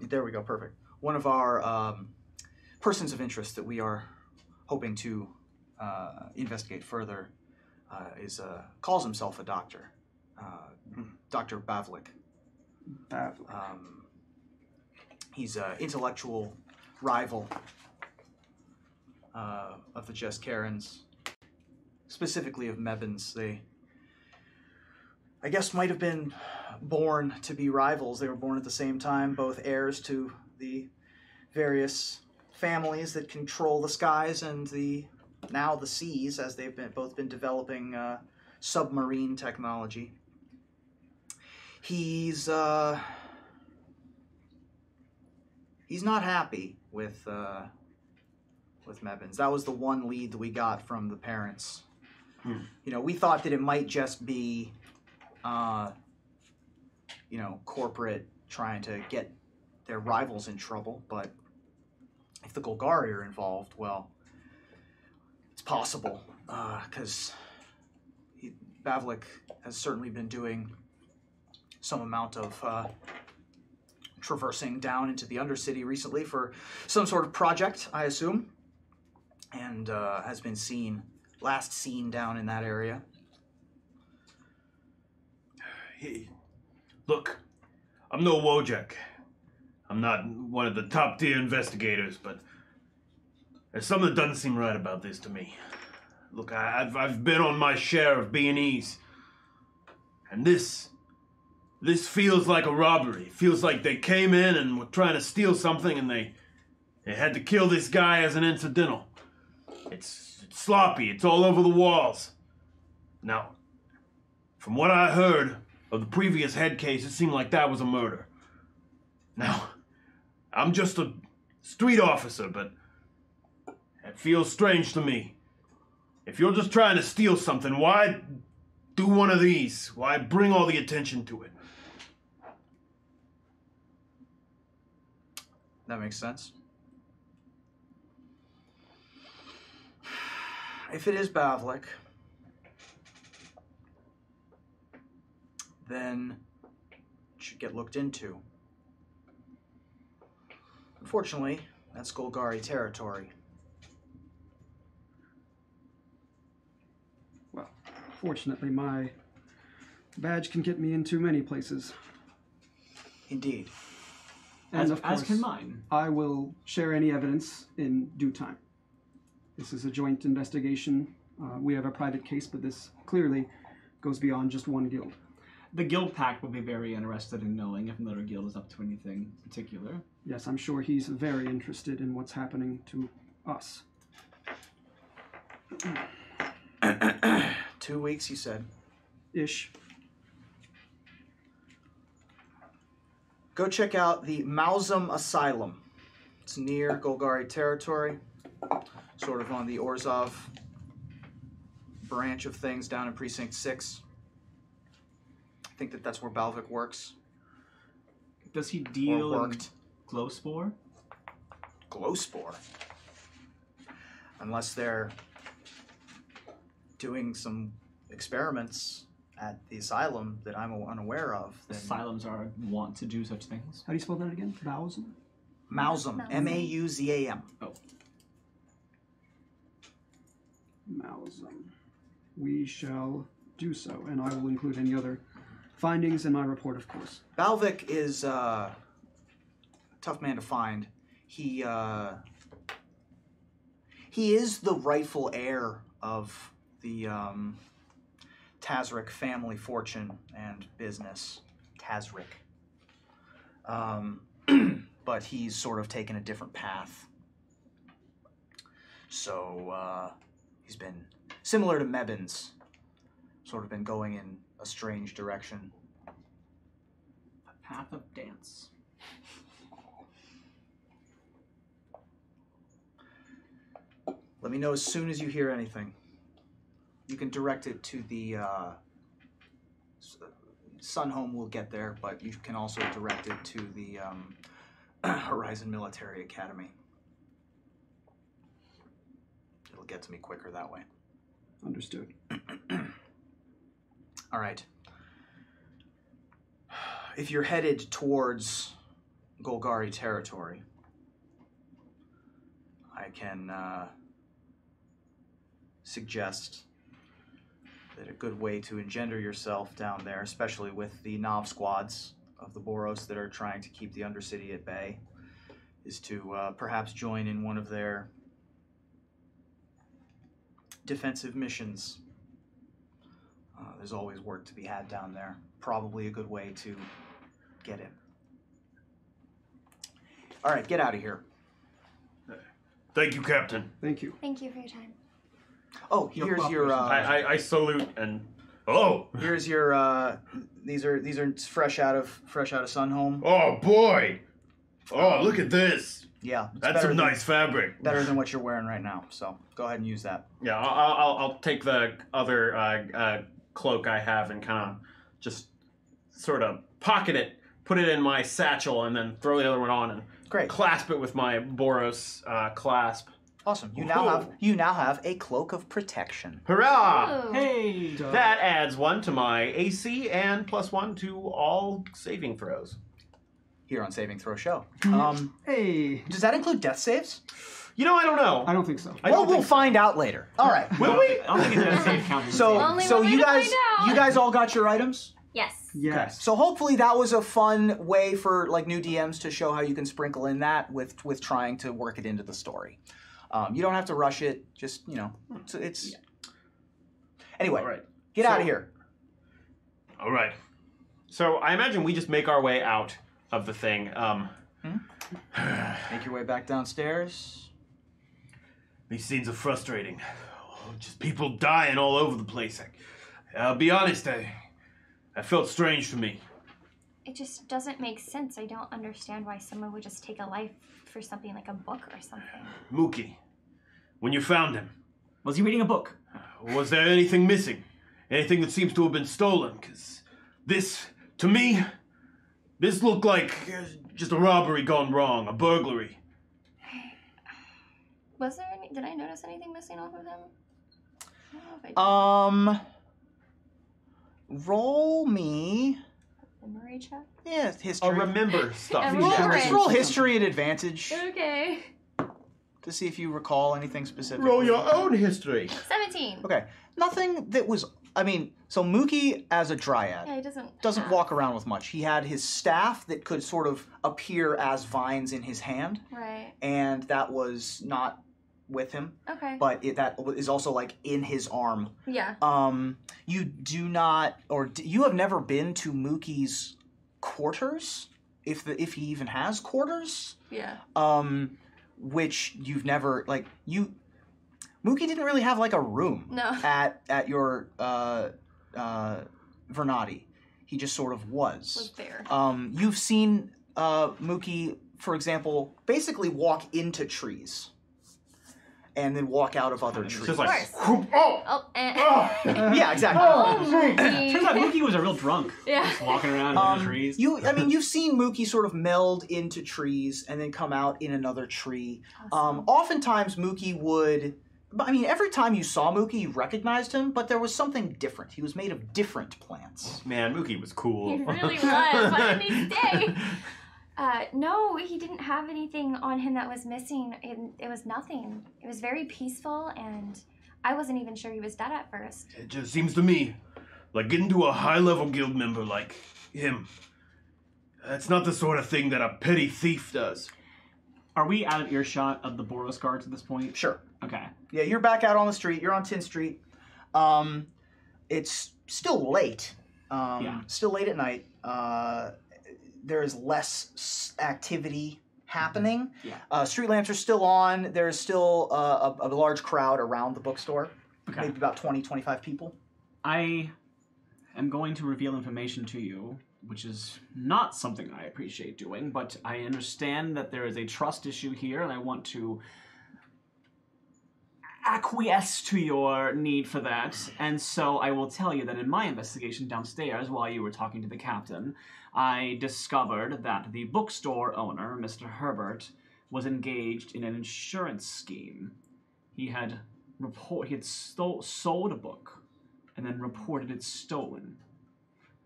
There we go, perfect. One of our persons of interest that we are hoping to investigate further calls himself a doctor. Dr. Bavlik. He's an intellectual rival of the Jeskarans, specifically of Mebans. They, I guess, might have been born to be rivals. They were born at the same time, both heirs to the various families that control the skies and now the seas, as they've both been developing submarine technology. He's not happy with Mebans. That was the one lead that we got from the parents. You know, we thought that it might just be, corporate trying to get their rivals in trouble, but if the Golgari are involved, well, it's possible, because Bavlik has certainly been doing some amount of traversing down into the Undercity recently for some sort of project, I assume, and has been last seen down in that area. Hey, look, I'm no Wojak. I'm not one of the top tier investigators, but there's something that doesn't seem right about this to me. Look, I've been on my share of B&Es, and this feels like a robbery. It feels like they came in and were trying to steal something, and they had to kill this guy as an incidental. It's sloppy. It's all over the walls. Now, from what I heard of the previous head case, it seemed like that was a murder. Now, I'm just a street officer, but it feels strange to me. If you're just trying to steal something, why do one of these? Why bring all the attention to it? That makes sense. If it is Bavlik, then it should get looked into. Unfortunately, that's Golgari territory. Well, fortunately, my badge can get me into many places. Indeed. And of course, as can mine. I will share any evidence in due time. This is a joint investigation. We have a private case, but this clearly goes beyond just one guild. The guild pact will be very interested in knowing if another guild is up to anything particular. Yes, I'm sure he's very interested in what's happening to us. 2 weeks, you said. Ish. Go check out the Malzum Asylum. It's near Golgari territory, sort of on the Orzhov branch of things down in Precinct 6. I think that's where Balvik works. Does he deal in glow spore? Glow spore? Unless they're doing some experiments at the asylum that I'm unaware of. Then Asylums are wont to do such things. How do you spell that again? Malzum? Malzum. M-A-U-Z-A-M. Oh. Malzum. We shall do so, and I will include any other findings in my report, of course. Balvik is a tough man to find. He is the rightful heir of the Tazric family fortune and business. Tazric. But he's sort of taken a different path. So he's been similar to Mebbins, sort of been going in a strange direction. A path of dance. Let me know as soon as you hear anything. You can direct it to the Sunhome will get there, but you can also direct it to the Horizon Military Academy. It'll get to me quicker that way. Understood. All right. If you're headed towards Golgari territory, I can suggest that a good way to engender yourself down there, especially with the Nav squads of the Boros that are trying to keep the Undercity at bay, is to perhaps join in one of their defensive missions. There's always work to be had down there. Probably a good way to get in. All right, get out of here. Thank you, Captain. Thank you. Thank you for your time. Oh, here's your. I salute and. Oh. Here's your. These are fresh out of Sunhome. Oh boy. Oh, look at this. Yeah, That's some nice fabric. Better than what you're wearing right now. So go ahead and use that. Yeah, I'll take the other cloak I have and kind of just sort of pocket it, put it in my satchel, and then throw the other one on and clasp it with my Boros clasp. Awesome. You now have a cloak of protection. Hurrah! Ooh. Hey! That adds 1 to my AC and +1 to all saving throws. Here on Saving Throw Show. Hey. Does that include death saves? You know, I don't know. I don't think so. We'll find out later. All right. Will we? I don't think it does save count. So you guys all got your items? Yes. Yes. Okay. So hopefully that was a fun way for like new DMs to show how you can sprinkle in that with trying to work it into the story. You don't have to rush it. Just it's. Anyway, right. Get out of here. All right. So I imagine we just make our way out of the thing. Make your way back downstairs. These scenes are frustrating. Oh, just people dying all over the place. I'll be honest, I felt strange to me. It just doesn't make sense. I don't understand why someone would just take a life for something like a book or something. Mookie, when you found him, Was he reading a book? was there anything missing? Anything that seems to have been stolen? Because this, to me, this looked like just a robbery gone wrong, a burglary. Was there any? Did I notice anything missing off of him? I don't know if I did. roll me. Memory check? Yeah, history. I'll remember stuff. Let's roll history at advantage. Okay. To see if you recall anything specific. Roll your own history. 17. Okay. Nothing that was... I mean, so Mookie as a dryad Yeah, he doesn't walk around with much. He had his staff that could sort of appear as vines in his hand. Right. And that was not with him. Okay. But that is also like in his arm. Yeah. You do not, or you have never been to Mookie's quarters, if he even has quarters. Yeah. Which you've never Mookie didn't really have like a room. No. At your Vernati. He just sort of was there. You've seen Mookie, for example, basically walk into trees. And then walk out of other trees. Just like, yeah, exactly. Turns out Mookie was a real drunk. Yeah. Just walking around in the trees. You've seen Mookie sort of meld into trees and then come out in another tree. Awesome. Oftentimes Mookie would... I mean, every time you saw Mookie, you recognized him, but there was something different. He was made of different plants. Man, Mookie was cool. He really was. Why didn't he stay? No, he didn't have anything on him that was missing. It was nothing. It was very peaceful, and I wasn't even sure he was dead at first. It just seems to me like getting to a high-level guild member like him. That's not the sort of thing that a petty thief does. Are we out of earshot of the Boros guards at this point? Sure. Okay. Yeah, you're back out on the street. You're on 10th Street. It's still late. Still late at night. There is less activity happening. Yeah. Street lamps are still on. There's still a large crowd around the bookstore. Okay. Maybe about 20, 25 people. I am going to reveal information to you, which is not something I appreciate doing, but I understand that there is a trust issue here, and I want to acquiesce to your need for that. And so I will tell you that in my investigation downstairs, while you were talking to the captain, I discovered that the bookstore owner, Mr. Herbert, was engaged in an insurance scheme. He had sold a book and then reported it stolen.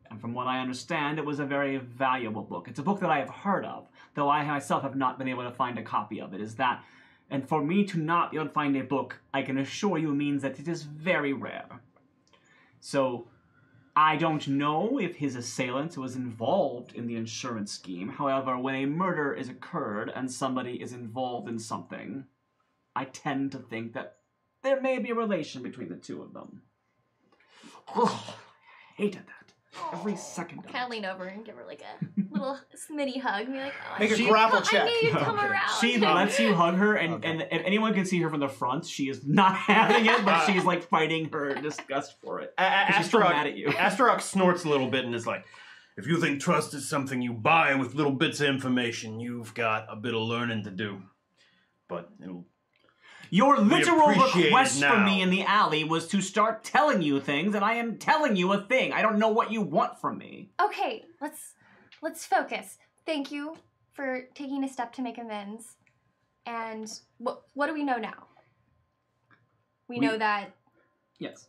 And from what I understand, it was a very valuable book. It's a book that I have heard of, though I myself have not been able to find a copy of it. And for me to not be able to find a book, I can assure you means that it is very rare. So, I don't know if his assailant was involved in the insurance scheme. However, when a murder is occurred and somebody is involved in something, I tend to think that there may be a relation between the two of them. Oh, I hated that. Every second of it. Kind of lean over and give her like a little Smitty hug. And be like, oh, Make a grapple check. I knew you'd come around. She lets you hug her, and if anyone can see her from the front, she is not having it, but she's like fighting her disgust for it. She's still mad at you. Astaroth snorts a little bit and is like, If you think trust is something you buy with little bits of information, you've got a bit of learning to do. But it'll... Your literal request for me in the alley was to start telling you things, and I am telling you a thing. I don't know what you want from me. Okay, let's focus. Thank you for taking a step to make amends. And what do we know now? We know that... Yes.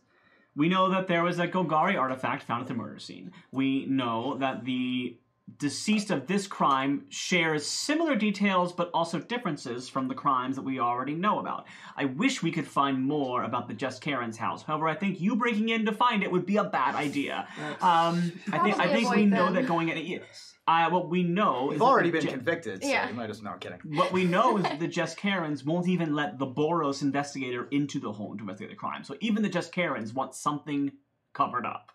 We know that there was a Golgari artifact found at the murder scene. We know that the deceased of this crime shares similar details but also differences from the crimes that we already know about. I wish we could find more about the Jess Karen's house. However, I think you breaking in to find it would be a bad idea. I think we know that going in... what we know You've is already been convicted, so yeah. you might as well... No, I'm kidding. What we know is that the Jess Karens won't even let the Boros investigator into the home to investigate the crime. So even the Jess Karens want something covered up.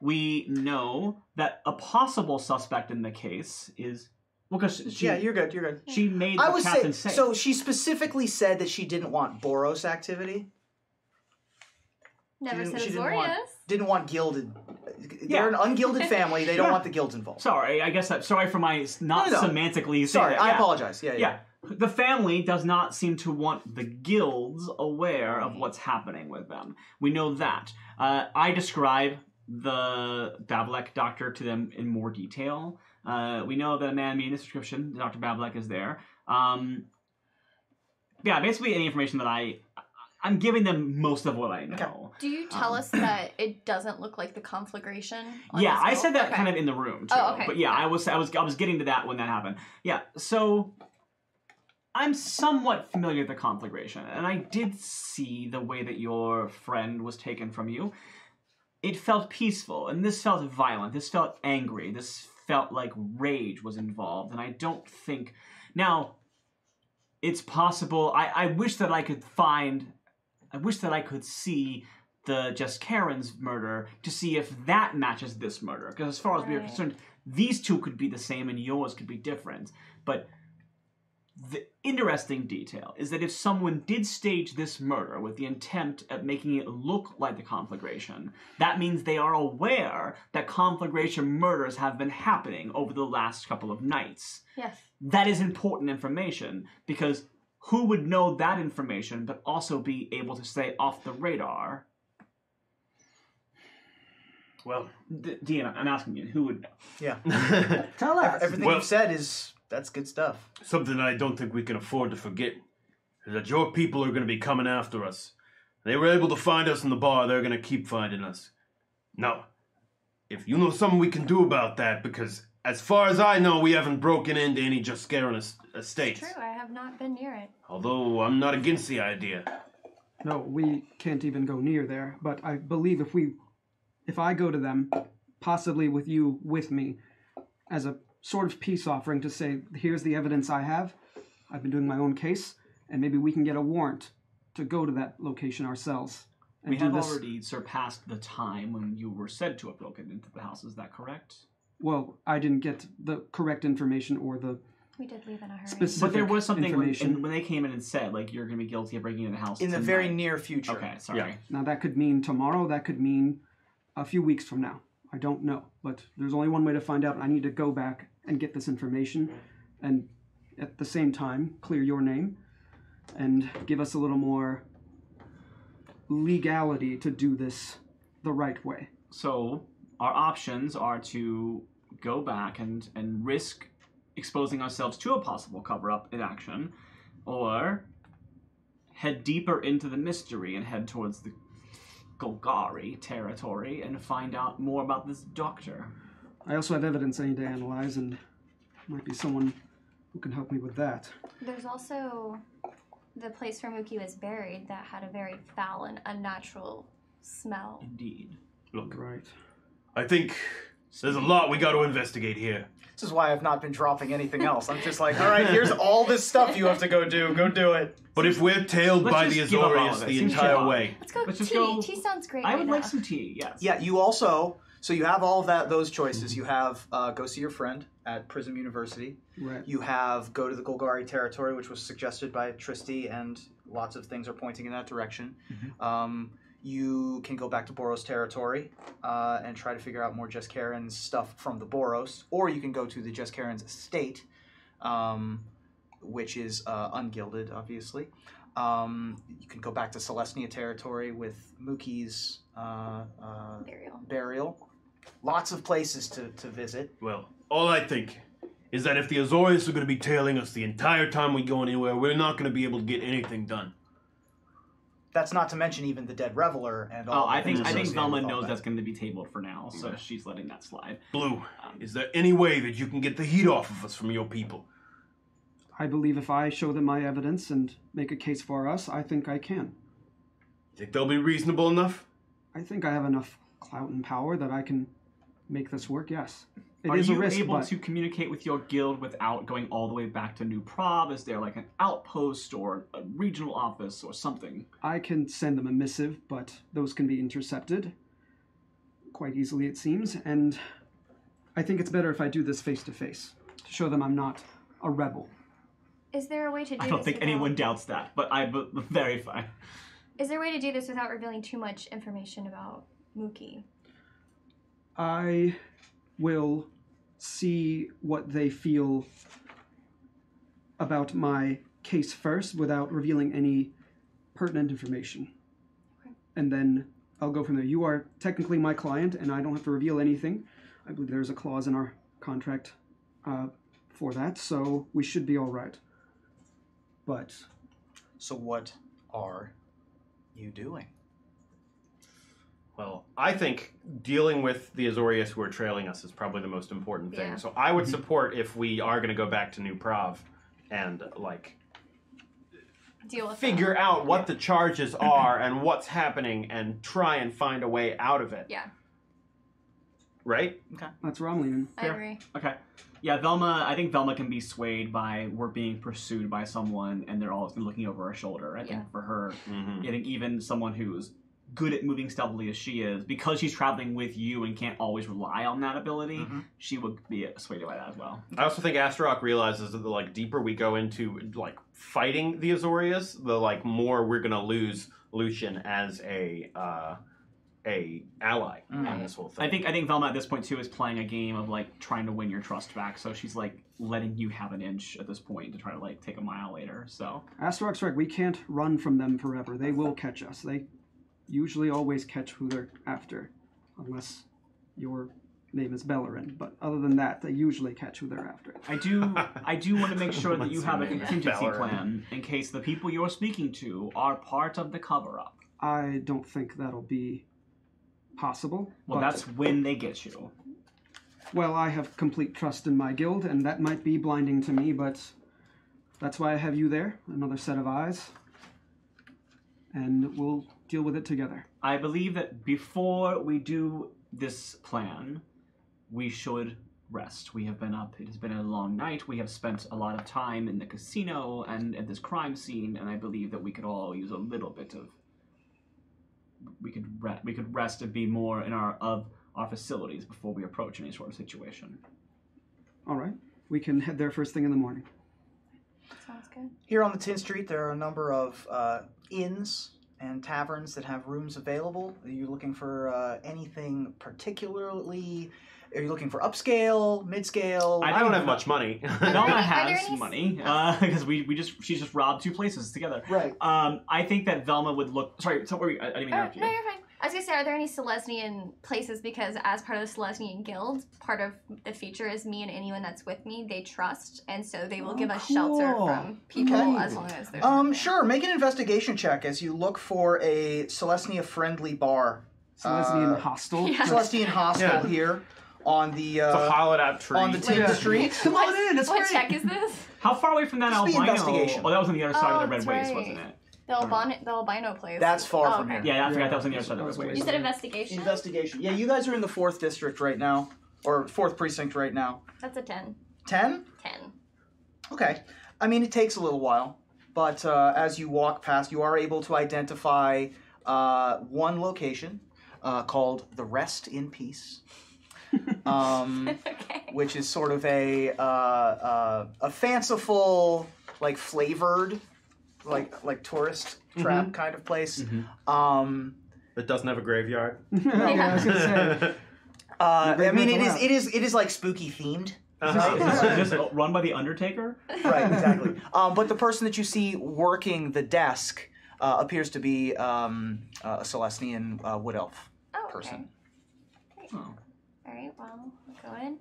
We know that a possible suspect in the case is... Well, because yeah, you're good, you're good. She made the captain say... So she specifically said that she didn't want Boros activity? Never said she Azorius. Didn't want gilded... They're an ungilded family. They don't want the guilds involved. Sorry, I guess sorry for my semantically... Sorry, that. I apologize. Yeah. The family does not seem to want the guilds aware of what's happening with them. We know that. I describe the Bablek doctor to them in more detail. We know that a man meeting this description, Dr. Bablek, is there. Basically any information that I I'm giving them most of what I know. Okay. Do you tell us that it doesn't look like the conflagration? Yeah, I said that kind of in the room too. Oh, okay. But yeah, I was getting to that when that happened. Yeah, so I'm somewhat familiar with the conflagration, and I did see the way that your friend was taken from you. It felt peaceful, and this felt violent. This felt angry. This felt like rage was involved, and I don't think... Now, it's possible... I wish that I could find... I wish that I could see the Just Karen's murder to see if that matches this murder. Because as far as we are concerned, these two could be the same and yours could be different. But the interesting detail is that if someone did stage this murder with the intent of making it look like the conflagration, that means they are aware that conflagration murders have been happening over the last couple of nights. Yes. That is important information because... Who would know that information, but also be able to stay off the radar? Well, DM, I'm asking you, who would know? Yeah. Tell us. Everything you've said that's good stuff. something I don't think we can afford to forget is that your people are going to be coming after us. They were able to find us in the bar, they're going to keep finding us. Now, if you know something we can do about that, because as far as I know, we haven't broken into any Just Scaring estates. It's true, I have not been near it. Although I'm not against the idea. No, we can't even go near there. But I believe if I go to them, possibly with you with me, as a sort of peace offering to say, here's the evidence I have. I've been doing my own case, and maybe we can get a warrant to go to that location ourselves. And We have already surpassed the time when you were said to have broken into the house, is that correct? Well, I didn't get the correct information or the We did leave in a hurry. specific But there was something information. when they came in and said, like, you're going to be guilty of breaking into the house In the tonight. very near future. Okay, sorry. Yeah. Now, that could mean tomorrow, that could mean a few weeks from now. I don't know. But there's only one way to find out. I need to go back and get this information and at the same time clear your name and give us a little more legality to do this the right way. So our options are to go back and risk exposing ourselves to a possible cover-up in action, or head deeper into the mystery and head towards the Golgari territory and find out more about this doctor. I also have evidence I need to analyze, and might be someone who can help me with that. There's also the place where Mookie was buried that had a very foul and unnatural smell. Indeed. Look, Right. I think there's a lot we got to investigate here. This is why I've not been dropping anything else. I'm just like, all right, here's all this stuff you have to go do. Go do it. But if we're tailed Let's by the just give up all Azorius of it. the Seems entire chill. way, Let's go Let's just tea. go- Tea sounds great. I right would now. like some tea, yes. Yeah, you also, so you have all of those choices. You have go see your friend at Prism University. Right. You have go to the Golgari territory, which was suggested by Christie, and lots of things are pointing in that direction. You can go back to Boros territory and try to figure out more Just Karen's stuff from the Boros, or you can go to the Just Karen's estate, which is ungilded, obviously. You can go back to Celestia territory with Mookie's burial. Lots of places to visit. well, all I think is that if the Azorius are going to be tailing us the entire time we go anywhere, we're not going to be able to get anything done. That's not to mention even the dead reveler and all. Oh, I think things associated Velma with all knows that. that's going to be tabled for now, so she's letting that slide. Blue, is there any way that you can get the heat off of us from your people? I believe if I show them my evidence and make a case for us, I think I can. Think they'll be reasonable enough? I think I have enough clout and power that I can make this work, yes. It Are is you a risk, able but to communicate with your guild without going all the way back to New Prob? Is there like an outpost or a regional office or something? I can send them a missive, but those can be intercepted quite easily, it seems, and I think it's better if I do this face-to-face, to show them I'm not a rebel. Is there a way to do this? I don't think without- anyone doubts that, but I'm very fine. Is there a way to do this without revealing too much information about Mookie? I will see what they feel about my case first without revealing any pertinent information. Okay. And then I'll go from there. You are technically my client, and I don't have to reveal anything. I believe there's a clause in our contract for that, so we should be all right. But So what are you doing? Well, I think dealing with the Azorius who are trailing us is probably the most important thing. Yeah. So I would support if we are going to go back to New Prov and, like, Deal with figure out what the charges are and what's happening and try and find a way out of it. Yeah. Right? Okay. That's where I'm leaning. I agree. Okay. Yeah, Velma, I think Velma can be swayed by we're being pursued by someone and they're always looking over our shoulder. I think for her, I think even someone who's good at moving stealthily as she is, because she's traveling with you and can't always rely on that ability, she would be swayed by that as well. I also think Astaroth realizes that the like deeper we go into like fighting the Azorius, the like more we're gonna lose Lucian as a ally in this whole thing. I think Velma at this point too is playing a game of like trying to win your trust back. So she's like letting you have an inch at this point to try to like take a mile later. So Astaroth's right. We can't run from them forever. They will catch us. They usually always catch who they're after, unless your name is Bellerin. But other than that, they usually catch who they're after. I do want to make sure that you have a contingency Bellerin. plan in case the people you're speaking to are part of the cover-up. I don't think that'll be possible. Well, but, that's when they get you. well, I have complete trust in my guild, and that might be blinding to me, but that's why I have you there, another set of eyes, and we'll deal with it together. I believe that before we do this plan, we should rest. We have been up. It has been a long night. We have spent a lot of time in the casino and at this crime scene, and I believe that we could all use a little bit of. We could rest and be more in our facilities before we approach any sort of situation. All right. We can head there first thing in the morning. Sounds good. Here on the Tin Street, there are a number of inns and taverns that have rooms available. Are you looking for anything particularly? Are you looking for upscale, mid-scale? I don't have much money. Velma has money because she just robbed 2 places together. Right. I think that Velma would look. Sorry, I didn't mean to interrupt you. No, you're fine. I was gonna say, are there any Selesnian places? Because as part of the Selesnian Guild, part of the feature is me and anyone that's with me, they trust, and so they will give us shelter from people as long as there's. Sure. Make an investigation check as you look for a Celestia-friendly bar. Celestian hostel. Yeah. Celestian hostel here on the It's a hollowed out tree. on the Tin Street. Come on in. It's What great. check is this? How far away from that Just be albino? investigation. Oh, that was on the other side of the Red that's Waste, right. wasn't it? The albino place. That's far from okay. here. Yeah, I forgot that was on the other side of the Red You Waste. said investigation? Investigation. Yeah, you guys are in the 4th district right now, or 4th precinct right now. That's a 10. 10? 10. Okay. I mean, it takes a little while, but as you walk past, you are able to identify one location called the Rest in Peace, Okay. which is sort of a fanciful, like flavored, like tourist trap kind of place. That doesn't have a graveyard. Yeah, I was gonna say. I mean, it is like spooky themed. Is this run by the Undertaker? Right, exactly. But the person that you see working the desk appears to be a Celestian wood elf person. Great. All right, well, we'll go in.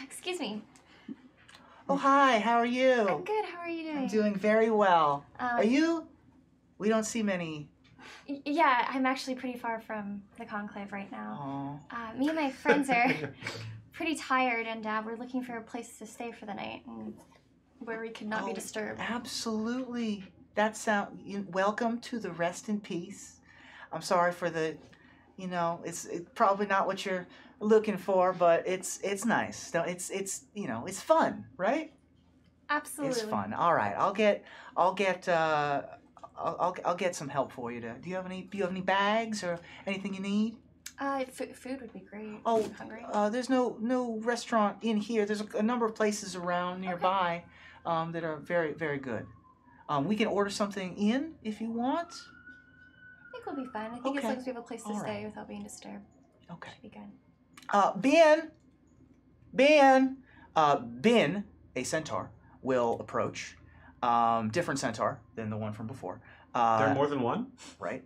Excuse me. Oh, hi, how are you? I'm good. How are you doing? I'm doing very well. Um, Are you? We don't see many. Yeah, I'm actually pretty far from the conclave right now. Oh. Me and my friends are pretty tired, and we're looking for a place to stay for the night and where we could not be disturbed. Absolutely. Welcome to the Rest in Peace. I'm sorry for the, it's probably not what you're looking for, but it's nice. It's fun, right? Absolutely. It's fun. All right, I'll get some help for you. Do you have any bags or anything you need? Food would be great. Oh, I'm hungry. There's no restaurant in here. There's a number of places around nearby that are very, very good. We can order something in if you want. I think we'll be fine. I think as long as we have a place to stay without being disturbed. Okay. Should be good. Ben, a centaur, will approach. Different centaur than the one from before. There are more than one? Right.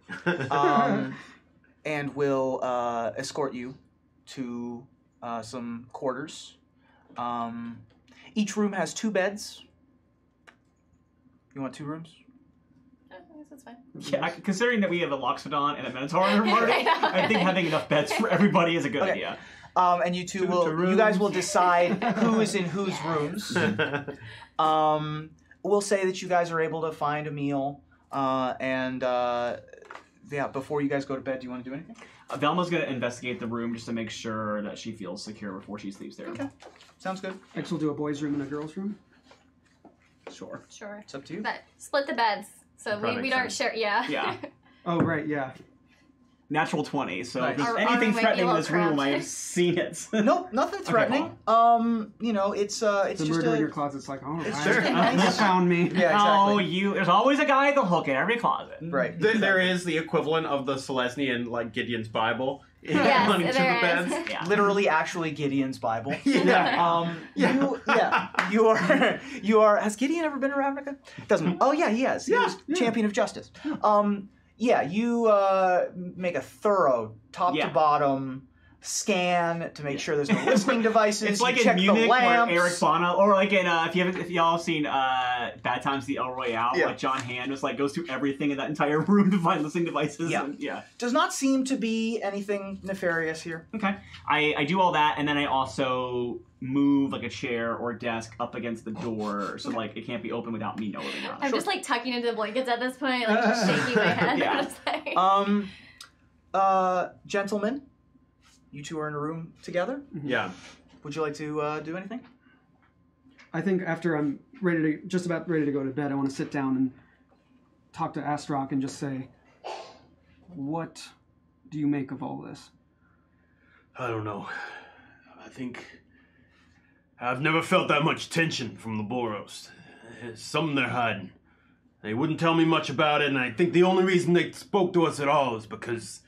And will escort you to some quarters. Each room has 2 beds. You want 2 rooms? That's That's fine. Yeah, considering that we have a Loxodon and a Minotaur in our party, I think having enough beds for everybody is a good idea. And you you guys will decide who is in whose rooms. We'll say that you guys are able to find a meal, before you guys go to bed, do you want to do anything? Velma's going to investigate the room just to make sure that she feels secure before she sleeps there. Okay, sounds good. Next we'll do a boys' room and a girls' room. Sure. It's up to you. But split the beds, so we don't share. Yeah. Yeah. Oh, right, yeah. Natural 20, so Nice. if there's Our anything room might be threatening a in little this room, I have cramped. seen it. Nope, nothing threatening. It's The just murder in your a... closet's like, oh, It's right. just a nice- You found me. Yeah, Oh, exactly. there's always a guy at the hook in every closet. Right. There is the equivalent of the Celestian, like Gideon's Bible. Yes, Running to the there beds. is. Yeah. Literally, actually, Gideon's Bible. Yeah. You are. Has Gideon ever been to Ravnica? Doesn't. Oh yeah, he has. He was champion of justice. You make a thorough top to bottom scan to make sure there's no listening devices. It's like you in check Munich the where lamps. Eric Bana, or like in if y'all have seen Bad Times the El Royale, like John Hamm just like goes through everything in that entire room to find listening devices. Yeah. And, Does not seem to be anything nefarious here. Okay. I do all that, and then I also move like a chair or desk up against the door so like it can't be open without me knowing it. I'm just like tucking into the blankets at this point, like just shaking my head. Yeah. I'm just like, Gentlemen, you two are in a room together. Yeah. Would you like to do anything? I think after I'm just about ready to go to bed, I want to sit down and talk to Astrok and just say, what do you make of all this? I don't know. I think I've never felt that much tension from the Boros. There's something they're hiding. They wouldn't tell me much about it, and I think the only reason they spoke to us at all is because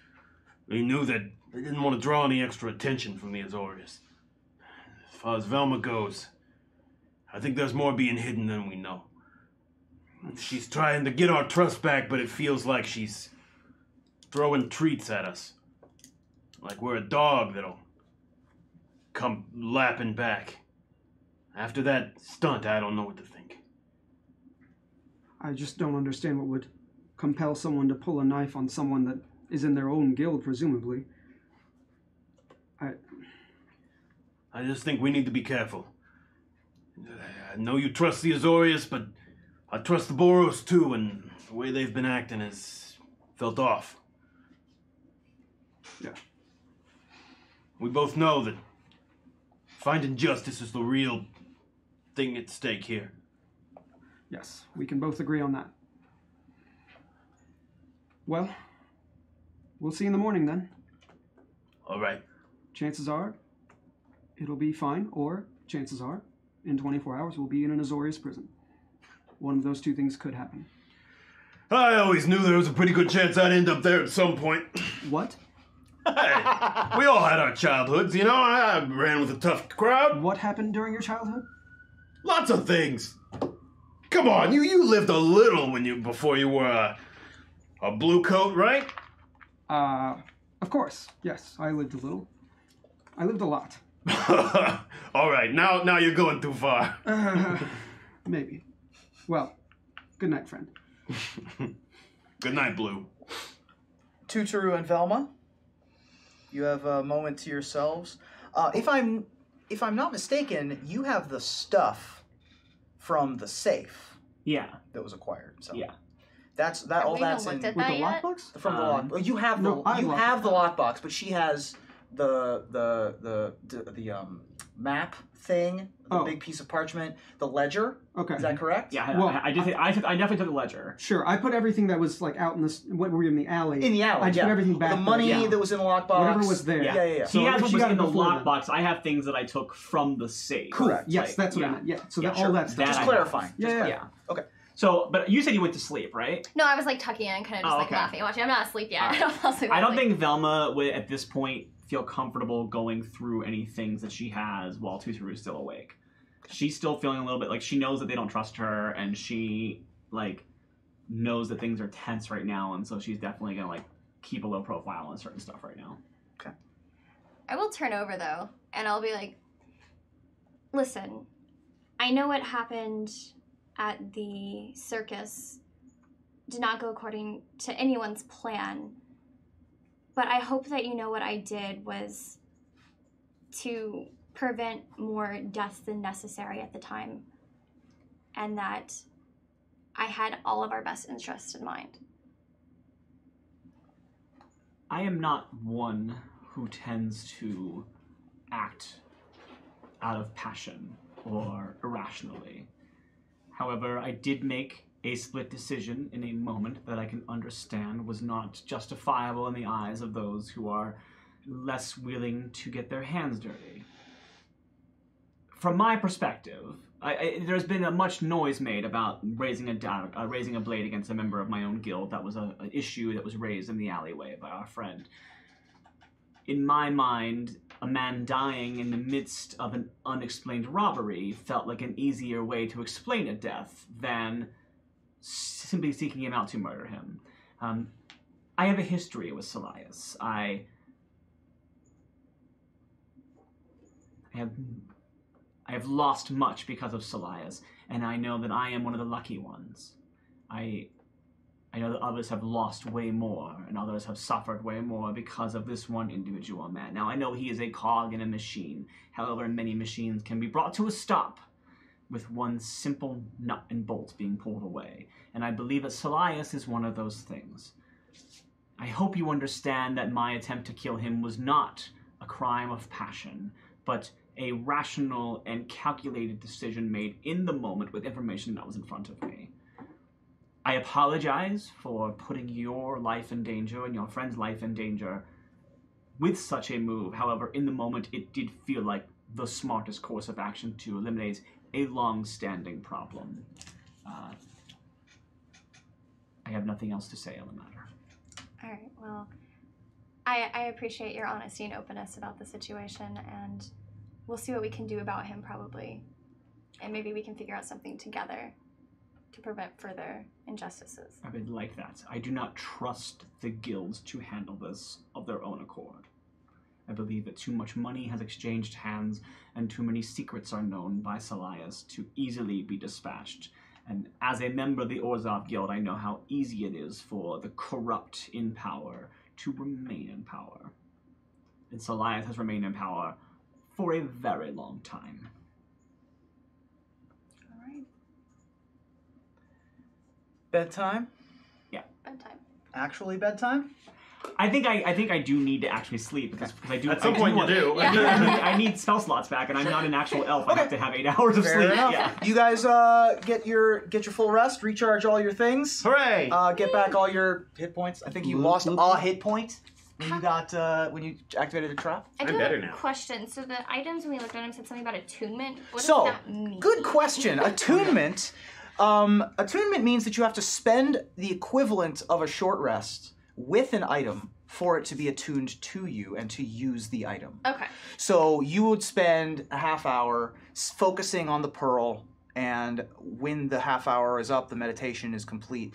they knew that they didn't want to draw any extra attention from the Azorius. As far as Velma goes, I think there's more being hidden than we know. She's trying to get our trust back, but it feels like she's throwing treats at us. Like we're a dog that'll come lapping back. After that stunt, I don't know what to think. I just don't understand what would compel someone to pull a knife on someone that is in their own guild, presumably. I just think we need to be careful. I know you trust the Azorius, but I trust the Boros too, and the way they've been acting has felt off. Yeah. We both know that finding justice is the real thing at stake here. Yes, we can both agree on that. Well, we'll see in the morning then. All right. Chances are, it'll be fine, or chances are, in 24 hours, we'll be in an Azorius prison. One of those two things could happen. I always knew there was a pretty good chance I'd end up there at some point. What? Hey, we all had our childhoods, you know? I ran with a tough crowd. What happened during your childhood? Lots of things. Come on, you lived a little before you were a blue coat, right? Of course. Yes, I lived a little. I lived a lot. All right, now you're going too far. Maybe. Well, good night, friend. Good night, Blue. Tutoru and Velma, you have a moment to yourselves. If I'm not mistaken, you have the stuff from the safe. Yeah. That was acquired. So Yeah. that's have all we that's even in looked at With that the yet? lockbox? from the lock. Well, you have the no, I you locked have it. the lockbox, but she has the map thing, the big piece of parchment, the ledger. Okay. Is that correct? Yeah, Well, I definitely took the ledger. Sure, I put everything that was like out in the what were we in the alley? In the alley. I just put everything back. The money Yeah. that was in the lockbox. Whatever was there. Yeah. He So has if what she was got in it the before then. lockbox. I have things that I took from the safe. Correct. Yes, Like, that's what I yeah. meant. Yeah. So Yeah, that, sure. all that stuff. That Just I clarifying. Yeah. Yeah. Okay. So, but you said you went to sleep, right? No, I was like tucking in, kind of just Oh, like okay. laughing, watching. I'm not asleep yet. All right. I don't fall asleep. I don't think Velma would, at this point, feel comfortable going through any things that she has while Tutoru is still awake. She's still feeling a little bit like she knows that they don't trust her, and she like knows that things are tense right now, and so she's definitely gonna like keep a low profile on certain stuff right now. I will turn over though, and I'll be like, listen, I know what happened at the circus did not go according to anyone's plan. But I hope that you know what I did was to prevent more deaths than necessary at the time. And that I had all of our best interests in mind. I am not one who tends to act out of passion or irrationally. However, I did make a split decision in a moment that I can understand was not justifiable in the eyes of those who are less willing to get their hands dirty. From my perspective, there's been much noise made about raising a blade against a member of my own guild. That was an issue that was raised in the alleyway by our friend. In my mind, a man dying in the midst of an unexplained robbery felt like an easier way to explain a death than simply seeking him out to murder him. I have a history with Solias. I have lost much because of Solias, and I know that I am one of the lucky ones. I know that others have lost way more, and others have suffered way more because of this one individual man. Now, I know he is a cog in a machine. However, many machines can be brought to a stop with one simple nut and bolt being pulled away. And I believe that Solias is one of those things. I hope you understand that my attempt to kill him was not a crime of passion, but a rational and calculated decision made in the moment with information that was in front of me. I apologize for putting your life in danger and your friend's life in danger with such a move. However, in the moment, it did feel like the smartest course of action to eliminate a long-standing problem. I have nothing else to say on the matter. All right, well, I appreciate your honesty and openness about the situation, and we'll see what we can do about him probably. And maybe we can figure out something together to prevent further injustices. I would like that. I do not trust the guilds to handle this of their own accord. I believe that too much money has exchanged hands and too many secrets are known by Solias to easily be dispatched. And as a member of the Orzhov Guild, I know how easy it is for the corrupt in power to remain in power. And Solias has remained in power for a very long time. All right. Bedtime? Yeah. Bedtime. Actually bedtime? I think I do need to actually sleep because I do. At some point you do. I need spell slots back, and I'm not an actual elf. I have to have 8 hours of Fair sleep. enough. Yeah. You guys get your full rest, recharge all your things. Hooray! Get back all your hit points. I think you lost a hit point when you got when you activated the trap. I do I'm better have a now. question. So the items when we looked at them said something about attunement. What does So, that mean? good question. Attunement. Attunement means that you have to spend the equivalent of a short rest with an item for it to be attuned to you and to use the item. Okay. So you would spend a half hour focusing on the pearl, and when the half hour is up, the meditation is complete.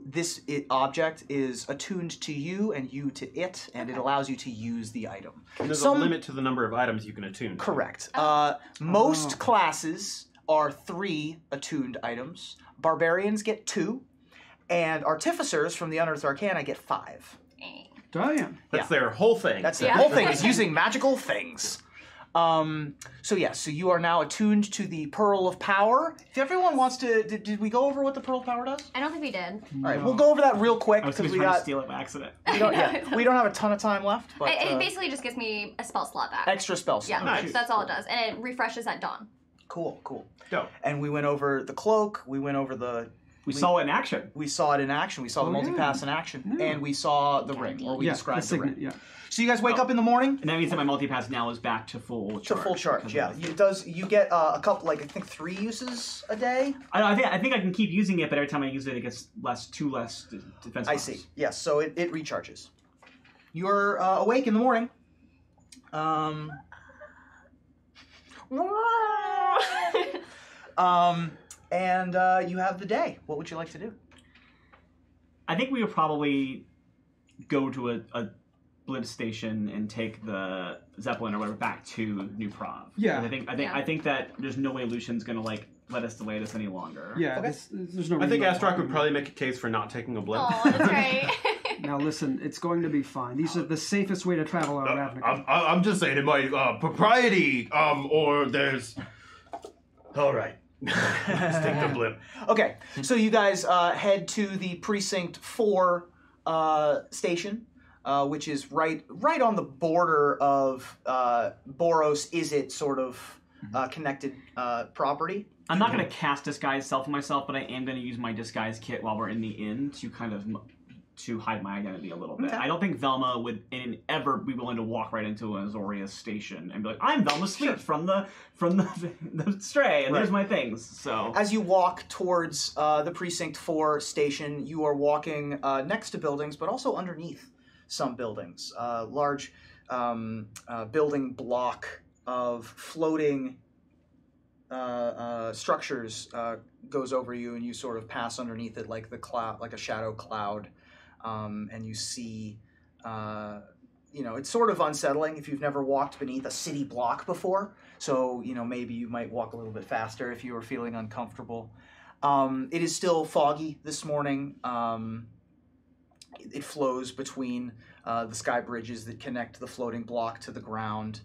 This object is attuned to you and you to it, and it allows you to use the item. And there's a limit to the number of items you can attune to. Correct. Most classes are 3 attuned items. Barbarians get 2, and artificers from the Unearthed Arcana get 5. Damn. That's their whole thing. That's the whole thing, is using magical things. So you are now attuned to the Pearl of Power. If everyone wants to, did we go over what the Pearl of Power does? I don't think we did. All right, we'll go over that real quick I was because trying to steal it by accident. we don't have a ton of time left. But It basically just gives me a spell slot back. extra spell slot. Yeah, Nice. that's all it does. And it refreshes at dawn. Cool. Dope. And we went over the cloak. We went over the. We saw it in action. We saw it in action. We saw the multipass in action, and we saw the ring, or we described the Signet, ring. yeah. So you guys wake up in the morning. And that means that my multipass now is back to full charge. To full charge, yeah. You get a couple, I think 3 uses a day. I think I can keep using it, but every time I use it, it gets less defense. I see. Yes, so it recharges. You're awake in the morning. And you have the day. What would you like to do? I think we would probably go to a blitz station and take the Zeppelin or whatever back to New Prov. Yeah. I think that there's no way Lucian's gonna let us delay this any longer. Yeah, Okay. there's no reason. I think to- Astrok would probably make a case for not taking a blimp. Oh, that's right. Now listen, it's going to be fine. These are the safest way to travel out of Ravnica. I'm just saying it might propriety or there's. All right, let's take the blimp. Okay, so you guys head to the Precinct 4 station, which is right on the border of Boros. Is it sort of connected property? I'm not going to cast Disguise Self on myself, but I am going to use my Disguise Kit while we're in the inn to kind of to hide my identity a little bit. Okay. I don't think Velma would ever be willing to walk right into an Azorius station and be like, "I'm Velma Sweet from the Stray, and there's my things." So as you walk towards the Precinct 4 station, you are walking next to buildings, but also underneath some buildings. Large building block of floating structures goes over you, and you sort of pass underneath it like the cloud, like a shadow cloud. And you see, it's sort of unsettling if you've never walked beneath a city block before. So, maybe you might walk a little bit faster if you were feeling uncomfortable. It is still foggy this morning. It flows between the sky bridges that connect the floating block to the ground.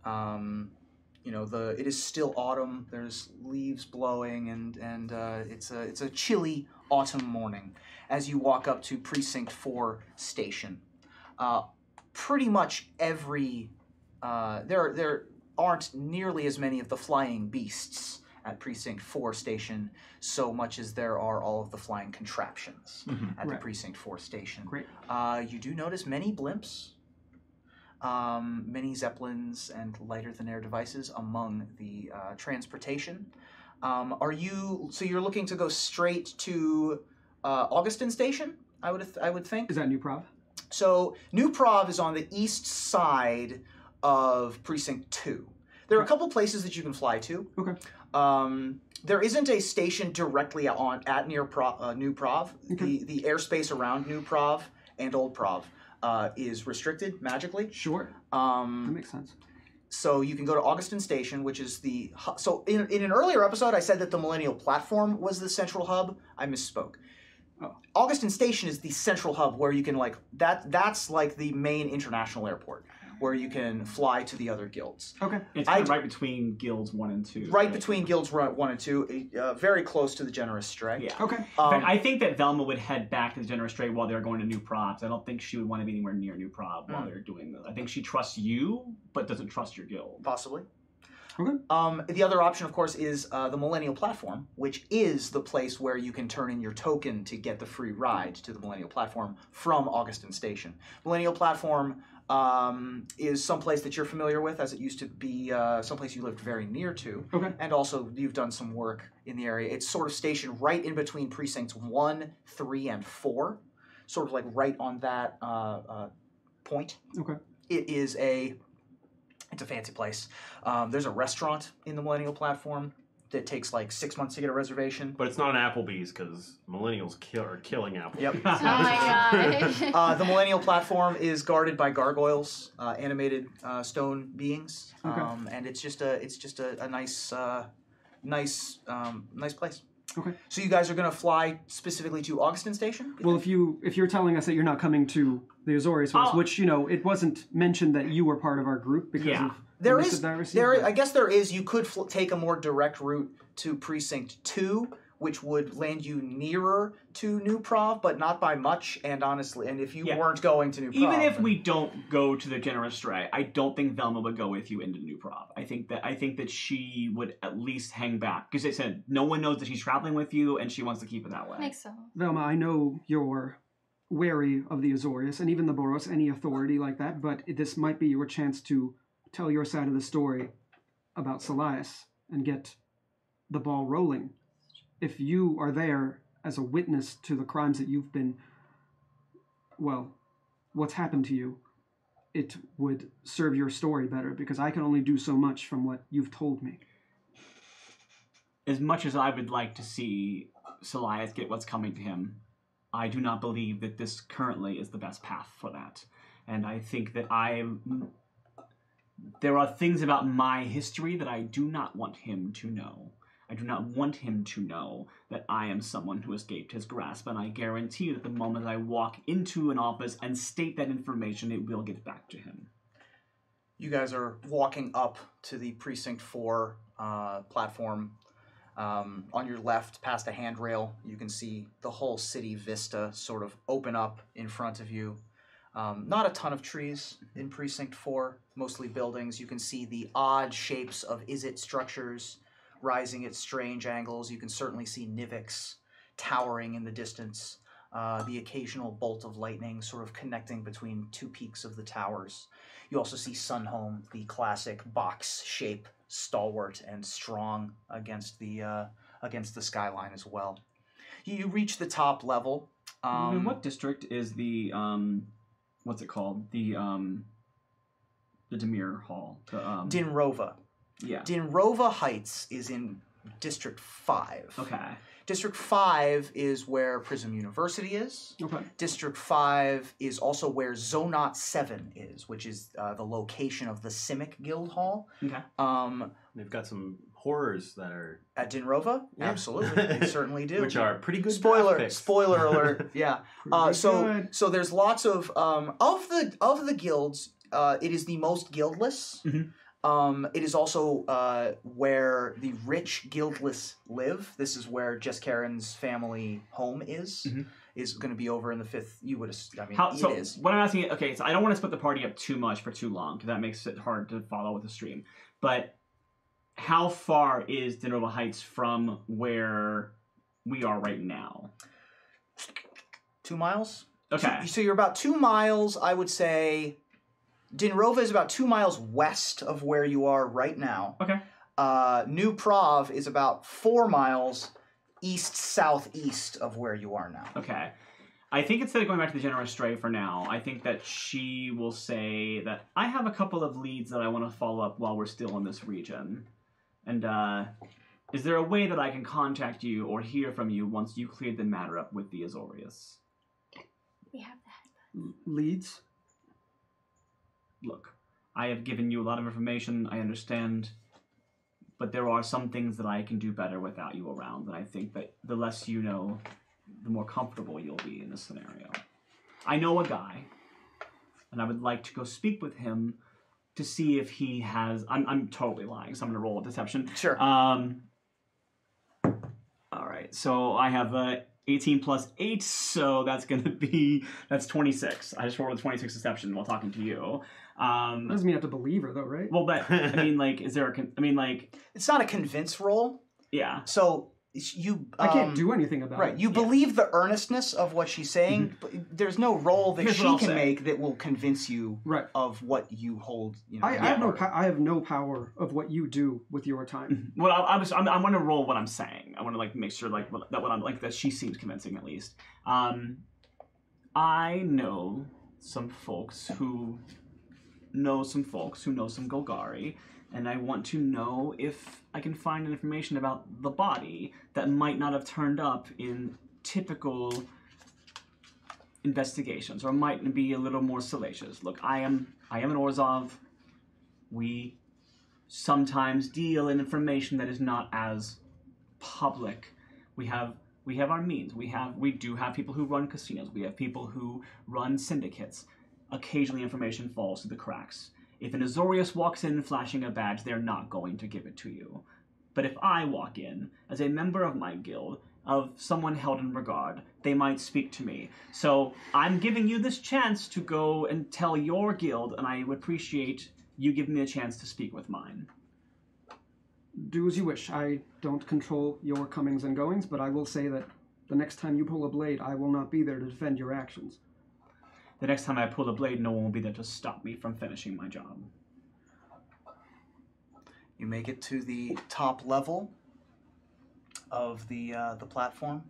It is still autumn. There's leaves blowing, and it's a chilly autumn morning as you walk up to Precinct 4 station. Pretty much every there aren't nearly as many of the flying beasts at Precinct 4 station so much as there are all of the flying contraptions at the Precinct 4 station. Great. You do notice many blimps, many zeppelins, and lighter-than-air devices among the transportation. You're looking to go straight to Augustin Station? I would think. Is that New Prov? So New Prov is on the east side of Precinct 2. There are a couple places that you can fly to. Okay. There isn't a station directly at New Prov. Okay. The airspace around New Prov and Old Prov is restricted magically. Sure. That makes sense. So you can go to Augustin Station, which is the... So in an earlier episode, I said that the Millennial Platform was the central hub. I misspoke. Oh. Augustin Station is the central hub where you can, that's like the main international airport where you can fly to the other guilds. Okay. It's kind of right between guilds 1 and 2. Right between guilds 1 and 2, very close to the Generous Stray. Yeah. Okay. In fact, I think that Velma would head back to the Generous Stray while they're going to New Prov. I don't think she would want to be anywhere near New Prov while they're doing this. I think she trusts you, but doesn't trust your guild. Possibly. Okay. The other option, of course, is the Millennial Platform, which is the place where you can turn in your token to get the free ride to the Millennial Platform from Augustin Station. Millennial Platform is someplace that you're familiar with, as it used to be someplace you lived very near to. Okay. And also, you've done some work in the area. It's sort of stationed right in between Precincts 1, 3, and 4, sort of like right on that point. Okay. It's a fancy place. There's a restaurant in the Millennial Platform that takes like 6 months to get a reservation. But it's not an Applebee's because millennials are killing Apple. Yep. Oh my god. The Millennial Platform is guarded by gargoyles, animated stone beings, Okay. and it's just a nice place. Okay. So you guys are going to fly specifically to Augustin Station? Well, if you're telling us that you're not coming to the Azorius ones, which it wasn't mentioned that you were part of our group because of there illicit is piracy, I guess there is. You could take a more direct route to Precinct 2, which would land you nearer to New Prov, but not by much. And honestly, and if you weren't going to New Prov, even if we don't go to the Generous Stray, I don't think Velma would go with you into New Prov. I think that she would at least hang back because they said no one knows that she's traveling with you, and she wants to keep it that way. Makes sense. Velma, I know you're wary of the Azorius and even the Boros, any authority like that, but this might be your chance to tell your side of the story about Solias and get the ball rolling. If you are there as a witness to the crimes that you've been, what's happened to you, it would serve your story better because I can only do so much from what you've told me. As much as I would like to see Solias get what's coming to him, I do not believe that this currently is the best path for that. And I think that there are things about my history that I do not want him to know. I do not want him to know that I am someone who escaped his grasp, and I guarantee that the moment I walk into an office and state that information, it will get back to him. You guys are walking up to the Precinct 4 platform. On your left, past a handrail, you can see the whole city vista sort of open up in front of you. Not a ton of trees in Precinct 4, mostly buildings. You can see the odd shapes of is-it structures rising at strange angles. You can certainly see Nivix towering in the distance. The occasional bolt of lightning sort of connecting between two peaks of the towers. You also see Sunhome, the classic box shape, stalwart and strong against the skyline as well. You reach the top level. In what district is the what's it called? The Demir Hall. Dinrova. Yeah. Dinrova Heights is in District 5. Okay. District 5 is where Prism University is. Okay. District 5 is also where Zonot 7 is, which is the location of the Simic Guild Hall. Okay. They've got some horrors that are... At Dinrova? Yeah. Absolutely. They certainly do. Which are pretty good Spoiler graphics. alert. Yeah. So there's lots of the guilds, it is the most guildless. Mm-hmm. It is also where the rich guildless live. This is where Jess Karen's family home is. Mm-hmm. Is going to be over in the 5th. You would have. So it is. what I'm asking, okay, so I don't want to split the party up too much for too long because that makes it hard to follow with the stream. But how far is Dinrova Heights from where we are right now? 2 miles. Okay. So you're about 2 miles, I would say. Dinrova is about 2 miles west of where you are right now. Okay. New Prov is about 4 miles east-southeast of where you are now. Okay. I think instead of going back to the Generous Stray for now, I think that she will say that I have a couple of leads that I want to follow up while we're still in this region. And is there a way that I can contact you or hear from you once you cleared the matter up with the Azorius? We have that. Leads? Look, I have given you a lot of information, I understand, but there are some things that I can do better without you around, and I think that the less you know, the more comfortable you'll be in this scenario. I know a guy, and I would like to go speak with him to see if he has... I'm totally lying, so I'm going to roll a deception. Sure. All right, so I have 18 plus 8, so that's going to be... That's 26. I just rolled a 26 deception while talking to you. That doesn't mean you have to believe her, though, right? Well, but, I mean, like, is there a... It's not a convince roll. Yeah. So... You, I can't do anything about it. Right, you believe the earnestness of what she's saying, but there's no roll that she can make that will convince you of what you hold. You know, I have no power of what you do with your time. Well, I want to roll what I'm saying. I want to make sure that she seems convincing at least. I know some folks who know some Golgari. And I want to know if I can find information about the body that might not have turned up in typical investigations, or might be a little more salacious. Look, I am an Orzhov. We sometimes deal in information that is not as public. We have our means. We do have people who run casinos. We have people who run syndicates. Occasionally information falls through the cracks. If an Azorius walks in flashing a badge, they're not going to give it to you. But if I walk in, as a member of my guild, of someone held in regard, they might speak to me. So I'm giving you this chance to go and tell your guild, and I would appreciate you giving me a chance to speak with mine. Do as you wish. I don't control your comings and goings, but I will say that the next time you pull a blade, I will not be there to defend your actions. The next time I pull a blade, no one will be there to stop me from finishing my job. You make it to the top level of the platform.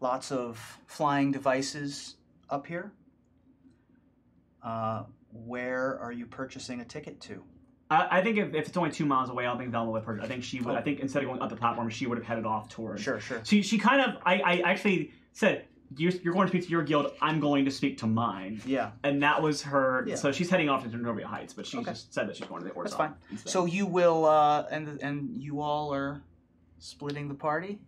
Lots of flying devices up here. Where are you purchasing a ticket to? I think if it's only 2 miles away, I don't think Velma would purchase. I think she would. I think instead of going up the platform, she would have headed off towards. Sure. She kind of. I actually said, You're going to speak to your guild, I'm going to speak to mine. Yeah. And that was her... Yeah. So she's heading off to Dinrova Heights, but she just said that she's going to the Orzhov. That's fine. Instead. So you will... and you all are Splitting the party?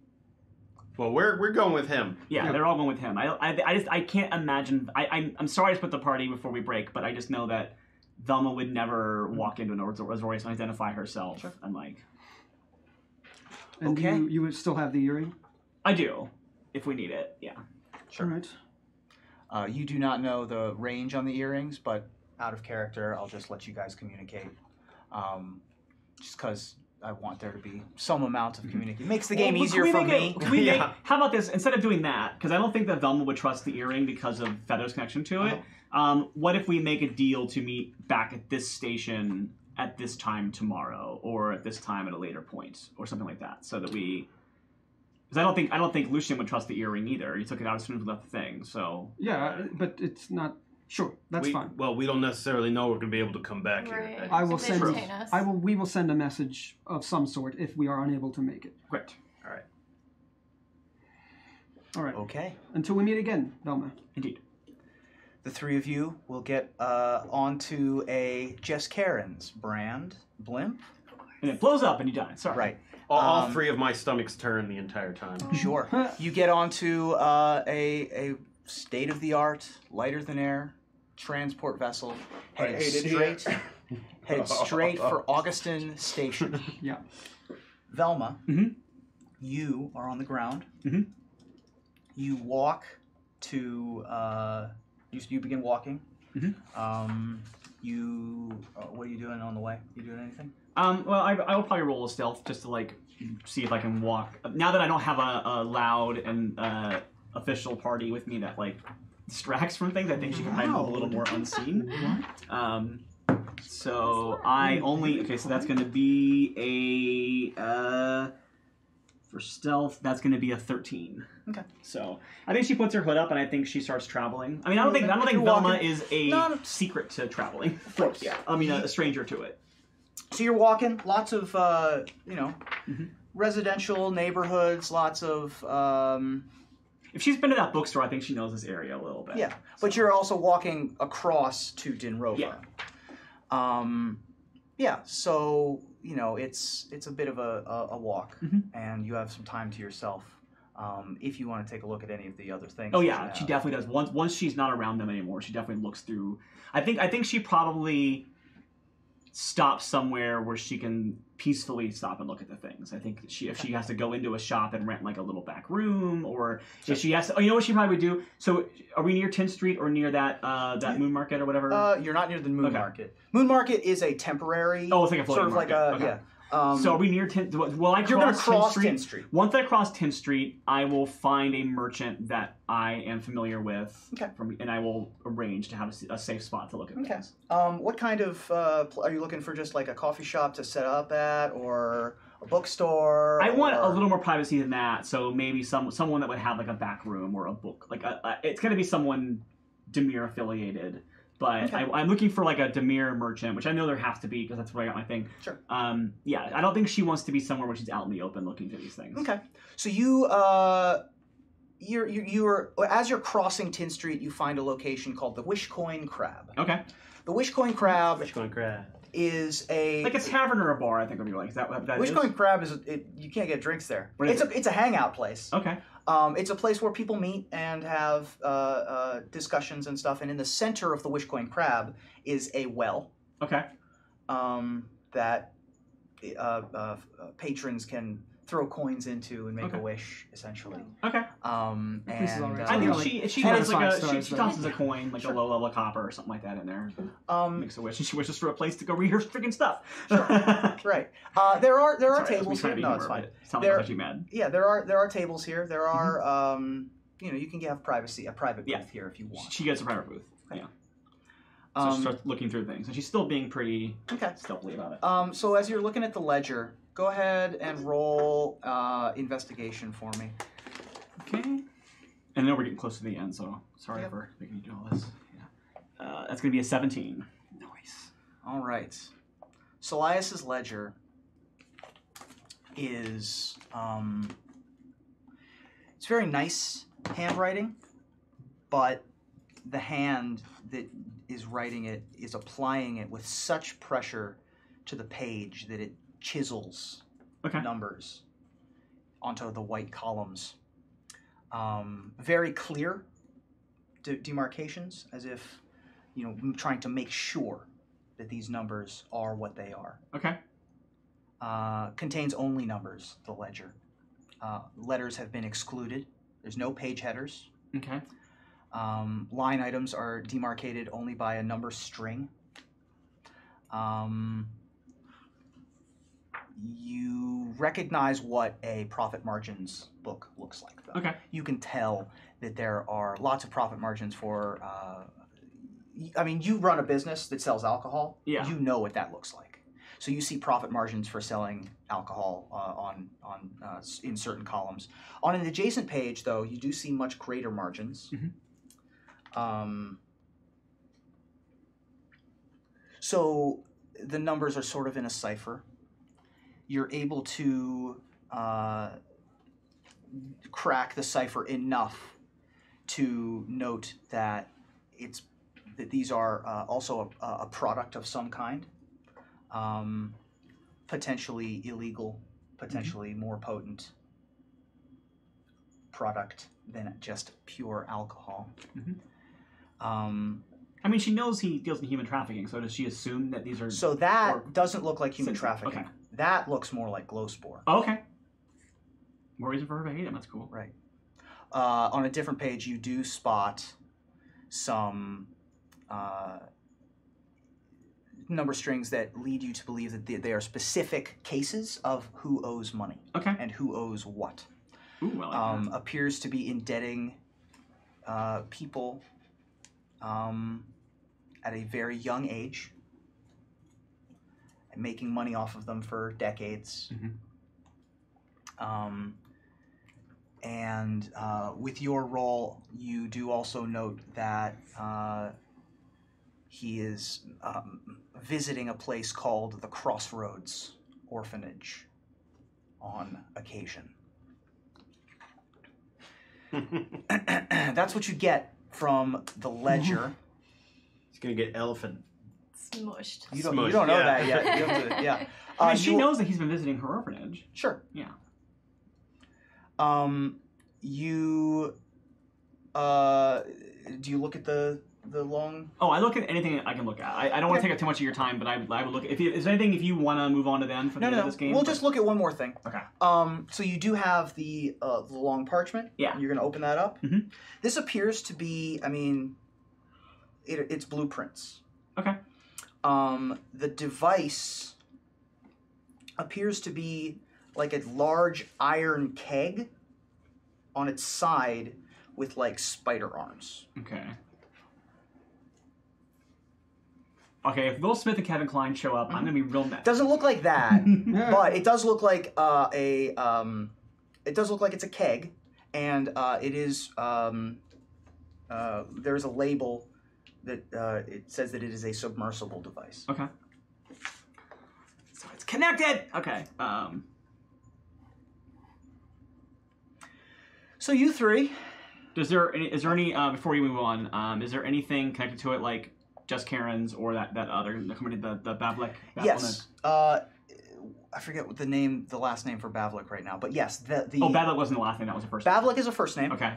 Well, we're going with him. Yeah, they're all going with him. I can't imagine. I'm sorry to split the party before we break, but I just know that Velma would never walk into an Azorius and identify herself. Sure. And like. And okay. You would still have the earring? I do, if we need it. Yeah. Sure. All right. You do not know the range on the earrings, but out of character, I'll just let you guys communicate. Just because I want there to be some amount of communication. Makes the game easier for me. How about this? Instead of doing that, because I don't think that Velma would trust the earring because of Feather's connection to it, what if we make a deal to meet back at this station at this time tomorrow, or at this time at a later point, or something like that, so that we... Because I don't think Lucian would trust the earring either. He took it out as soon as we left the thing, so... Yeah, but it's not... Sure, that's fine. Well, we don't necessarily know we're going to be able to come back here. I will send. We will send a message of some sort if we are unable to make it. Great. All right. All right. Okay. Until we meet again, Velma. Indeed. The three of you will get onto a Jess Karen's brand blimp. And it blows up and you die. Sorry. Right. All three of my stomachs turn the entire time. Sure. You get onto a state-of-the-art, lighter-than-air transport vessel headed straight for Augustin Station. Yeah. Velma, you are on the ground. You walk to... you begin walking. What are you doing on the way? You doing anything? Well, I will probably roll a stealth just to like see if I can walk. Now that I don't have a loud and official party with me that like distracts from things, I think she can probably move a little more unseen. So I only so that's going to be a for stealth. That's going to be a 13. Okay. So I think she puts her hood up and I think she starts traveling. I mean, I don't think Velma is a secret to traveling. Of course. Yeah. I mean, a stranger to it. So you're walking, lots of residential neighborhoods, lots of. If she's been to that bookstore, I think she knows this area a little bit. Yeah, but you're also walking across to Dinrova. Yeah. So it's a bit of a walk, and you have some time to yourself. If you want to take a look at any of the other things. Oh yeah, she definitely does. Once she's not around them anymore, she definitely looks through. I think she probably stops somewhere where she can peacefully stop and look at the things. I think if she has to go into a shop and rent like a little back room, or if she has to, you know what she probably would do? So are we near 10th Street or near that Moon Market or whatever? You're not near the Moon Market. Moon Market is a temporary. Oh, it's like a floating sort of market. Yeah. So are we near 10th? Will I cross 10th Street? Once I cross 10th Street, I will find a merchant that I am familiar with, and I will arrange to have a safe spot to look at things. What kind of, are you looking for just like a coffee shop to set up at, or a bookstore? I want a little more privacy than that, so maybe someone that would have like a back room or a book. Like it's going to be someone Demir affiliated. But I'm looking for like a Demir merchant, which I know there has to be because that's where I got my thing. Sure. Yeah, I don't think she wants to be somewhere where she's out in the open looking for these things. Okay. So you're as you're crossing 10th Street, you find a location called the Wishcoin Crab. Okay. The Wishcoin Crab. Wishcoin Crab. Is a like a tavern or a bar, I think would be like. Is that what that is? Wishcoin Crab is you can't get drinks there. It's a hangout place. Okay. It's a place where people meet and have discussions and stuff. And in the center of the Wishcoin Crab is a well. Okay. That patrons can throw coins into and make a wish, essentially. Okay. And I think she does like she tosses a coin, like a low level copper or something like that in there. Makes a wish, and she wishes for a place to go read her freaking stuff. Sure. Right. There are tables here. No, it's fine. Sounds like she's mad. Yeah, there are tables here. There are you can have a private booth here if you want. She gets a private booth. Yeah. So she starts looking through things, and she's still being pretty stealthy about it. So as you're looking at the ledger, go ahead and roll investigation for me. Okay. And I know we're getting close to the end, so sorry for making you do all this. Yeah. That's going to be a 17. Nice. All right. Solias's ledger is it's very nice handwriting, but the hand that is writing it is applying it with such pressure to the page that it chisels numbers. onto the white columns. Very clear demarcations, as if, you know, trying to make sure that these numbers are what they are. Okay. Contains only numbers, the ledger. Letters have been excluded. There's no page headers. Okay. Line items are demarcated only by a number string. You recognize what a profit margins book looks like, though. Okay. You can tell that there are lots of profit margins for, I mean, you run a business that sells alcohol. Yeah. You know what that looks like. So you see profit margins for selling alcohol in certain columns. On an adjacent page, though, you do see much greater margins. Mm-hmm. So the numbers are sort of in a cipher. You're able to crack the cipher enough to note that these are also a product of some kind, potentially illegal, potentially more potent product than just pure alcohol. Mm-hmm. I mean, she knows he deals in human trafficking, so does she assume that these are... So that doesn't look like human trafficking. Okay. That looks more like glow spore. Oh, okay. More reason for her to hate him. That's cool. Right. On a different page, you do spot some number strings that lead you to believe that they are specific cases of who owes money. Okay. And who owes what. Ooh, I like that. Appears to be indebting people at a very young age and making money off of them for decades. Mm-hmm. And with your role, you do also note that he is visiting a place called the Crossroads Orphanage on occasion. That's what you get from the ledger. He's gonna get elephant. Smushed. You don't know that yet. You have to, yeah. I mean, she knows that he's been visiting her orphanage. Sure. Yeah. Do you look at the long? Oh, I look at anything I can look at. I don't want to take up too much of your time, but I would look. Is there anything if you want to move on to them for the end of this game? We'll just look at one more thing. Okay. So you do have the long parchment. Yeah. You're gonna open that up. Mm-hmm. This appears to be. I mean, it's blueprints. Okay. The device appears to be like a large iron keg on its side with like spider arms. Okay. Okay, if Will Smith and Kevin Kline show up, I'm gonna be real mad. Doesn't look like that, but it does look like it does look like it's a keg, and it is there's a label that it says that it is a submersible device. Okay. So it's connected. Okay. So you three. Is there any before we move on? Is there anything connected to it, like Just Karen's or that other company, the Bavlik? Yes. I forget what the last name for Bavlik right now, but yes, the Bavlik wasn't the last name. That was the first name. Bavlik is a first name. Okay.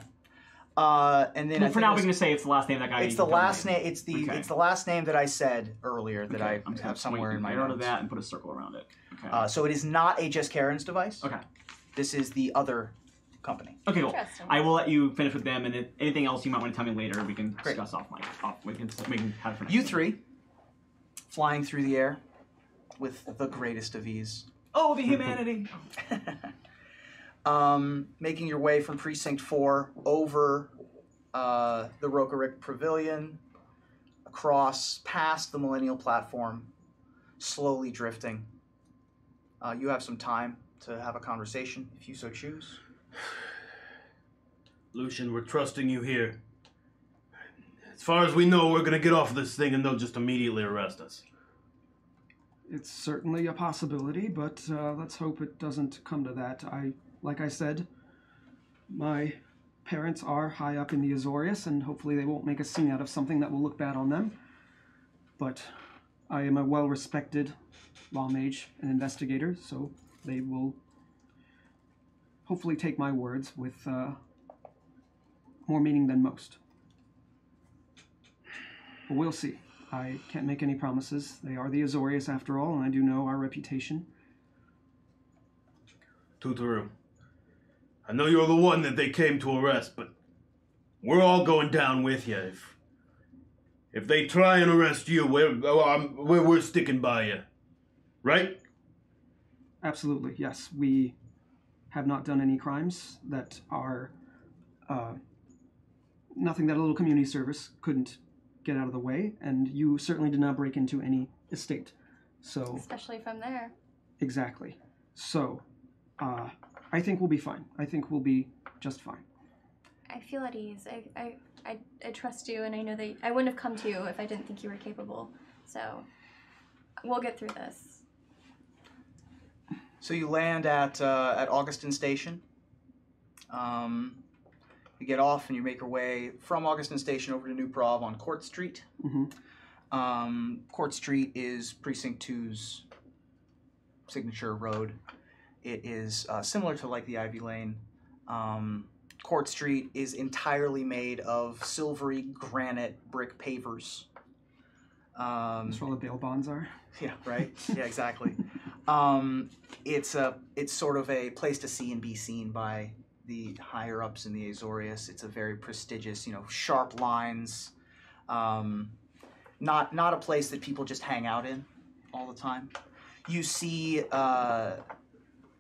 And then for now, we're going to say it's the last name that guy. It's the last name. It's the last name that I said earlier that I have somewhere in my notes. That and put a circle around it. Okay. So it is not a Just Karen's device. Okay. This is the other company. Okay, cool. I will let you finish with them, and if anything else you might want to tell me later, we can discuss off mic. We can have it for you three, flying through the air with the greatest of ease. Oh, the humanity! Making your way from Precinct 4 over the Rokarik Pavilion, across past the Millennial Platform, slowly drifting. You have some time to have a conversation, if you so choose. Lucian, we're trusting you here. As far as we know, we're gonna get off this thing and they'll just immediately arrest us. It's certainly a possibility, but let's hope it doesn't come to that. Like I said, my parents are high up in the Azorius, and hopefully they won't make a scene out of something that will look bad on them. But I am a well-respected law mage and investigator, so they will hopefully take my words with more meaning than most. But we'll see. I can't make any promises. They are the Azorius after all, and I do know our reputation. Tutoru, I know you're the one that they came to arrest, but we're all going down with you. If they try and arrest you, we're sticking by you. Right? Absolutely, yes. We have not done any crimes that are nothing that a little community service couldn't get out of the way, and you certainly did not break into any estate. So especially from there. Exactly. So I think we'll be fine. I think we'll be just fine. I feel at ease. I trust you, and I know that I wouldn't have come to you if I didn't think you were capable. So we'll get through this. So you land at Augustin Station. You get off and you make your way from Augustin Station over to New Prov on Court Street. Mm-hmm. Court Street is Precinct 2's signature road. It is similar to like the Ivy Lane. Court Street is entirely made of silvery granite brick pavers. That's where all the bail bonds are. Yeah, right? Yeah, exactly. It's sort of a place to see and be seen by the higher ups in the Azorius. It's a very prestigious, sharp lines. Not a place that people just hang out in all the time. You see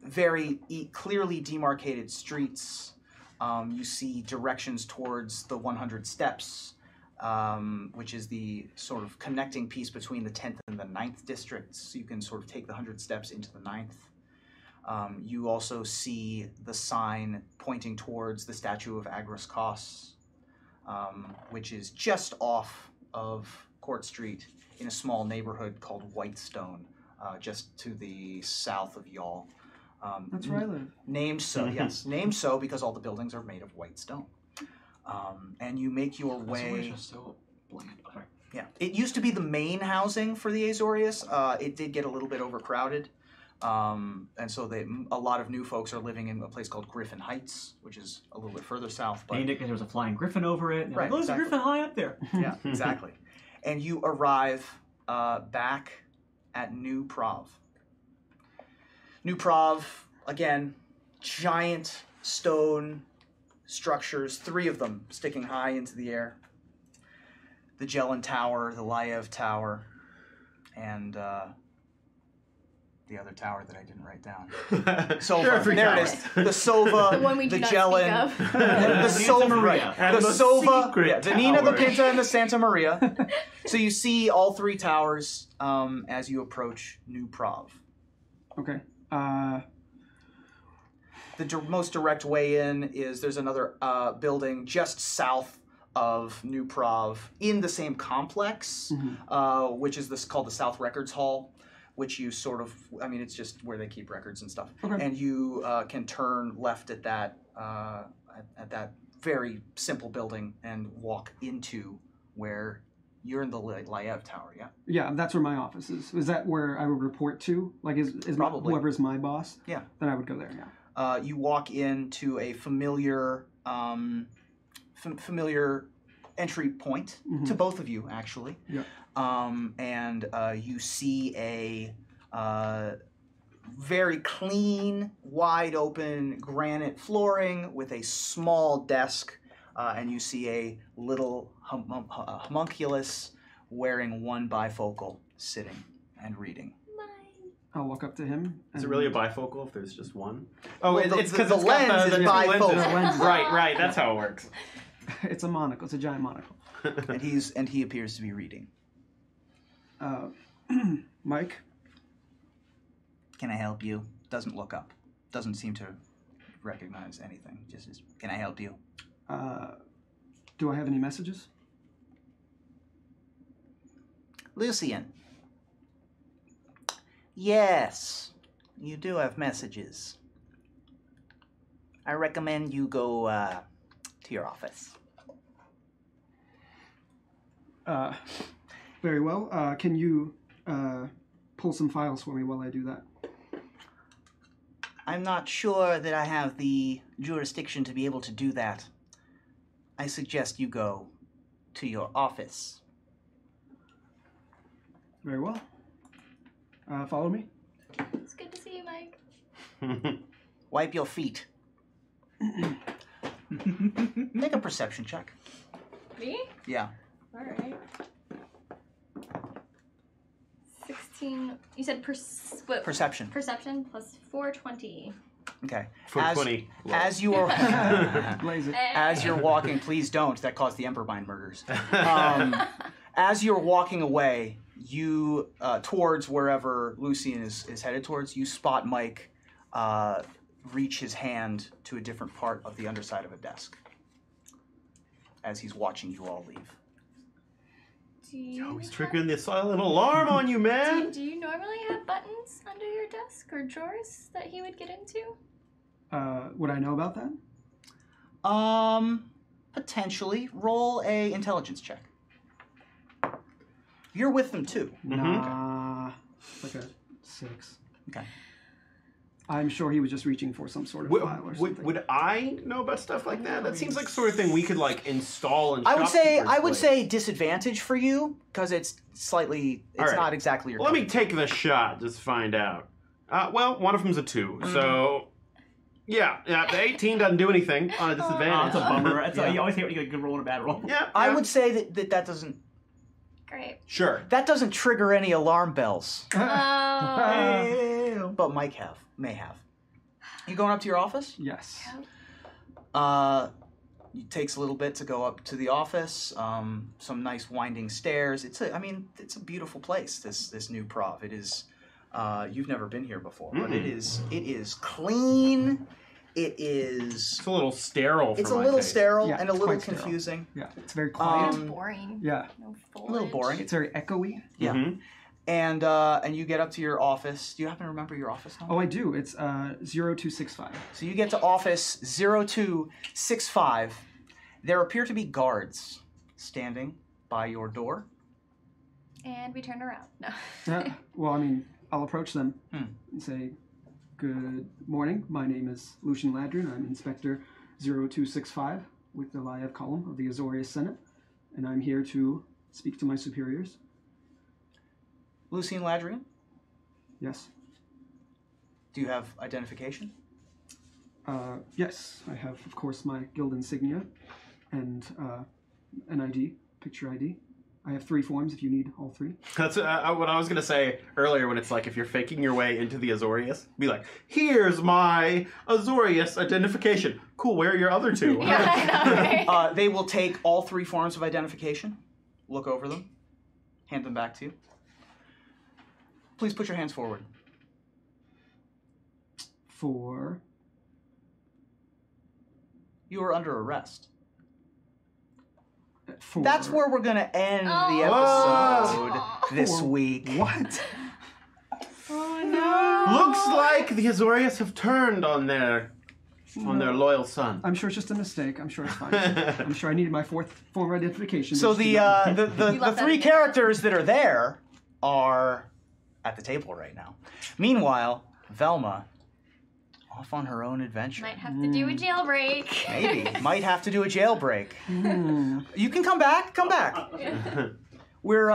very clearly demarcated streets. You see directions towards the 100 steps, which is the sort of connecting piece between the 10th and the 9th districts. So you can sort of take the 100 steps into the 9th. You also see the sign pointing towards the statue of Agris Kos, which is just off of Court Street in a small neighborhood called Whitestone, just to the south of y'all. That's where I live. Named so, yes. Named so because all the buildings are made of white stone. And you make your way... So bland. Yeah. It used to be the main housing for the Azorius. It did get a little bit overcrowded. And so a lot of new folks are living in a place called Griffin Heights, which is a little bit further south. But named it because there was a flying griffin over it. And right, there's a griffin high up there. Yeah, exactly. And you arrive back at New Prov. New Prov, again, giant stone structures, 3 of them sticking high into the air. The Jelen Tower, the Laev Tower, and the other tower that I didn't write down. Sova, there it is. The Sova, the one we do the not Jelen, speak of. the Sova, Maria. the Sova, yeah, the Nina, the tower. Pinta, and the Santa Maria. So you see all 3 towers as you approach New Prov. Okay. The most direct way in is there's another building just south of New Prov in the same complex, which is called the South Records Hall, which you sort of, it's just where they keep records and stuff. Okay. And you can turn left at that very simple building and walk into where you're in the Laev Tower, yeah? Yeah, that's where my office is. Is that where I would report to? Like, is Probably. Whoever's my boss? Yeah. Then I would go there, yeah. You walk into a familiar entry point to both of you, actually. Yeah. And you see a very clean, wide open granite flooring with a small desk, and you see a little homunculus wearing one bifocal sitting and reading. I'll walk up to him. Is it really a bifocal if there's just one? Oh, Well, it's because the lens is two bifocal. lenses. Right, that's how it works. It's a monocle. It's a giant monocle. And he appears to be reading. Mike? Can I help you? Doesn't look up. Doesn't seem to recognize anything. Just says, can I help you? Do I have any messages? Lucian. Yes, you do have messages. I recommend you go to your office. Very well. Can you pull some files for me while I do that? I'm not sure that I have the jurisdiction to be able to do that. I suggest you go to your office. Very well. Follow me. It's good to see you, Mike. Wipe your feet. Make a perception check. Me? Yeah. All right. 16. You said Perception. Perception plus 420. Okay. 420. As you are, Blaze it. as you're walking, please don't. That caused the Emberbind murders. As you're walking away, you towards wherever Lucian is headed towards, you spot Mike reach his hand to a different part of the underside of a desk as he's watching you all leave. Yo, he's triggering the silent alarm on you, man. Do you normally have buttons under your desk or drawers that he would get into? Would I know about that? Potentially. Roll a intelligence check. You're with them too. Nah. Like a 6. Okay. I'm sure he was just reaching for some sort of file or something. Would I know about stuff like that? That seems like the sort of thing we could like install and. I would say disadvantage for you because it's slightly. It's right. not exactly your. Well, let me take the shot. Just find out. Well, one of them's a 2, so. Yeah, the 18 doesn't do anything on a disadvantage. It's a bummer. You always hate when you get a good roll and a bad roll. Yeah, I would say that doesn't. Great. Sure. That doesn't trigger any alarm bells. Oh. But may have. You going up to your office? Yes. It takes a little bit to go up to the office. Some nice winding stairs. It's a beautiful place. This new prov. It is. You've never been here before, but it is clean. It is. It's a little sterile. It's a little sterile Yeah, and a it's little quite sterile. confusing. Yeah, it's very quiet. Boring. Yeah. No A little boring. It's very echoey. Yeah. Mm-hmm. And you get up to your office. Do you happen to remember your office number? Oh, I do. It's 0265. So you get to office 0265. There appear to be guards standing by your door. And we turn around. No. Well, I mean, I'll approach them and say, "Good morning. My name is Lucian Ladrin. I'm Inspector 0265 with the Liev column of the Azorius Senate, and I'm here to speak to my superiors." Lucian Ladrian, Yes. do you have identification? Yes, I have, of course, my guild insignia and an ID, picture ID. I have 3 forms if you need all 3. That's what I was going to say earlier when it's like if you're faking your way into the Azorius, be like, here's my Azorius identification. Cool, where are your other 2? Yeah, I know, right? They will take all 3 forms of identification, look over them, hand them back to you. Please put your hands forward. For... You are under arrest. For... That's where we're going to end the episode this week. What? Oh no. Looks like the Azorius have turned on their loyal son. I'm sure it's just a mistake. I'm sure it's fine. I'm sure I needed my 4th form of identification. So the 3 characters that are there are at the table right now. Meanwhile, Velma, off on her own adventure. Might have to do a jailbreak. Maybe. Might have to do a jailbreak. You can come back. Come back. We're, they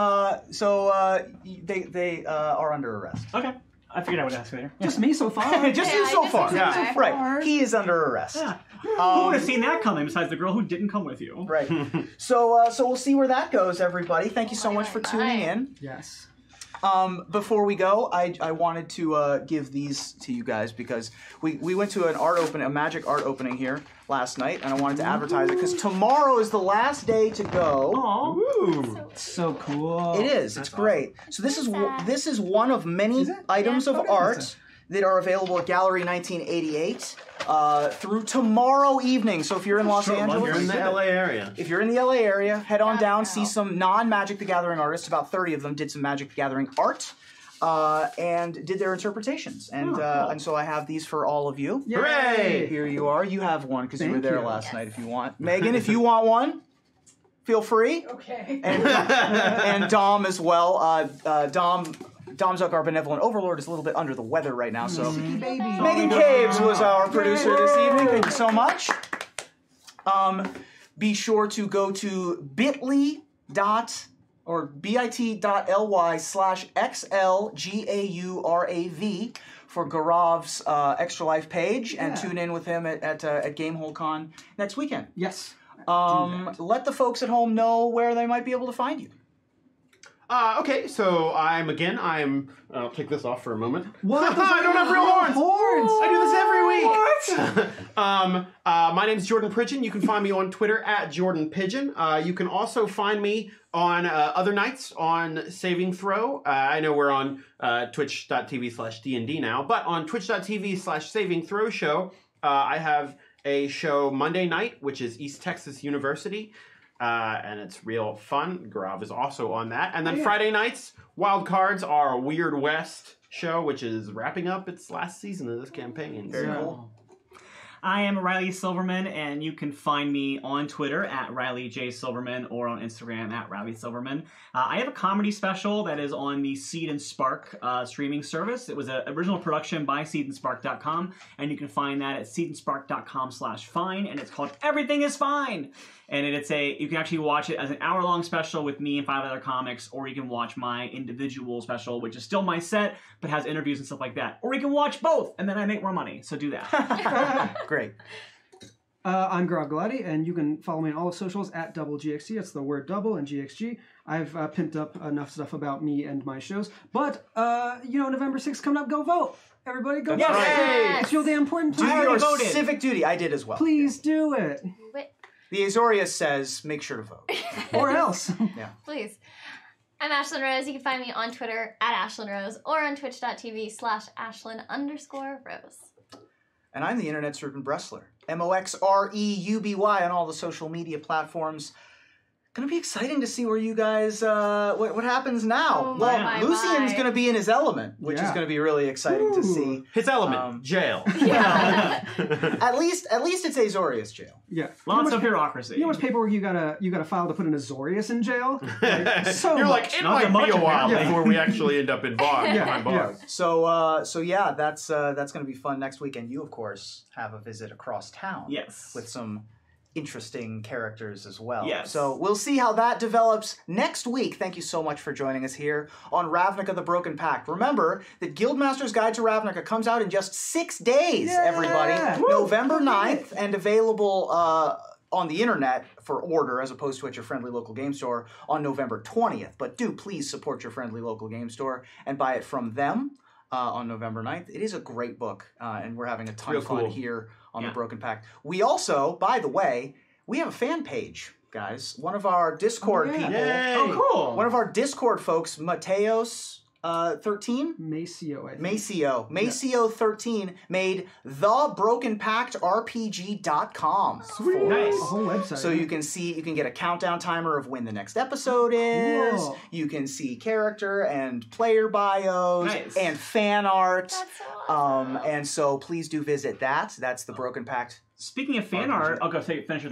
are under arrest. Okay. I figured I would ask later. Just me so far. Just you so far. Yeah. Right. He is under arrest. Yeah. Who would have seen that coming besides the girl who didn't come with you? Right. So we'll see where that goes, everybody. Thank you so much for tuning in. Yes. Before we go, I wanted to give these to you guys because we went to a magic art opening here last night, and I wanted to advertise it because tomorrow is the last day to go. Ooh. So cool. It is. It's great. So this is one of many items of art that are available at Gallery 1988 through tomorrow evening. So if you're in Los Angeles, You're in the LA area. if you're in the LA area, head on down, see some non-Magic the Gathering artists. About 30 of them did some Magic the Gathering art and did their interpretations. And so I have these for all of you. Yay. Hooray! Here you are. You have one because you were Thank there you. last night if you want. Megan, if you want one, feel free. Okay. And Dom as well. Dom Domzuck, our benevolent overlord, is a little bit under the weather right now, so baby. Megan Caves was our producer this evening. Thank you so much. Be sure to go to bit.ly.ly/XLGAURAV for Gaurav's Extra Life page and tune in with him at GameholeCon next weekend. Yes. Let the folks at home know where they might be able to find you. Okay, so I'll take this off for a moment. What? I don't have real horns! Horns! I do this every week! My name is Jordan Pridgeon. You can find me on Twitter at Jordan Pigeon. You can also find me on other nights on Saving Throw. I know we're on twitch.tv/DND now, but on twitch.tv/Saving Throw show, I have a show Monday night, which is East Texas University. And it's real fun. Gaurav is also on that. And then Friday nights, Wild Cards, our Weird West show, which is wrapping up its last season of this campaign. Very cool. I am Riley Silverman, and you can find me on Twitter at Riley J. Silverman or on Instagram at Riley Silverman. I have a comedy special that is on the Seed and Spark streaming service. It was an original production by seedandspark.com, and you can find that at seedandspark.com/fine, and it's called Everything is Fine. And you can actually watch it as an hour-long special with me and 5 other comics, or you can watch my individual special, which is still my set, but has interviews and stuff like that. Or you can watch both, and then I make more money, so do that. Great. I'm Gaurav Galati, and you can follow me on all the socials at DoubleGXG. That's the word double and GXG. I've pimped up enough stuff about me and my shows. But, November 6th coming up, go vote. Everybody go vote. Yes. It's real damn important. Do your civic duty. I did as well. Please do it. The Azorius says, make sure to vote. Or else. Yeah. Please. I'm Ashlyn Rose. You can find me on Twitter at Ashlyn Rose or on twitch.tv/Ashlyn_Rose. And I'm the Internet's Ruben Bressler. MOXREUBY on all the social media platforms. Gonna be exciting to see where you guys, what happens now. Lucian's gonna be in his element, which is gonna be really exciting to see. His element, jail. At least it's Azorius jail. Yeah. Lots of bureaucracy. You know how much paperwork you gotta file to put an Azorius in jail? So You're like, it might be a while Yeah. before we actually end up in bars. Yeah. bars. So that's gonna be fun next week, and you of course have a visit across town. Yes. With some interesting characters as well. Yes. So we'll see how that develops next week. Thank you so much for joining us here on Ravnica the Broken Pact. Remember that Guildmaster's Guide to Ravnica comes out in just 6 days, everybody. Woo! November 9th, and available on the internet for order as opposed to at your friendly local game store on November 20th. But do please support your friendly local game store and buy it from them on November 9th. It is a great book, and we're having a ton of fun here on the Broken Pact. We also, by the way, we have a fan page, guys. One of our Discord people. Yay. Oh, cool. One of our Discord folks, Mateos 13? Maceo, I think. Maceo 13 made thebrokenpactrpg.com. Sweet. Nice. A whole website. So you can get a countdown timer of when the next episode is. Cool. You can see character and player bios and fan art. That's so awesome. And so please do visit that. That's the Broken Pact. Speaking of fan art, I'll go finish with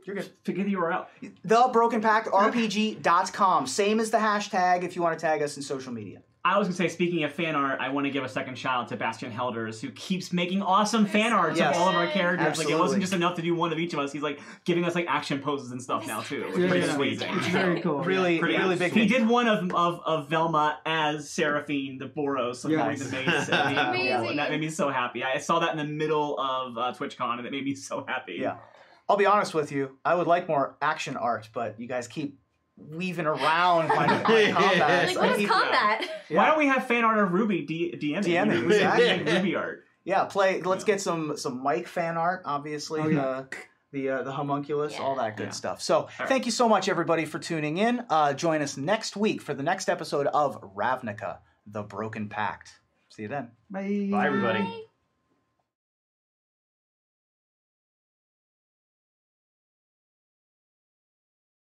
You're good. Forget the URL. TheBrokenPactRPG.com. Same as the hashtag if you want to tag us in social media. I was going to say, speaking of fan art, I want to give a second shout out to Bastian Helders, who keeps making awesome fan arts of all of our characters. Absolutely. Like, it wasn't just enough to do one of each of us. He's like giving us like action poses and stuff now too. Which is pretty sweet. It's very cool. Really big. He did one of Velma as Seraphine, the Boros. Amazing. That made me so happy. I saw that in the middle of TwitchCon, and it made me so happy. Yeah. I'll be honest with you. I would like more action art, but you guys keep weaving around my combat. Like, what is combat? Yeah. Why don't we have fan art of Ruby DMing? Exactly. Ruby art. Yeah, let's get some Mike fan art, obviously. The homunculus, all that good stuff. So thank you so much, everybody, for tuning in. Join us next week for the next episode of Ravnica, the Broken Pact. See you then. Bye. Bye, everybody.